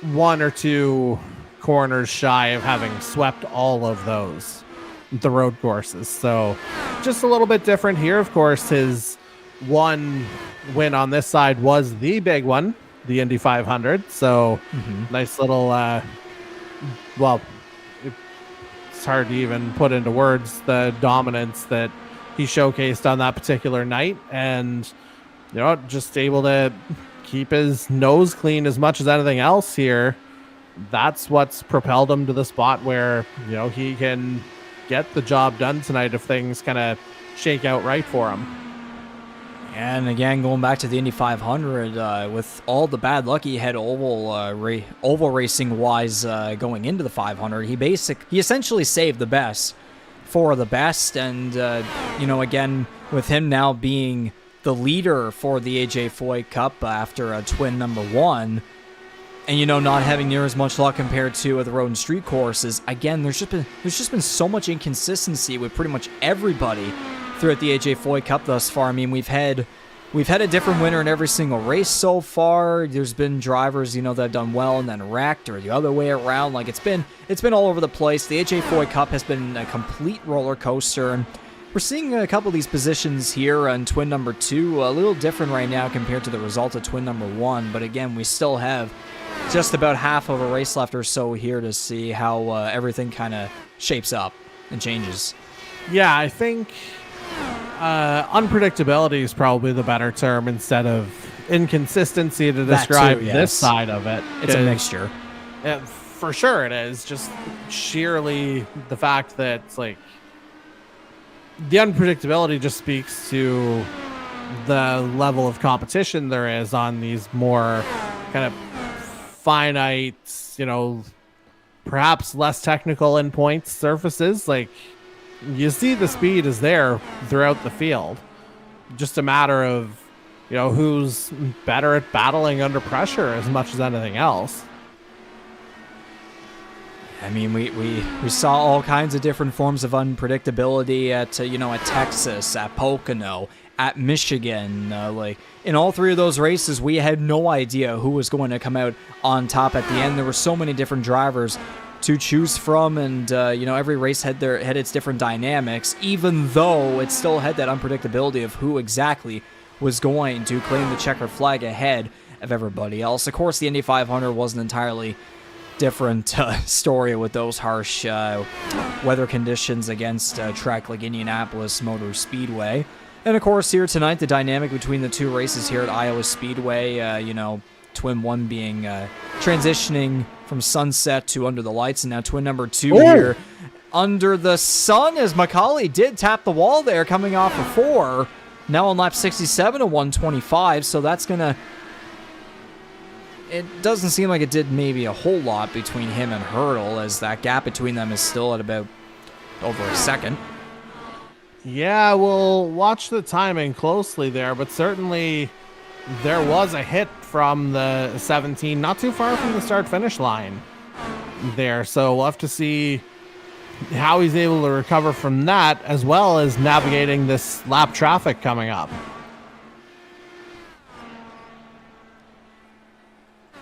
1 or 2 corners shy of having swept all of those, the road courses. So just a little bit different here. Of course, his one win on this side was the big one, the Indy 500. So nice little, well, it's hard to even put into words the dominance that he showcased on that particular night. And, just able to keep his nose clean as much as anything else here. That's what's propelled him to the spot where, he can get the job done tonight if things kind of shake out right for him. And again, going back to the Indy 500, with all the bad luck he had oval racing wise going into the 500, he essentially saved the best for the best. And again, with him now being the leader for the AJ FOYT Cup after Twin number 1, and not having near as much luck compared to the road and street courses. Again, there's just been so much inconsistency with pretty much everybody throughout the AJ FOYT Cup thus far. I mean, we've had a different winner in every single race so far. There's been drivers, that have done well and then wrecked, or the other way around. It's been all over the place. The AJ FOYT Cup has been a complete roller coaster, and we're seeing a couple of these positions here on Twin number 2 a little different right now compared to the result of Twin number 1. But again, we still have just about half of a race left or so here to see how everything kind of shapes up and changes. Yeah, I think unpredictability is probably the better term instead of inconsistency to describe this side of it. It's a mixture. For sure it is. Just sheerly the fact that it's like the unpredictability just speaks to the level of competition there is on these more kind of finite, perhaps less technical in points surfaces. Like, you see the speed is there throughout the field. Just a matter of, who's better at battling under pressure as much as anything else. I mean, we saw all kinds of different forms of unpredictability at at Texas, at Pocono, at Michigan. Like, in all three of those races, we had no idea who was going to come out on top at the end. There were so many different drivers to choose from, and every race had its different dynamics, even though it still had that unpredictability of who exactly was going to claim the checkered flag ahead of everybody else. Of course, the Indy 500 was an entirely different story with those harsh weather conditions against track like Indianapolis Motor Speedway. And of course, here tonight, the dynamic between the two races here at Iowa Speedway, Twin 1 being transitioning from sunset to under the lights, and now Twin number 2 here under the sun, as Macaulay did tap the wall there coming off of 4. Now on lap 67 of 125, so that's going to... It doesn't seem like it did maybe a whole lot between him and Hertel, as that gap between them is still at about over a second. Yeah, we'll watch the timing closely there, but certainly there was a hit from the 17, not too far from the start-finish line there. So we'll have to see how he's able to recover from that, as well as navigating this lap traffic coming up.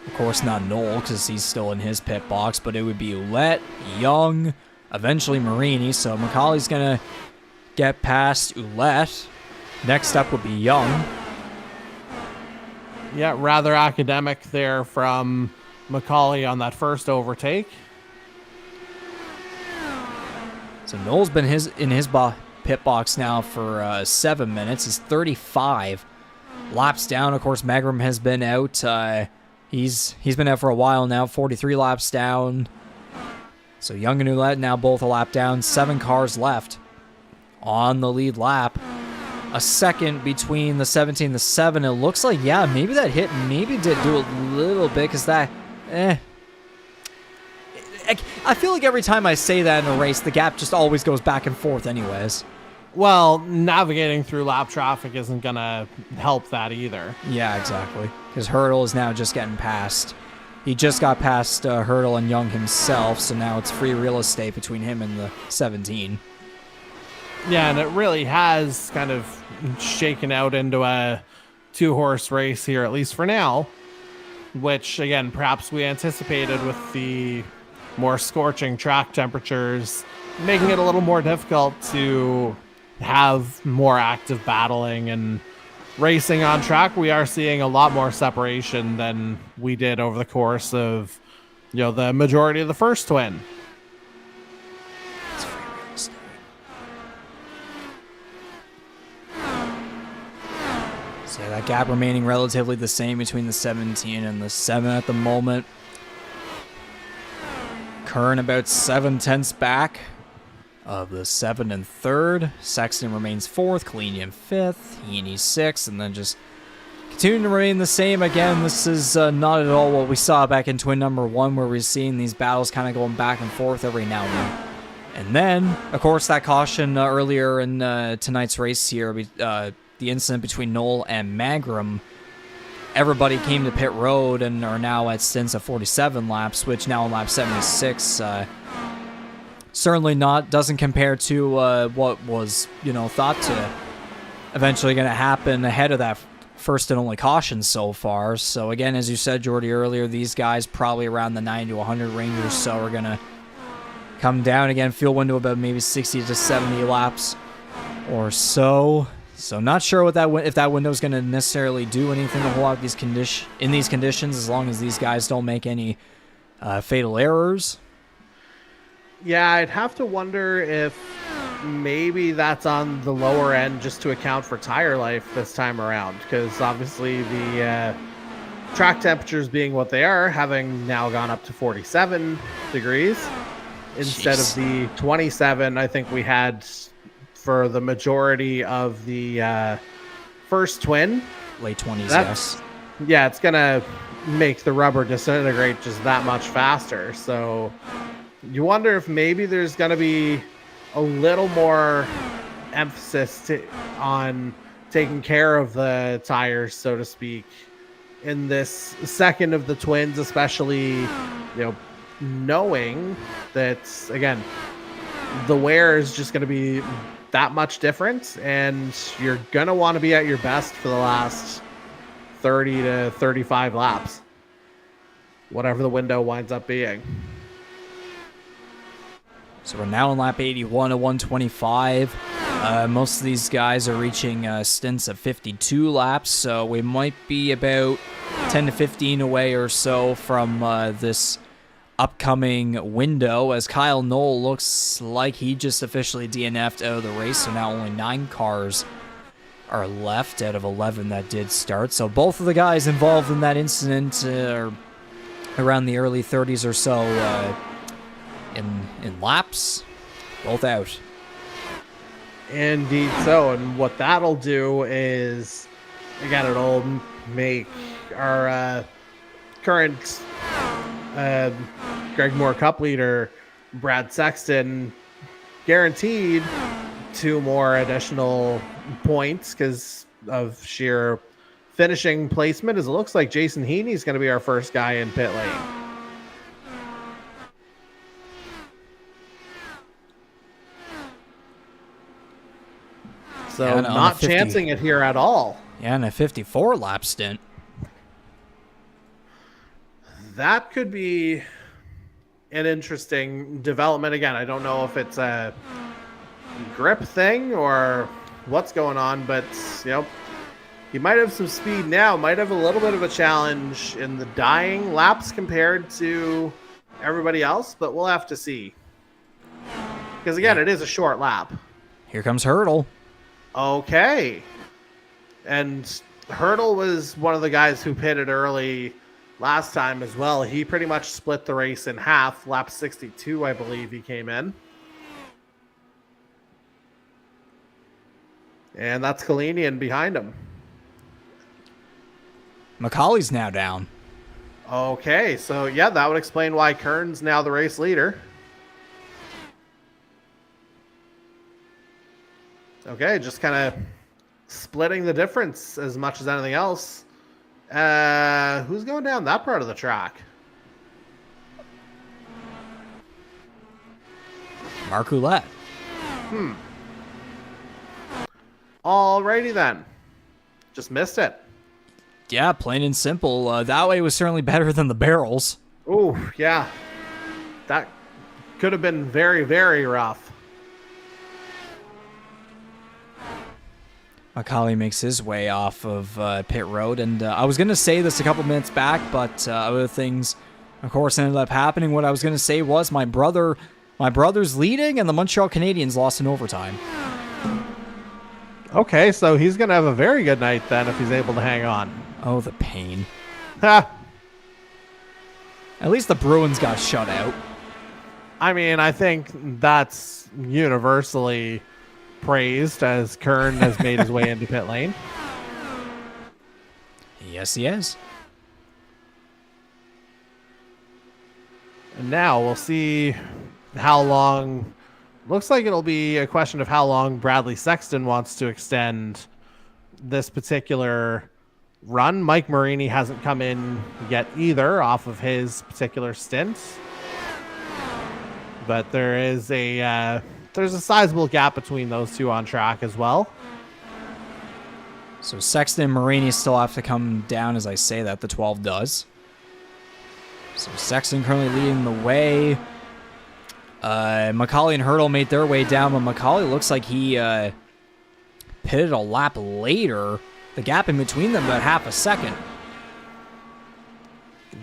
Of course, not Noel, because he's still in his pit box, but it would be Ouellette, Young, eventually Marini. So Macaulay's going to get past Ouellette. Next up would be Young. Yeah, rather academic there from Macaulay on that first overtake. So Noel's been in his pit box now for 7 minutes. He's 35 laps down. Of course, Mangrum has been out. He's been out for a while now, 43 laps down. So Young and Ouellette now both a lap down. 7 cars left on the lead lap. A second between the 17 and the 7. It looks like, yeah, maybe that hit maybe did do a little bit, because that... I feel like every time I say that in a race, the gap just always goes back and forth anyways. Well, navigating through lap traffic isn't going to help that either. Yeah, exactly. Because Hertel is now just getting past. He just got past Hertel and Young himself, so now it's free real estate between him and the 17. Yeah, and it really has kind of shaken out into a 2-horse race here, at least for now, which, again, perhaps we anticipated with the more scorching track temperatures, making it a little more difficult to have more active battling and racing on track. We are seeing a lot more separation than we did over the course of, the majority of the first Twin. It's free real estate. So that gap remaining relatively the same between the 17 and the 7 at the moment. Kern about 7/10 back of the 7 and 3rd. Sexton remains 4th, Kalenian 5th, Heaney 6th, and then just continuing to remain the same. Again, this is not at all what we saw back in Twin number 1, where we're seeing these battles kind of going back and forth every now and then. And then, of course, that caution earlier in tonight's race here, the incident between Noel and Mangrum. Everybody came to pit road and are now at stints of 47 laps, which now on lap 76 certainly doesn't compare to what was thought to eventually going to happen ahead of that first and only caution so far. So again, as you said, Jordy, earlier, these guys probably around the 90 to 100 range or so are going to come down again. Field window about maybe 60 to 70 laps or so. So not sure what if that window is going to necessarily do anything a whole lot in these conditions, as long as these guys don't make any fatal errors. Yeah, I'd have to wonder if maybe that's on the lower end just to account for tire life this time around, because obviously the track temperatures being what they are, having now gone up to 47 degrees instead of the 27 I think we had for the majority of the first twin. Late 20s, yes. Yeah, it's going to make the rubber disintegrate just that much faster. So you wonder if maybe there's going to be a little more emphasis on taking care of the tires, so to speak, in this second of the twins, especially, knowing that, again, the wear is just going to be that much different, and you're going to want to be at your best for the last 30 to 35 laps, whatever the window winds up being. So we're now on lap 81 of 125. Most of these guys are reaching stints of 52 laps, so we might be about 10 to 15 away or so from this upcoming window, as Kyle Knoll looks like he just officially DNF'd out of the race, so now only 9 cars are left out of 11 that did start. So both of the guys involved in that incident are around the early 30s or so in laps, both out. Indeed so, and what that'll do is, again, it'll make our current Greg Moore Cup leader, Brad Sexton, guaranteed 2 more additional points because of sheer finishing placement, as it looks like Jason Heaney is going to be our first guy in pit lane. So not chancing it here at all. Yeah, and a 54 lap stint. That could be an interesting development. Again, I don't know if it's a grip thing or what's going on, but he might have some speed now, might have a little bit of a challenge in the dying laps compared to everybody else, but we'll have to see. Because again, it is a short lap. Here comes Hertel. Okay. And Hertel was one of the guys who pitted early last time as well. He pretty much split the race in half. Lap 62, I believe he came in. And that's Kalenian behind him. McCauley's now down. Okay, so yeah, that would explain why Kern's now the race leader. Okay, just kind of splitting the difference as much as anything else. Who's going down that part of the track? Mark Ouellette. Alrighty then. Just missed it. Yeah, plain and simple. That way was certainly better than the barrels. Ooh, yeah. That could have been very, very rough. McCauley makes his way off of pit road, and I was going to say this a couple minutes back, but other things, of course, ended up happening. What I was going to say was my brother's leading, and the Montreal Canadiens lost in overtime. Okay, so he's going to have a very good night then if he's able to hang on. Oh, the pain. Ha! At least the Bruins got shut out. I mean, I think that's universally praised as Kern has made his way into pit lane. Yes, he is. And now we'll see how long. Looks like it'll be a question of how long Bradley Sexton wants to extend this particular run. Mike Marini hasn't come in yet either off of his particular stint. But there is there's a sizable gap between those two on track as well. So Sexton and Marini still have to come down as I say that. The 12 does. So Sexton currently leading the way. McCauley and Hertel made their way down, but McCauley looks like he pitted a lap later. The gap in between them about half a second.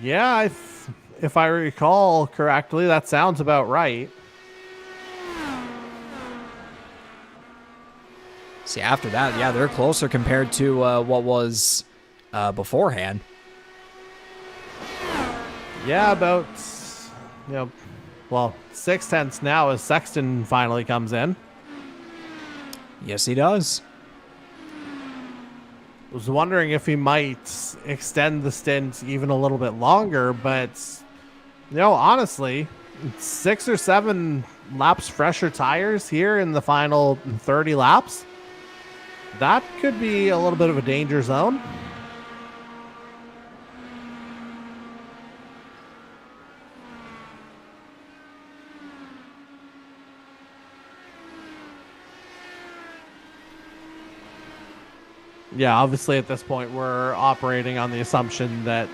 Yeah, if I recall correctly, that sounds about right. See, after that, yeah, they're closer compared to what was beforehand. Yeah, about, 6/10 now as Sexton finally comes in. Yes, he does. Was wondering if he might extend the stint even a little bit longer, but honestly, 6 or 7 laps fresher tires here in the final 30 laps. That could be a little bit of a danger zone. Yeah, obviously at this point we're operating on the assumption that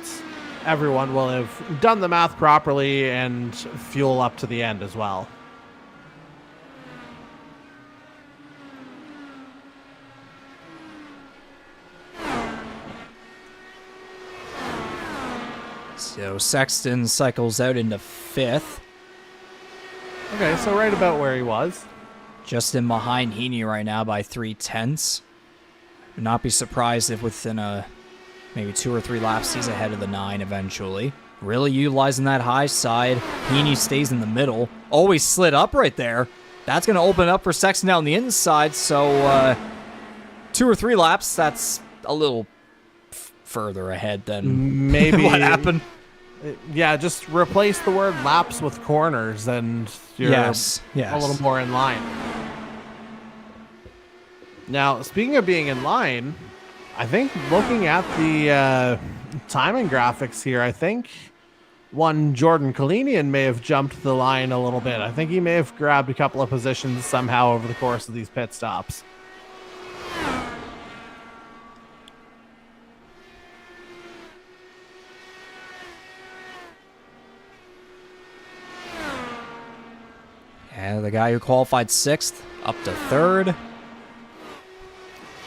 everyone will have done the math properly and fuel up to the end as well. So Sexton cycles out into 5th. Okay, so right about where he was. Just in behind Heaney right now by 3/10. Would not be surprised if within maybe 2 or 3 laps he's ahead of the 9 eventually. Really utilizing that high side. Heaney stays in the middle. Always slid up right there. That's going to open up for Sexton down the inside. So 2 or 3 laps, that's a little further ahead than maybe what happened. Yeah, just replace the word laps with corners and you're yes. a little more in line. Now, speaking of being in line, I think looking at the timing graphics here, I think one Jordan Kalenian may have jumped the line a little bit. I think he may have grabbed a couple of positions somehow over the course of these pit stops. Yeah, the guy who qualified 6th up to 3rd.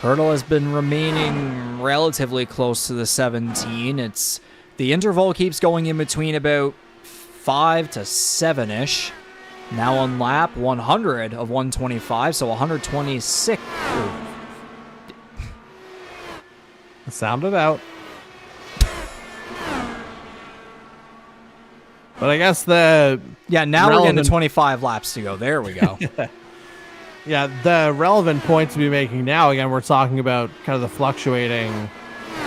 Hertel has been remaining relatively close to the 17. The interval keeps going in between about 5 to 7-ish. Now on lap 100 of 125, so 126. Sound it out. But I guess now we're getting to 25 laps to go. There we go. Yeah, the relevant point to be making now, again, we're talking about kind of the fluctuating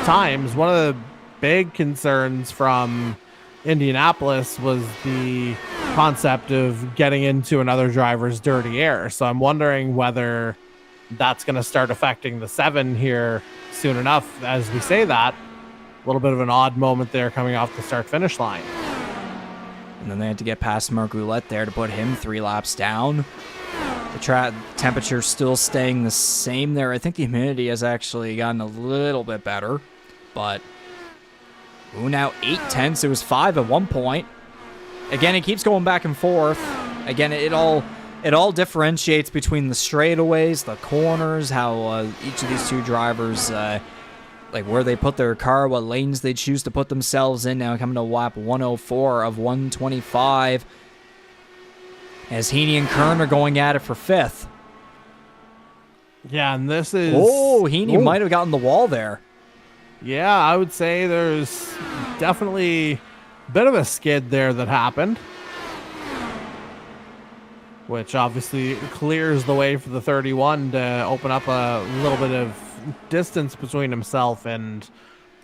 times. One of the big concerns from Indianapolis was the concept of getting into another driver's dirty air. So I'm wondering whether that's going to start affecting the 7 here soon enough. As we say that, a little bit of an odd moment there coming off the start-finish line. And then they had to get past Mark Roulette there to put him 3 laps down. The temperature still staying the same there. I think the humidity has actually gotten a little bit better. But, now 8/10. It was 5 at one point. Again, it keeps going back and forth. Again, it all differentiates between the straightaways, the corners, how each of these two drivers, where they put their car, what lanes they choose to put themselves in. Now coming to lap 104 of 125. As Heaney and Kern are going at it for 5th. Yeah, and this is... Heaney might have gotten the wall there. Yeah, I would say there's definitely a bit of a skid there that happened. Which obviously clears the way for the 31 to open up a little bit of distance between himself and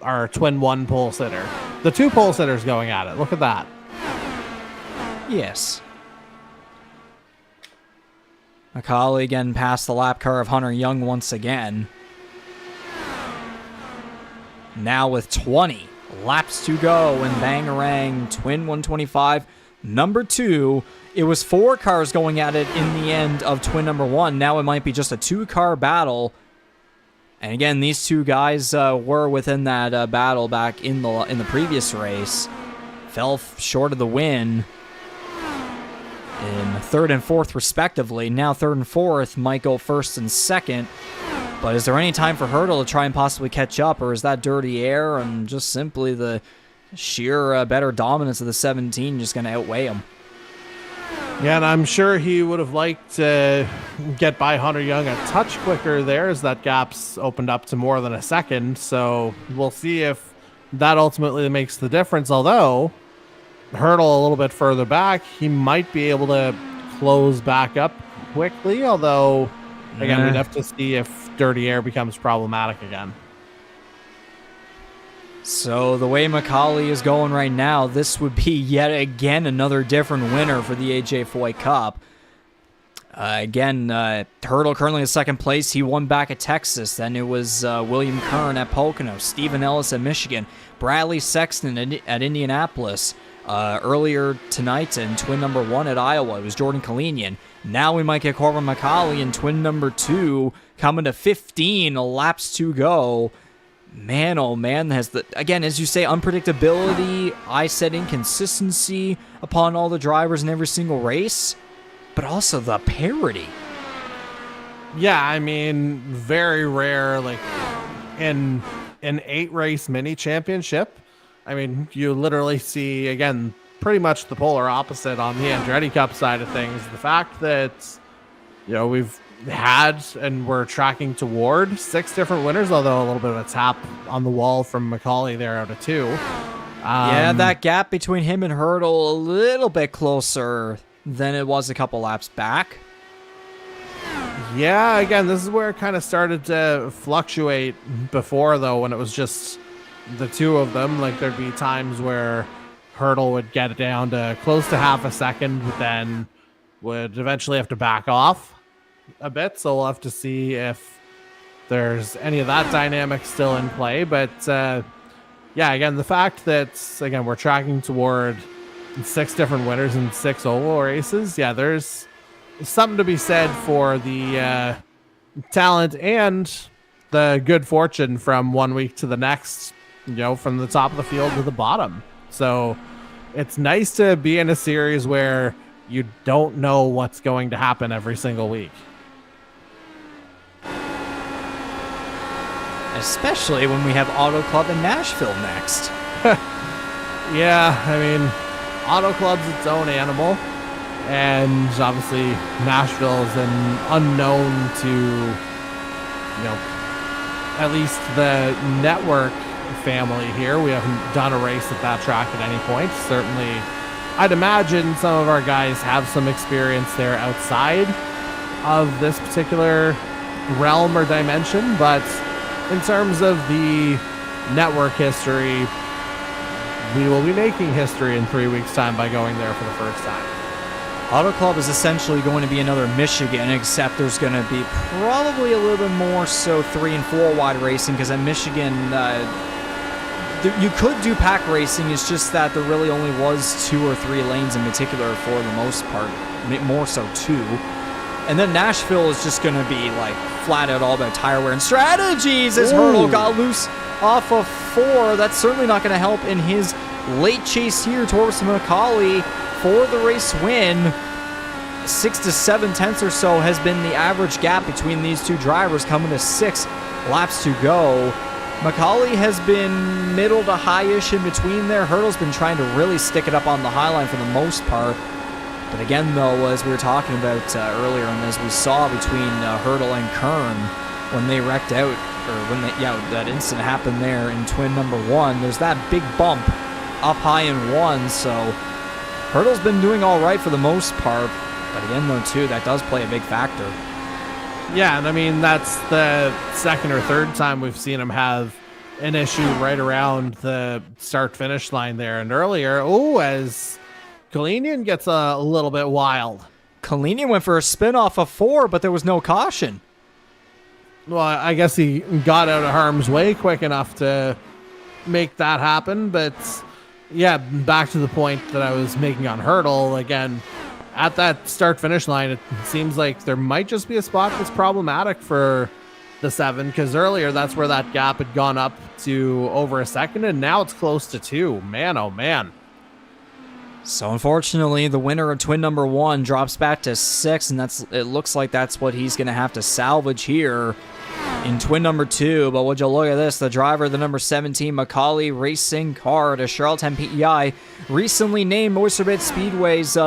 our twin 1 pole sitter. The 2 pole sitters going at it. Look at that. Yes. McCauley again past the lap car of Hunter Young once again. Now with 20 laps to go in Bangarang Twin 125. Number 2. It was 4 cars going at it in the end of Twin number 1. Now it might be just a 2-car battle. And again, these 2 guys were within that battle back in the previous race. Fell short of the win in 3rd and 4th respectively. Now 3rd and 4th might go 1st and 2nd. But is there any time for Hertel to try and possibly catch up, or is that dirty air and just simply the sheer better dominance of the 17 just going to outweigh him? Yeah, and I'm sure he would have liked to get by Hunter Young a touch quicker there, as that gap's opened up to more than a second. So we'll see if that ultimately makes the difference. Although Hertel a little bit further back, he might be able to close back up quickly, although, again, we'd have to see if dirty air becomes problematic again. So the way Macaulay is going right now, this would be yet again another different winner for the AJ FOYT Cup. Hertel currently in second place. He won back at Texas. Then it was William Kern at Pocono, Stephen Ellis at Michigan, Bradley Sexton at Indianapolis. Earlier tonight in twin number 1 at Iowa, it was Jordan Kalenian. Now we might get Corbin Macaulay in twin number 2, coming to 15 laps to go. Man, oh man, again, as you say, unpredictability. I said inconsistency upon all the drivers in every single race, but also the parity. Yeah, I mean, very rare, like in an 8-race mini championship. I mean, you literally see, again, pretty much the polar opposite on the Andretti Cup side of things. The fact that, we've had and we're tracking toward 6 different winners, although a little bit of a tap on the wall from Macaulay there out of 2. Yeah, that gap between him and Hertel a little bit closer than it was a couple laps back. Yeah, again, this is where it kind of started to fluctuate before, though, when it was just the 2 of them. Like, there'd be times where Hertel would get it down to close to half a second, but then would eventually have to back off a bit. So we'll have to see if there's any of that dynamic still in play. But yeah, again, the fact that, again, we're tracking toward 6 different winners in 6 oval races. Yeah, there's something to be said for the talent and the good fortune from one week to the next, from the top of the field to the bottom. So it's nice to be in a series where you don't know what's going to happen every single week. Especially when we have Auto Club in Nashville next. Yeah, I mean, Auto Club's its own animal, and obviously Nashville is an unknown to, at least the network family here. We haven't done a race at that track at any point. Certainly, I'd imagine some of our guys have some experience there outside of this particular realm or dimension, but in terms of the network history, we will be making history in 3 weeks' time by going there for the first time. Auto Club is essentially going to be another Michigan, except there's going to be probably a little bit more so 3 and 4 wide racing, because at Michigan, you could do pack racing. It's just that there really only was 2 or 3 lanes in particular for the most part, more so 2. And then Nashville is just going to be like flat out all about tire wear and strategies as Hertel got loose off of 4. That's certainly not going to help in his late chase here towards Macaulay for the race win. 6 to 7 tenths or so has been the average gap between these 2 drivers, coming to 6 laps to go. Macaulay has been middle to high-ish in between there. Hertel's been trying to really stick it up on the high line for the most part. But again, though, as we were talking about earlier, and as we saw between Hertel and Kern when they wrecked out, or when that incident happened there in twin number 1, there's that big bump up high in 1, so Hertel's been doing all right for the most part. But again, though, too, that does play a big factor. Yeah, and I mean, that's the second or third time we've seen him have an issue right around the start-finish line there. And earlier, as Kalenian gets a little bit wild. Kalenian went for a spin off of 4, but there was no caution. Well, I guess he got out of harm's way quick enough to make that happen. But yeah, back to the point that I was making on Hertel, again, at that start-finish line, it seems like there might just be a spot that's problematic for the 7, because earlier that's where that gap had gone up to over a second, and now it's close to 2. Man, oh man. So unfortunately, the winner of twin number 1 drops back to 6, and it looks like that's what he's going to have to salvage here in twin number 2. But would you look at this, the driver of the number 17 Macaulay racing car to Charlottetown PEI, recently named Oyster Bay Speedway's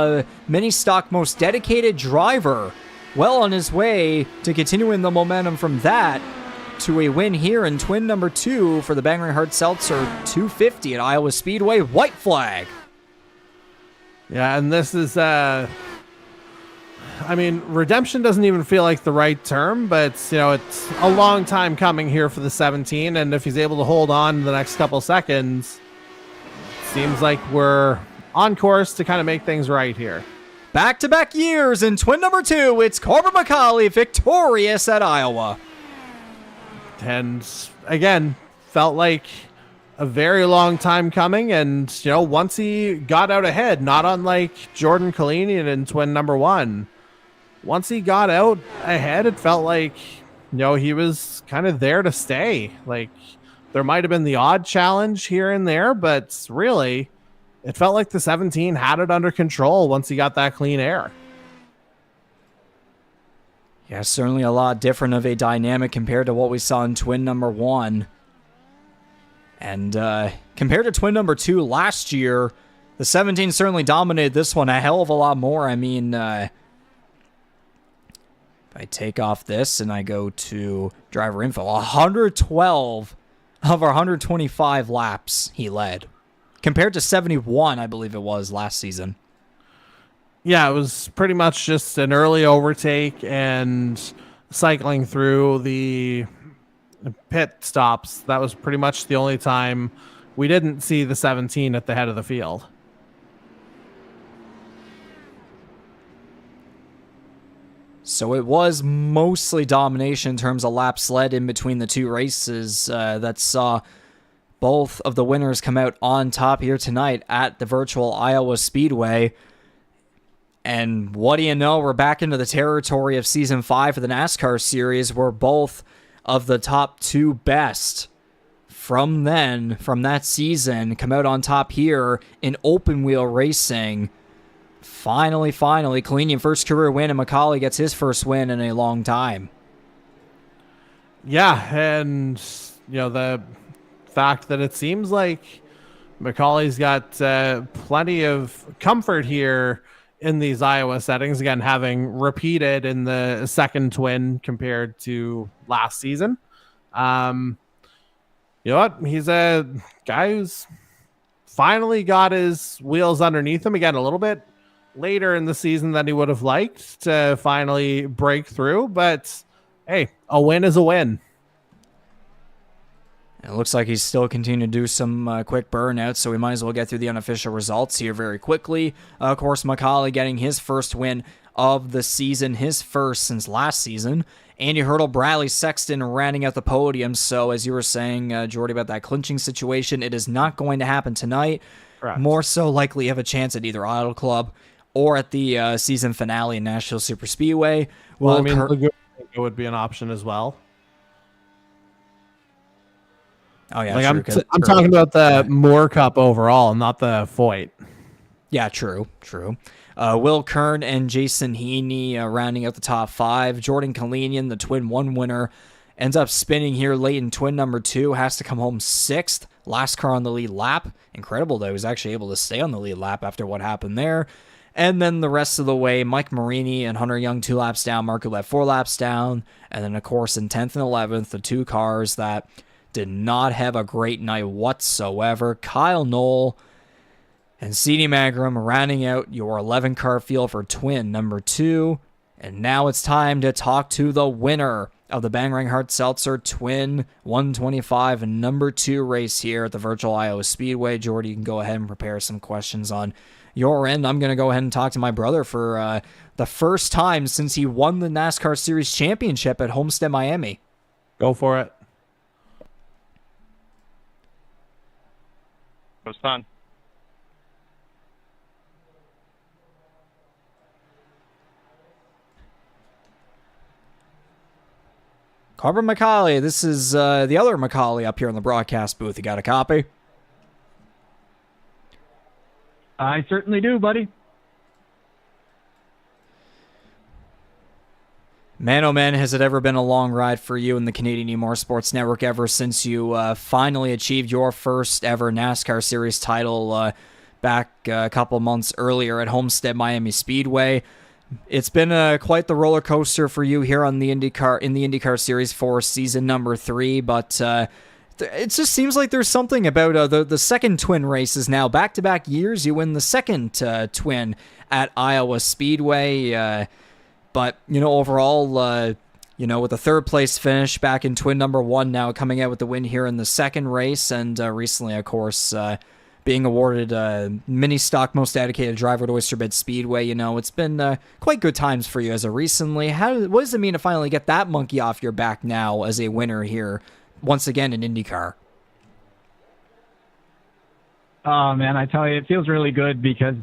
mini stock most dedicated driver, well on his way to continuing the momentum from that to a win here in twin number 2 for the Bangarang Hard Seltzer 250 at Iowa Speedway. White flag. Yeah, and this is, redemption doesn't even feel like the right term, but it's a long time coming here for the 17, and if he's able to hold on the next couple seconds, seems like we're on course to kind of make things right here. Back-to-back years in twin number 2, it's Corbin McCauley victorious at Iowa. And again, felt like a very long time coming, and once he got out ahead, not unlike Jordan Kalenian in twin number 1, once he got out ahead, it felt like he was kind of there to stay. Like, there might have been the odd challenge here and there, but really it felt like the 17 had it under control once he got that clean air. Yeah, certainly a lot different of a dynamic compared to what we saw in twin number 1. And compared to twin number 2 last year, the 17 certainly dominated this one a hell of a lot more. I mean, if I take off this and I go to driver info, 112 of our 125 laps he led, compared to 71, I believe it was, last season. Yeah, it was pretty much just an early overtake and cycling through the pit stops. That was pretty much the only time we didn't see the 17 at the head of the field. So it was mostly domination in terms of laps led in between the two races that saw both of the winners come out on top here tonight at the virtual Iowa Speedway. And what do you know? We're back into the territory of Season 5 of the NASCAR Series, where both of the top 2 best from that season, come out on top here in open wheel racing. Finally, Kalenian first career win, and McCauley gets his first win in a long time. Yeah, and the fact that it seems like McCauley's got plenty of comfort here in these Iowa settings, again, having repeated in the second twin compared to last season. You know what? He's a guy who's finally got his wheels underneath him. Again, a little bit later in the season than he would have liked to finally break through. But, hey, a win is a win. It looks like he's still continuing to do some quick burnouts, so we might as well get through the unofficial results here very quickly. Of course, McCauley getting his first win of the season, his first since last season. Andy Hertel, Bradley, Sexton rounding out the podium. So as you were saying, Jordy, about that clinching situation, it is not going to happen tonight. Correct. More so likely have a chance at either Auto Club or at the season finale in Nashville Super Speedway. Well, Laguna would be an option as well. Oh yeah, like true, I'm talking about the Moore Cup overall, not the Foyt. Yeah, true. Will Kern and Jason Heaney rounding out the top 5. Jordan Kalenian, the twin 1 winner, ends up spinning here late in twin number 2. Has to come home 6th. Last car on the lead lap. Incredible that he was actually able to stay on the lead lap after what happened there. And then the rest of the way, Mike Marini and Hunter Young 2 laps down. Marco left 4 laps down. And then, of course, in 10th and 11th, the 2 cars that did not have a great night whatsoever. Kyle Knoll and CD Mangrum rounding out your 11-car field for twin number 2. And now it's time to talk to the winner of the Bangarang Hart Seltzer Twin 125 and number 2 race here at the virtual Iowa Speedway. Jordy, you can go ahead and prepare some questions on your end. I'm going to go ahead and talk to my brother for the first time since he won the NASCAR Series Championship at Homestead, Miami. Go for it. It was fun. Corbin McCauley, this is the other McCauley up here in the broadcast booth. You got a copy? I certainly do, buddy. Man, oh man, has it ever been a long ride for you in the Canadian E-Motorsports Network ever since you finally achieved your first ever NASCAR Series title back a couple months earlier at Homestead Miami Speedway. It's been quite the roller coaster for you here on the IndyCar Series for season number 3, but It just seems like there's something about the second twin races now. Back-to-back years, you win the second twin at Iowa Speedway. But, overall, with a third-place finish back in twin number 1, now coming out with the win here in the second race. And recently, of course, being awarded mini stock most dedicated driver at Oyster Bend Speedway. It's been quite good times for you as of recently. What does it mean to finally get that monkey off your back now as a winner here once again in IndyCar? Oh, man, I tell you, it feels really good because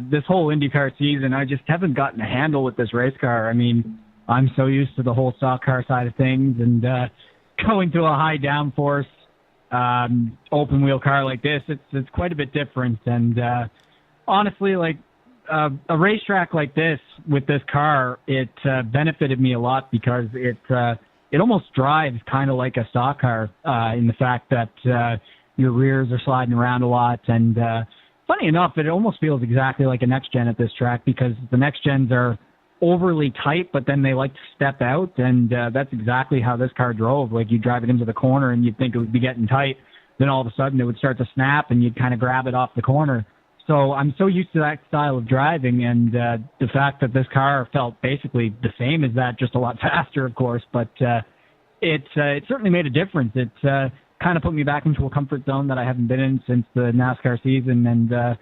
this whole IndyCar season, I just haven't gotten a handle with this race car. I mean, I'm so used to the whole stock car side of things, and going to a high downforce open wheel car like this, it's quite a bit different. And honestly, like a racetrack like this with this car, it benefited me a lot because it almost drives kind of like a stock car in the fact that your rears are sliding around a lot. And funny enough, it almost feels exactly like a next gen at this track because the next gens are overly tight, but then they like to step out. And that's exactly how this car drove. Like, you drive it into the corner and you'd think it would be getting tight. Then all of a sudden it would start to snap and you'd kind of grab it off the corner. So I'm so used to that style of driving, and the fact that this car felt basically the same as that, just a lot faster, of course, but it certainly made a difference. It kind of put me back into a comfort zone that I haven't been in since the NASCAR season, and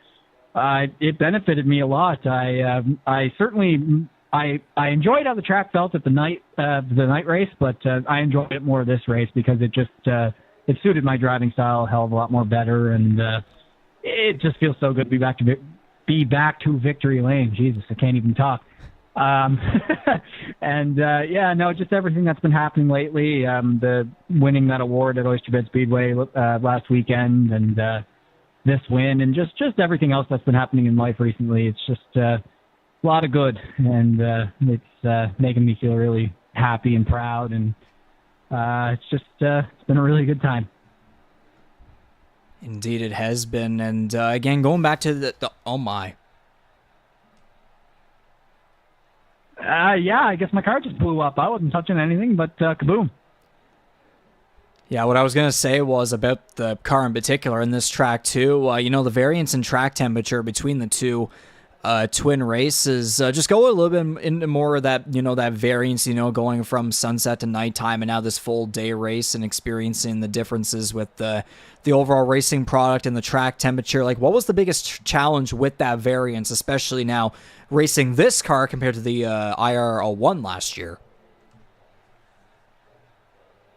it benefited me a lot. I certainly enjoyed how the track felt at the night race, but I enjoyed it more this race because it just it suited my driving style a hell of a lot more better, and it just feels so good to be back to victory lane. Jesus, I can't even talk. And just everything that's been happening lately, the winning that award at Oyster Bend Speedway last weekend, and this win, and just everything else that's been happening in life recently. It's just a lot of good, and it's making me feel really happy and proud, and it's been a really good time. Indeed, it has been. And again, going back to the oh my. I guess my car just blew up. I wasn't touching anything, but kaboom. Yeah, what I was going to say was about the car in particular in this track too. The variance in track temperature between the two twin races. Just go a little bit into more of that, that variance, going from sunset to nighttime and now this full day race and experiencing the differences with the overall racing product and the track temperature. Like, what was the biggest challenge with that variance, especially now racing this car compared to the IR01 last year?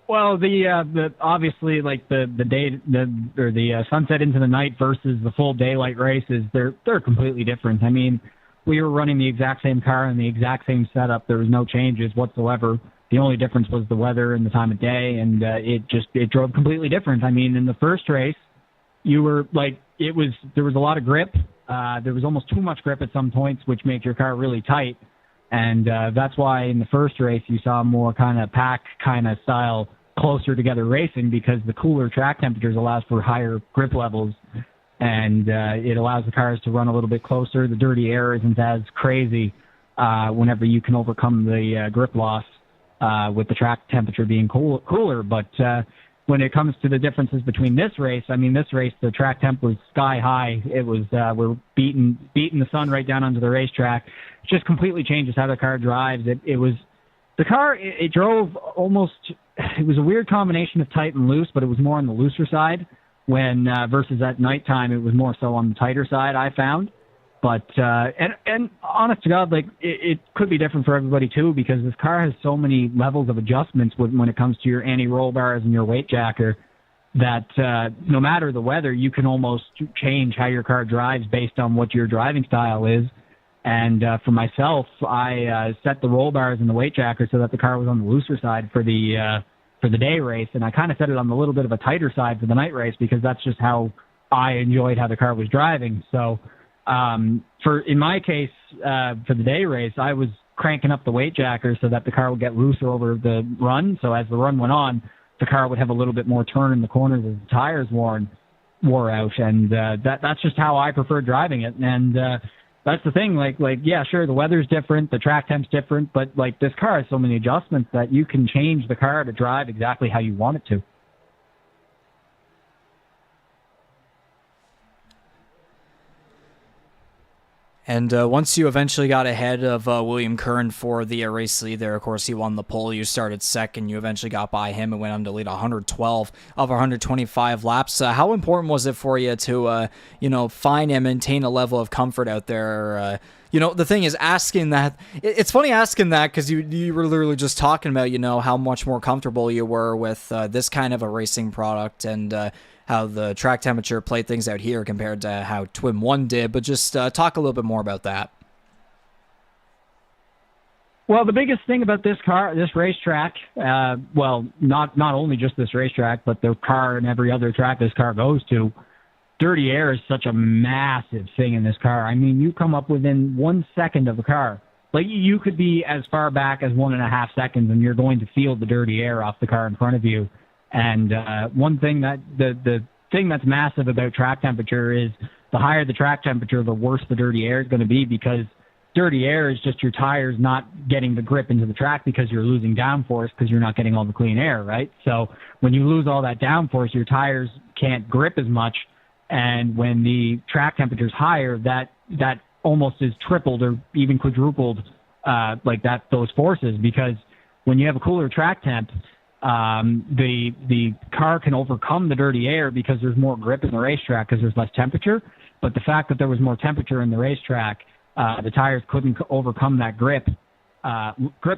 Well, the obviously, like the day the sunset into the night versus the full daylight races, they're completely different. I mean, we were running the exact same car and the exact same setup. There was no changes whatsoever. The only difference was the weather and the time of day, and it drove completely different. I mean, in the first race, you were like there was a lot of grip. There was almost too much grip at some points, which made your car really tight, and that's why in the first race you saw more kind of pack kind of style, closer together racing, because the cooler track temperatures allows for higher grip levels, and it allows the cars to run a little bit closer. The dirty air isn't as crazy whenever you can overcome the grip loss with the track temperature being cooler. But when it comes to the differences between this race, the track temp was sky high. It was we're beating the sun right down onto the racetrack. It just completely changes how the car drives. It drove almost. It was a weird combination of tight and loose, but it was more on the looser side. When versus at nighttime, it was more so on the tighter side, I found. But and honest to God, like it could be different for everybody too, because this car has so many levels of adjustments when it comes to your anti-roll bars and your weight jacker, that no matter the weather, you can almost change how your car drives based on what your driving style is. And for myself, I set the roll bars and the weight jacker so that the car was on the looser side for the day race, and I kind of set it on the little bit of a tighter side for the night race, because that's just how I enjoyed how the car was driving. So in my case, for the day race, I was cranking up the weight jacker so that the car would get looser over the run. So as the run went on, the car would have a little bit more turn in the corners as the tires wore out, and that's just how I prefer driving it. And that's the thing, like, yeah, sure, the weather's different, the track temp's different, but, like, this car has so many adjustments that you can change the car to drive exactly how you want it to. And once you eventually got ahead of William Kern for the race lead there, of course, he won the pole. You started second. You eventually got by him and went on to lead 112 of 125 laps. How important was it for you to, find and maintain a level of comfort out there? The thing is asking that, it's funny asking that because you were literally just talking about, how much more comfortable you were with this kind of a racing product and how the track temperature played things out here compared to how Twin 1 did, but just talk a little bit more about that. Well, the biggest thing about this racetrack, not only just this racetrack, but the car and every other track this car goes to, dirty air is such a massive thing in this car. I mean, you come up within 1 second of the car. Like, you could be as far back as 1.5 seconds, and you're going to feel the dirty air off the car in front of you. And one thing that the thing that's massive about track temperature is the higher the track temperature, the worse the dirty air is going to be, because dirty air is just your tires not getting the grip into the track because you're losing downforce because you're not getting all the clean air, right? So when you lose all that downforce, your tires can't grip as much. And when the track temperature is higher, that almost is tripled or even quadrupled those forces, because when you have a cooler track temp, the car can overcome the dirty air because there's more grip in the racetrack because there's less temperature. But the fact that there was more temperature in the racetrack, the tires couldn't overcome that grip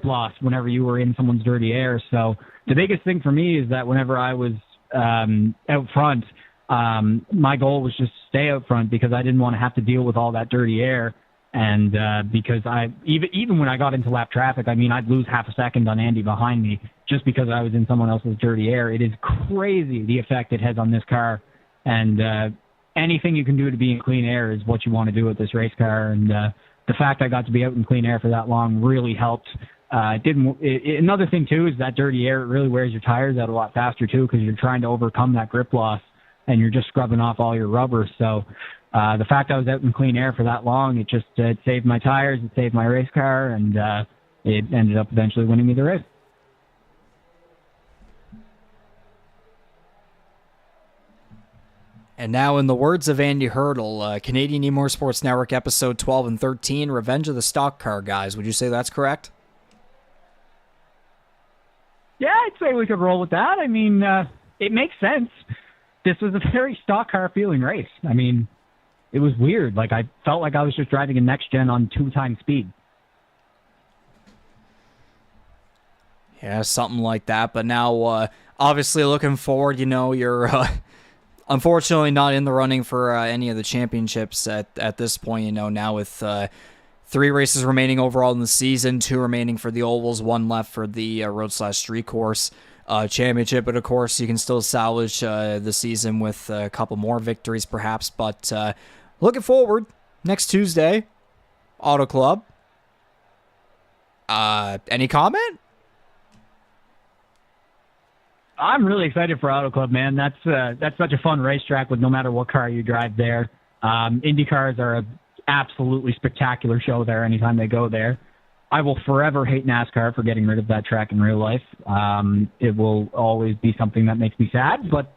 loss whenever you were in someone's dirty air. So the biggest thing for me is that whenever I was out front, my goal was just to stay out front because I didn't want to have to deal with all that dirty air. And because even when I got into lap traffic, I mean, I'd lose half a second on Andy behind me just because I was in someone else's dirty air. It is crazy the effect it has on this car. And anything you can do to be in clean air is what you want to do with this race car. And the fact I got to be out in clean air for that long really helped. Another thing, too, is that dirty air, it really wears your tires out a lot faster, too, because you're trying to overcome that grip loss and you're just scrubbing off all your rubber. So the fact I was out in clean air for that long, it saved my tires, it saved my race car, and it ended up eventually winning me the race. And now, in the words of Andy Hertel, Canadian E-Motorsports Network episode 12 and 13, Revenge of the Stock Car Guys. Would you say that's correct? Yeah, I'd say we could roll with that. I mean, it makes sense. This was a very stock car feeling race. I mean, it was weird. Like, I felt like I was just driving a next gen on 2x speed. Yeah, something like that. But now, obviously, looking forward, you're unfortunately not in the running for any of the championships at this point. Now with 3 races remaining overall in the season, 2 remaining for the ovals, 1 left for the road/street course championship. But of course, you can still salvage the season with a couple more victories, perhaps. But looking forward, next Tuesday, Auto Club. Any comment? I'm really excited for Auto Club, man. That's such a fun racetrack with no matter what car you drive there. Indy cars are an absolutely spectacular show there anytime they go there. I will forever hate NASCAR for getting rid of that track in real life. It will always be something that makes me sad, but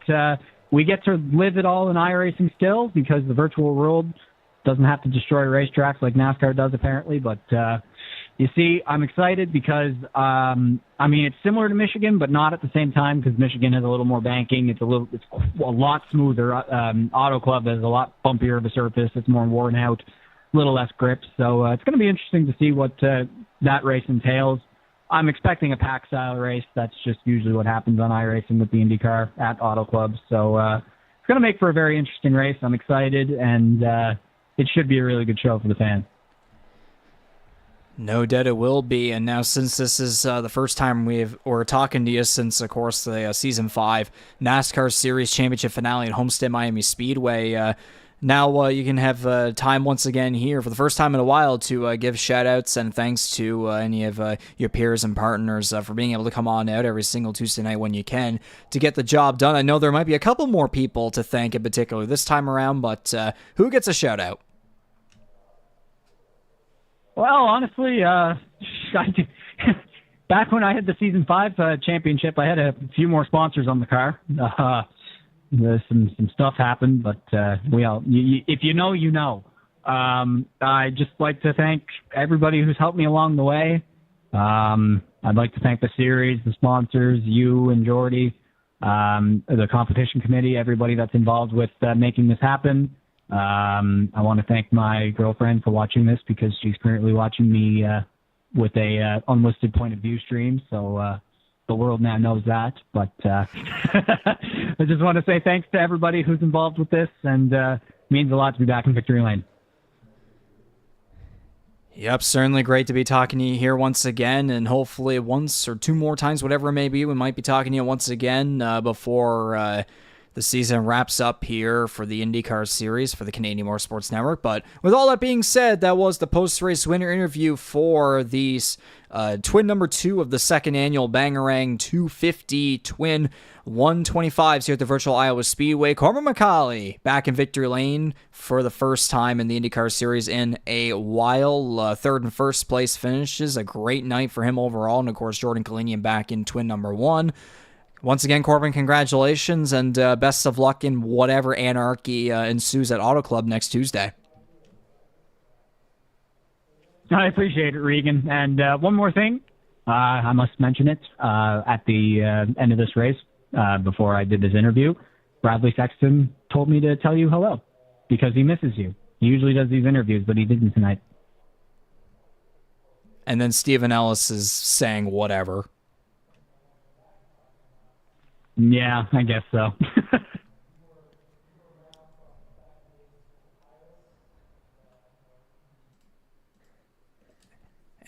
we get to live it all in iRacing still because the virtual world doesn't have to destroy racetracks like NASCAR does apparently. But you see, I'm excited because, it's similar to Michigan, but not at the same time because Michigan has a little more banking. It's a lot smoother. Auto Club has a lot bumpier of a surface. It's more worn out, a little less grip. So it's going to be interesting to see what that race entails. I'm expecting a pack-style race. That's just usually what happens on iRacing with the IndyCar at Auto Club. So it's going to make for a very interesting race. I'm excited, and it should be a really good show for the fans. No doubt it will be. And now, since this is the first time we're talking to you since, of course, the Season 5 NASCAR Series Championship finale at Homestead Miami Speedway, now you can have time once again here for the first time in a while to give shout-outs and thanks to any of your peers and partners for being able to come on out every single Tuesday night when you can to get the job done. I know there might be a couple more people to thank in particular this time around, but who gets a shout-out? Well, honestly, back when I had the Season 5 championship, I had a few more sponsors on the car. Some stuff happened, but if you know, you know. I'd just like to thank everybody who's helped me along the way. I'd like to thank the series, the sponsors, you and Jordy, the competition committee, everybody that's involved with making this happen. I want to thank my girlfriend for watching this because she's currently watching me with a unlisted point of view stream. So the world now knows that. But I just want to say thanks to everybody who's involved with this, and it means a lot to be back in victory lane. Yep, certainly great to be talking to you here once again, and hopefully once or two more times, whatever it may be, we might be talking to you once again before the season wraps up here for the IndyCar Series for the Canadian Motorsports Network. But with all that being said, that was the post-race winner interview for the twin number 2 of the second annual Bangarang 250 Twin 125s here at the virtual Iowa Speedway. Corbin McCauley back in victory lane for the first time in the IndyCar Series in a while. Third and first place finishes. A great night for him overall. And of course, Jordan Kalenian back in twin number 1. Once again, Corbin, congratulations, and best of luck in whatever anarchy ensues at Auto Club next Tuesday. I appreciate it, Regan. And one more thing, I must mention it at the end of this race, before I did this interview, Bradley Sexton told me to tell you hello because he misses you. He usually does these interviews, but he didn't tonight. And then Stephen Ellis is saying whatever. Yeah, I guess so.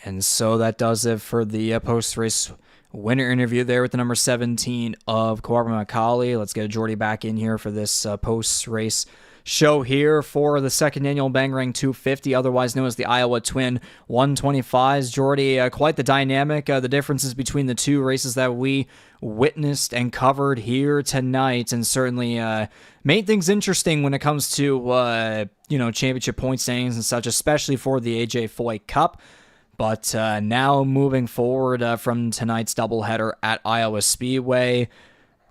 And so that does it for the post-race winner interview there with the number 17 of Corbin McCauley. Let's get Jordy back in here for this post-race show here for the second annual Bangarang 250, otherwise known as the Iowa Twin 125s. Jordy, quite the dynamic. The differences between the two races that we witnessed and covered here tonight, and certainly made things interesting when it comes to championship point standings and such, especially for the AJ FOYT Cup. But now moving forward from tonight's doubleheader at Iowa Speedway,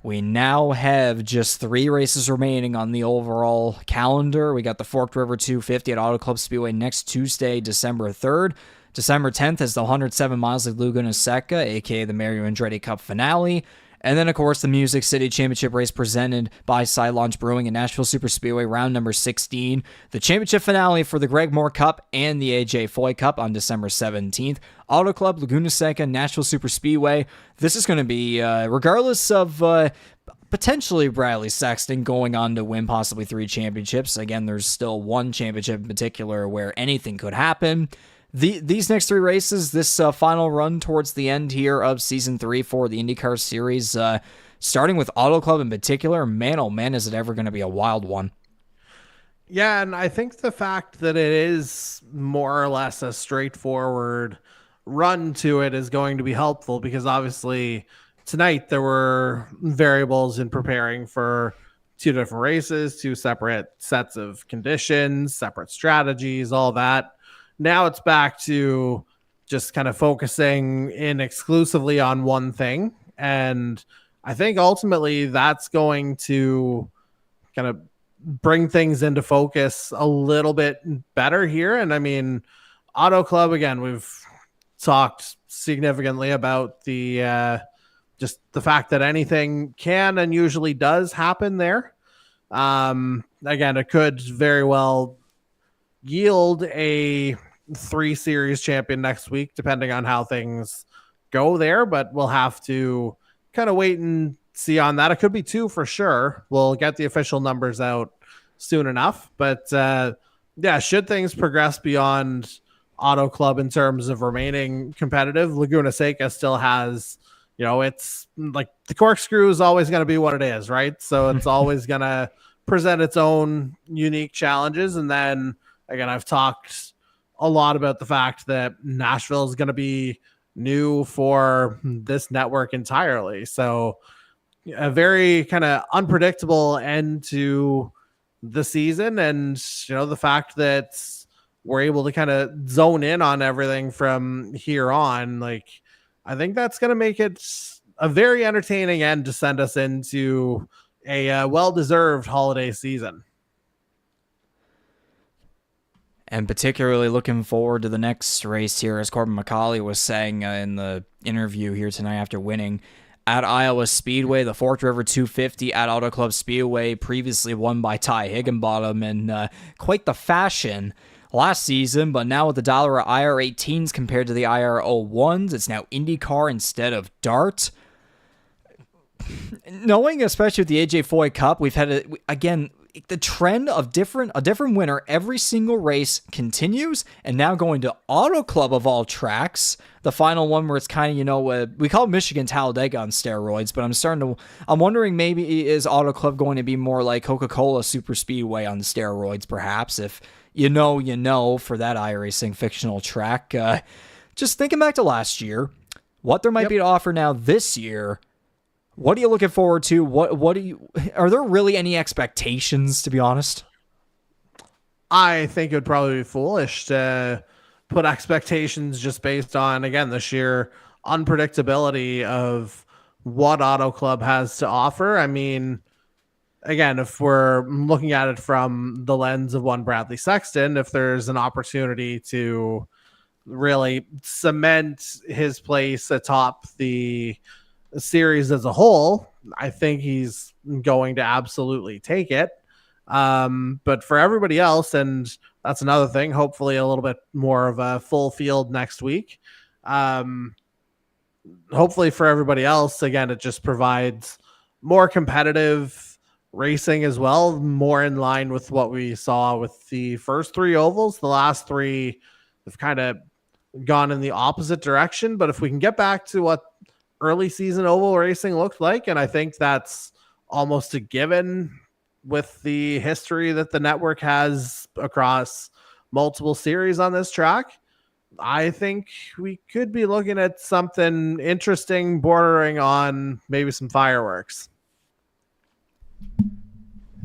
we now have just 3 races remaining on the overall calendar. We got the Forked River 250 at Auto Club Speedway next Tuesday, December 3rd. December 10th is the 107 miles of Laguna Seca, aka the Mario Andretti Cup finale. And then, of course, the Music City Championship race presented by Side Launch Brewing and Nashville Super Speedway, round number 16. The championship finale for the Greg Moore Cup and the AJ FOYT Cup on December 17th. Auto Club, Laguna Seca, Nashville Super Speedway. This is going to be, regardless of potentially Bradley Sexton going on to win possibly 3 championships. Again, there's still one championship in particular where anything could happen. These next 3 races, this final run towards the end here of Season 3 for the IndyCar Series, starting with Auto Club in particular, man, oh man, is it ever going to be a wild one. Yeah, and I think the fact that it is more or less a straightforward run to it is going to be helpful because obviously tonight there were variables in preparing for 2 different races, 2 separate sets of conditions, separate strategies, all that. Now it's back to just kind of focusing in exclusively on one thing. And I think ultimately that's going to kind of bring things into focus a little bit better here. And I mean, Auto Club, again, we've talked significantly about the just the fact that anything can and usually does happen there. Again, it could very well yield a 3 series champion next week, depending on how things go there, but we'll have to kind of wait and see on that. It could be 2 for sure. We'll get the official numbers out soon enough, but yeah, should things progress beyond Auto Club in terms of remaining competitive, Laguna Seca still has, it's like the corkscrew is always going to be what it is, right? So it's always going to present its own unique challenges. And then again, I've talked a lot about the fact that Nashville is going to be new for this network entirely. So a very kind of unpredictable end to the season. And, the fact that we're able to kind of zone in on everything from here on, like, I think that's going to make it a very entertaining end to send us into a well-deserved holiday season. And particularly looking forward to the next race here, as Corbin McCauley was saying in the interview here tonight after winning at Iowa Speedway, the Forked River 250 at Auto Club Speedway, previously won by Ty Higginbottom in quite the fashion last season, but now with the dollar IR18s compared to the IR01s, it's now IndyCar instead of Dart. Knowing, especially with the AJ FOYT Cup, we've had, again, the trend of a different winner every single race continues, and now going to Auto Club of all tracks, the final one where it's kind of, we call it Michigan Talladega on steroids, but I'm wondering maybe is Auto Club going to be more like Coca-Cola Super Speedway on steroids, perhaps, if you know, for that iRacing fictional track. Just thinking back to last year, what there might be to offer now this year. What are you looking forward to? Are there really any expectations, to be honest? I think it would probably be foolish to put expectations just based on, again, the sheer unpredictability of what Auto Club has to offer. I mean, again, if we're looking at it from the lens of one Bradley Sexton, if there's an opportunity to really cement his place atop the series as a whole, I think he's going to absolutely take it. But for everybody else, and that's another thing, hopefully a little bit more of a full field next week. Hopefully for everybody else, again, it just provides more competitive racing as well, more in line with what we saw with the first three ovals. The last three have kind of gone in the opposite direction, but if we can get back to what early season oval racing looked like, and I think that's almost a given with the history that the network has across multiple series on this track, I think we could be looking at something interesting bordering on maybe some fireworks.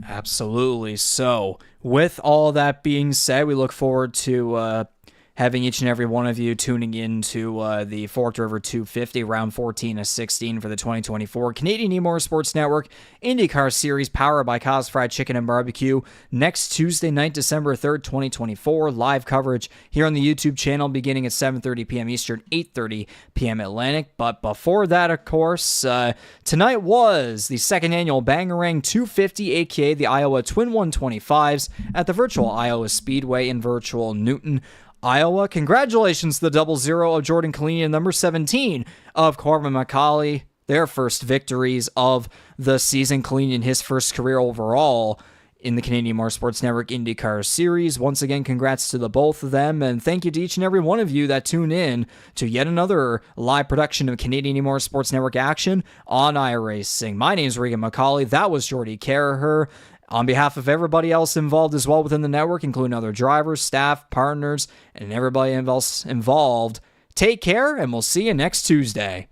Absolutely. So with all that being said, we look forward to having each and every one of you tuning into the Forked River 250 round 14 of 16 for the 2024 Canadian E-Motorsports Network IndyCar Series, powered by Kyle's Fried Chicken and Barbecue, next Tuesday night, December 3rd, 2024. Live coverage here on the YouTube channel beginning at 7:30 p.m. Eastern, 8:30 p.m. Atlantic. But before that, of course, tonight was the second annual Bangarang 250, aka the Iowa Twin 125s, at the virtual Iowa Speedway in virtual Newton, Iowa. Congratulations to the 00 of Jordan Kalenian, number 17 of Corbin McCauley, their first victories of the season. Kalenian, his first career overall in the Canadian Motorsports Network IndyCar Series. Once again, congrats to the both of them, and thank you to each and every one of you that tune in to yet another live production of Canadian Motorsports Network action on iRacing. My name is Regan McCauley. That was Jordy Carraher. On behalf of everybody else involved as well within the network, including other drivers, staff, partners, and everybody else involved, take care, and we'll see you next Tuesday.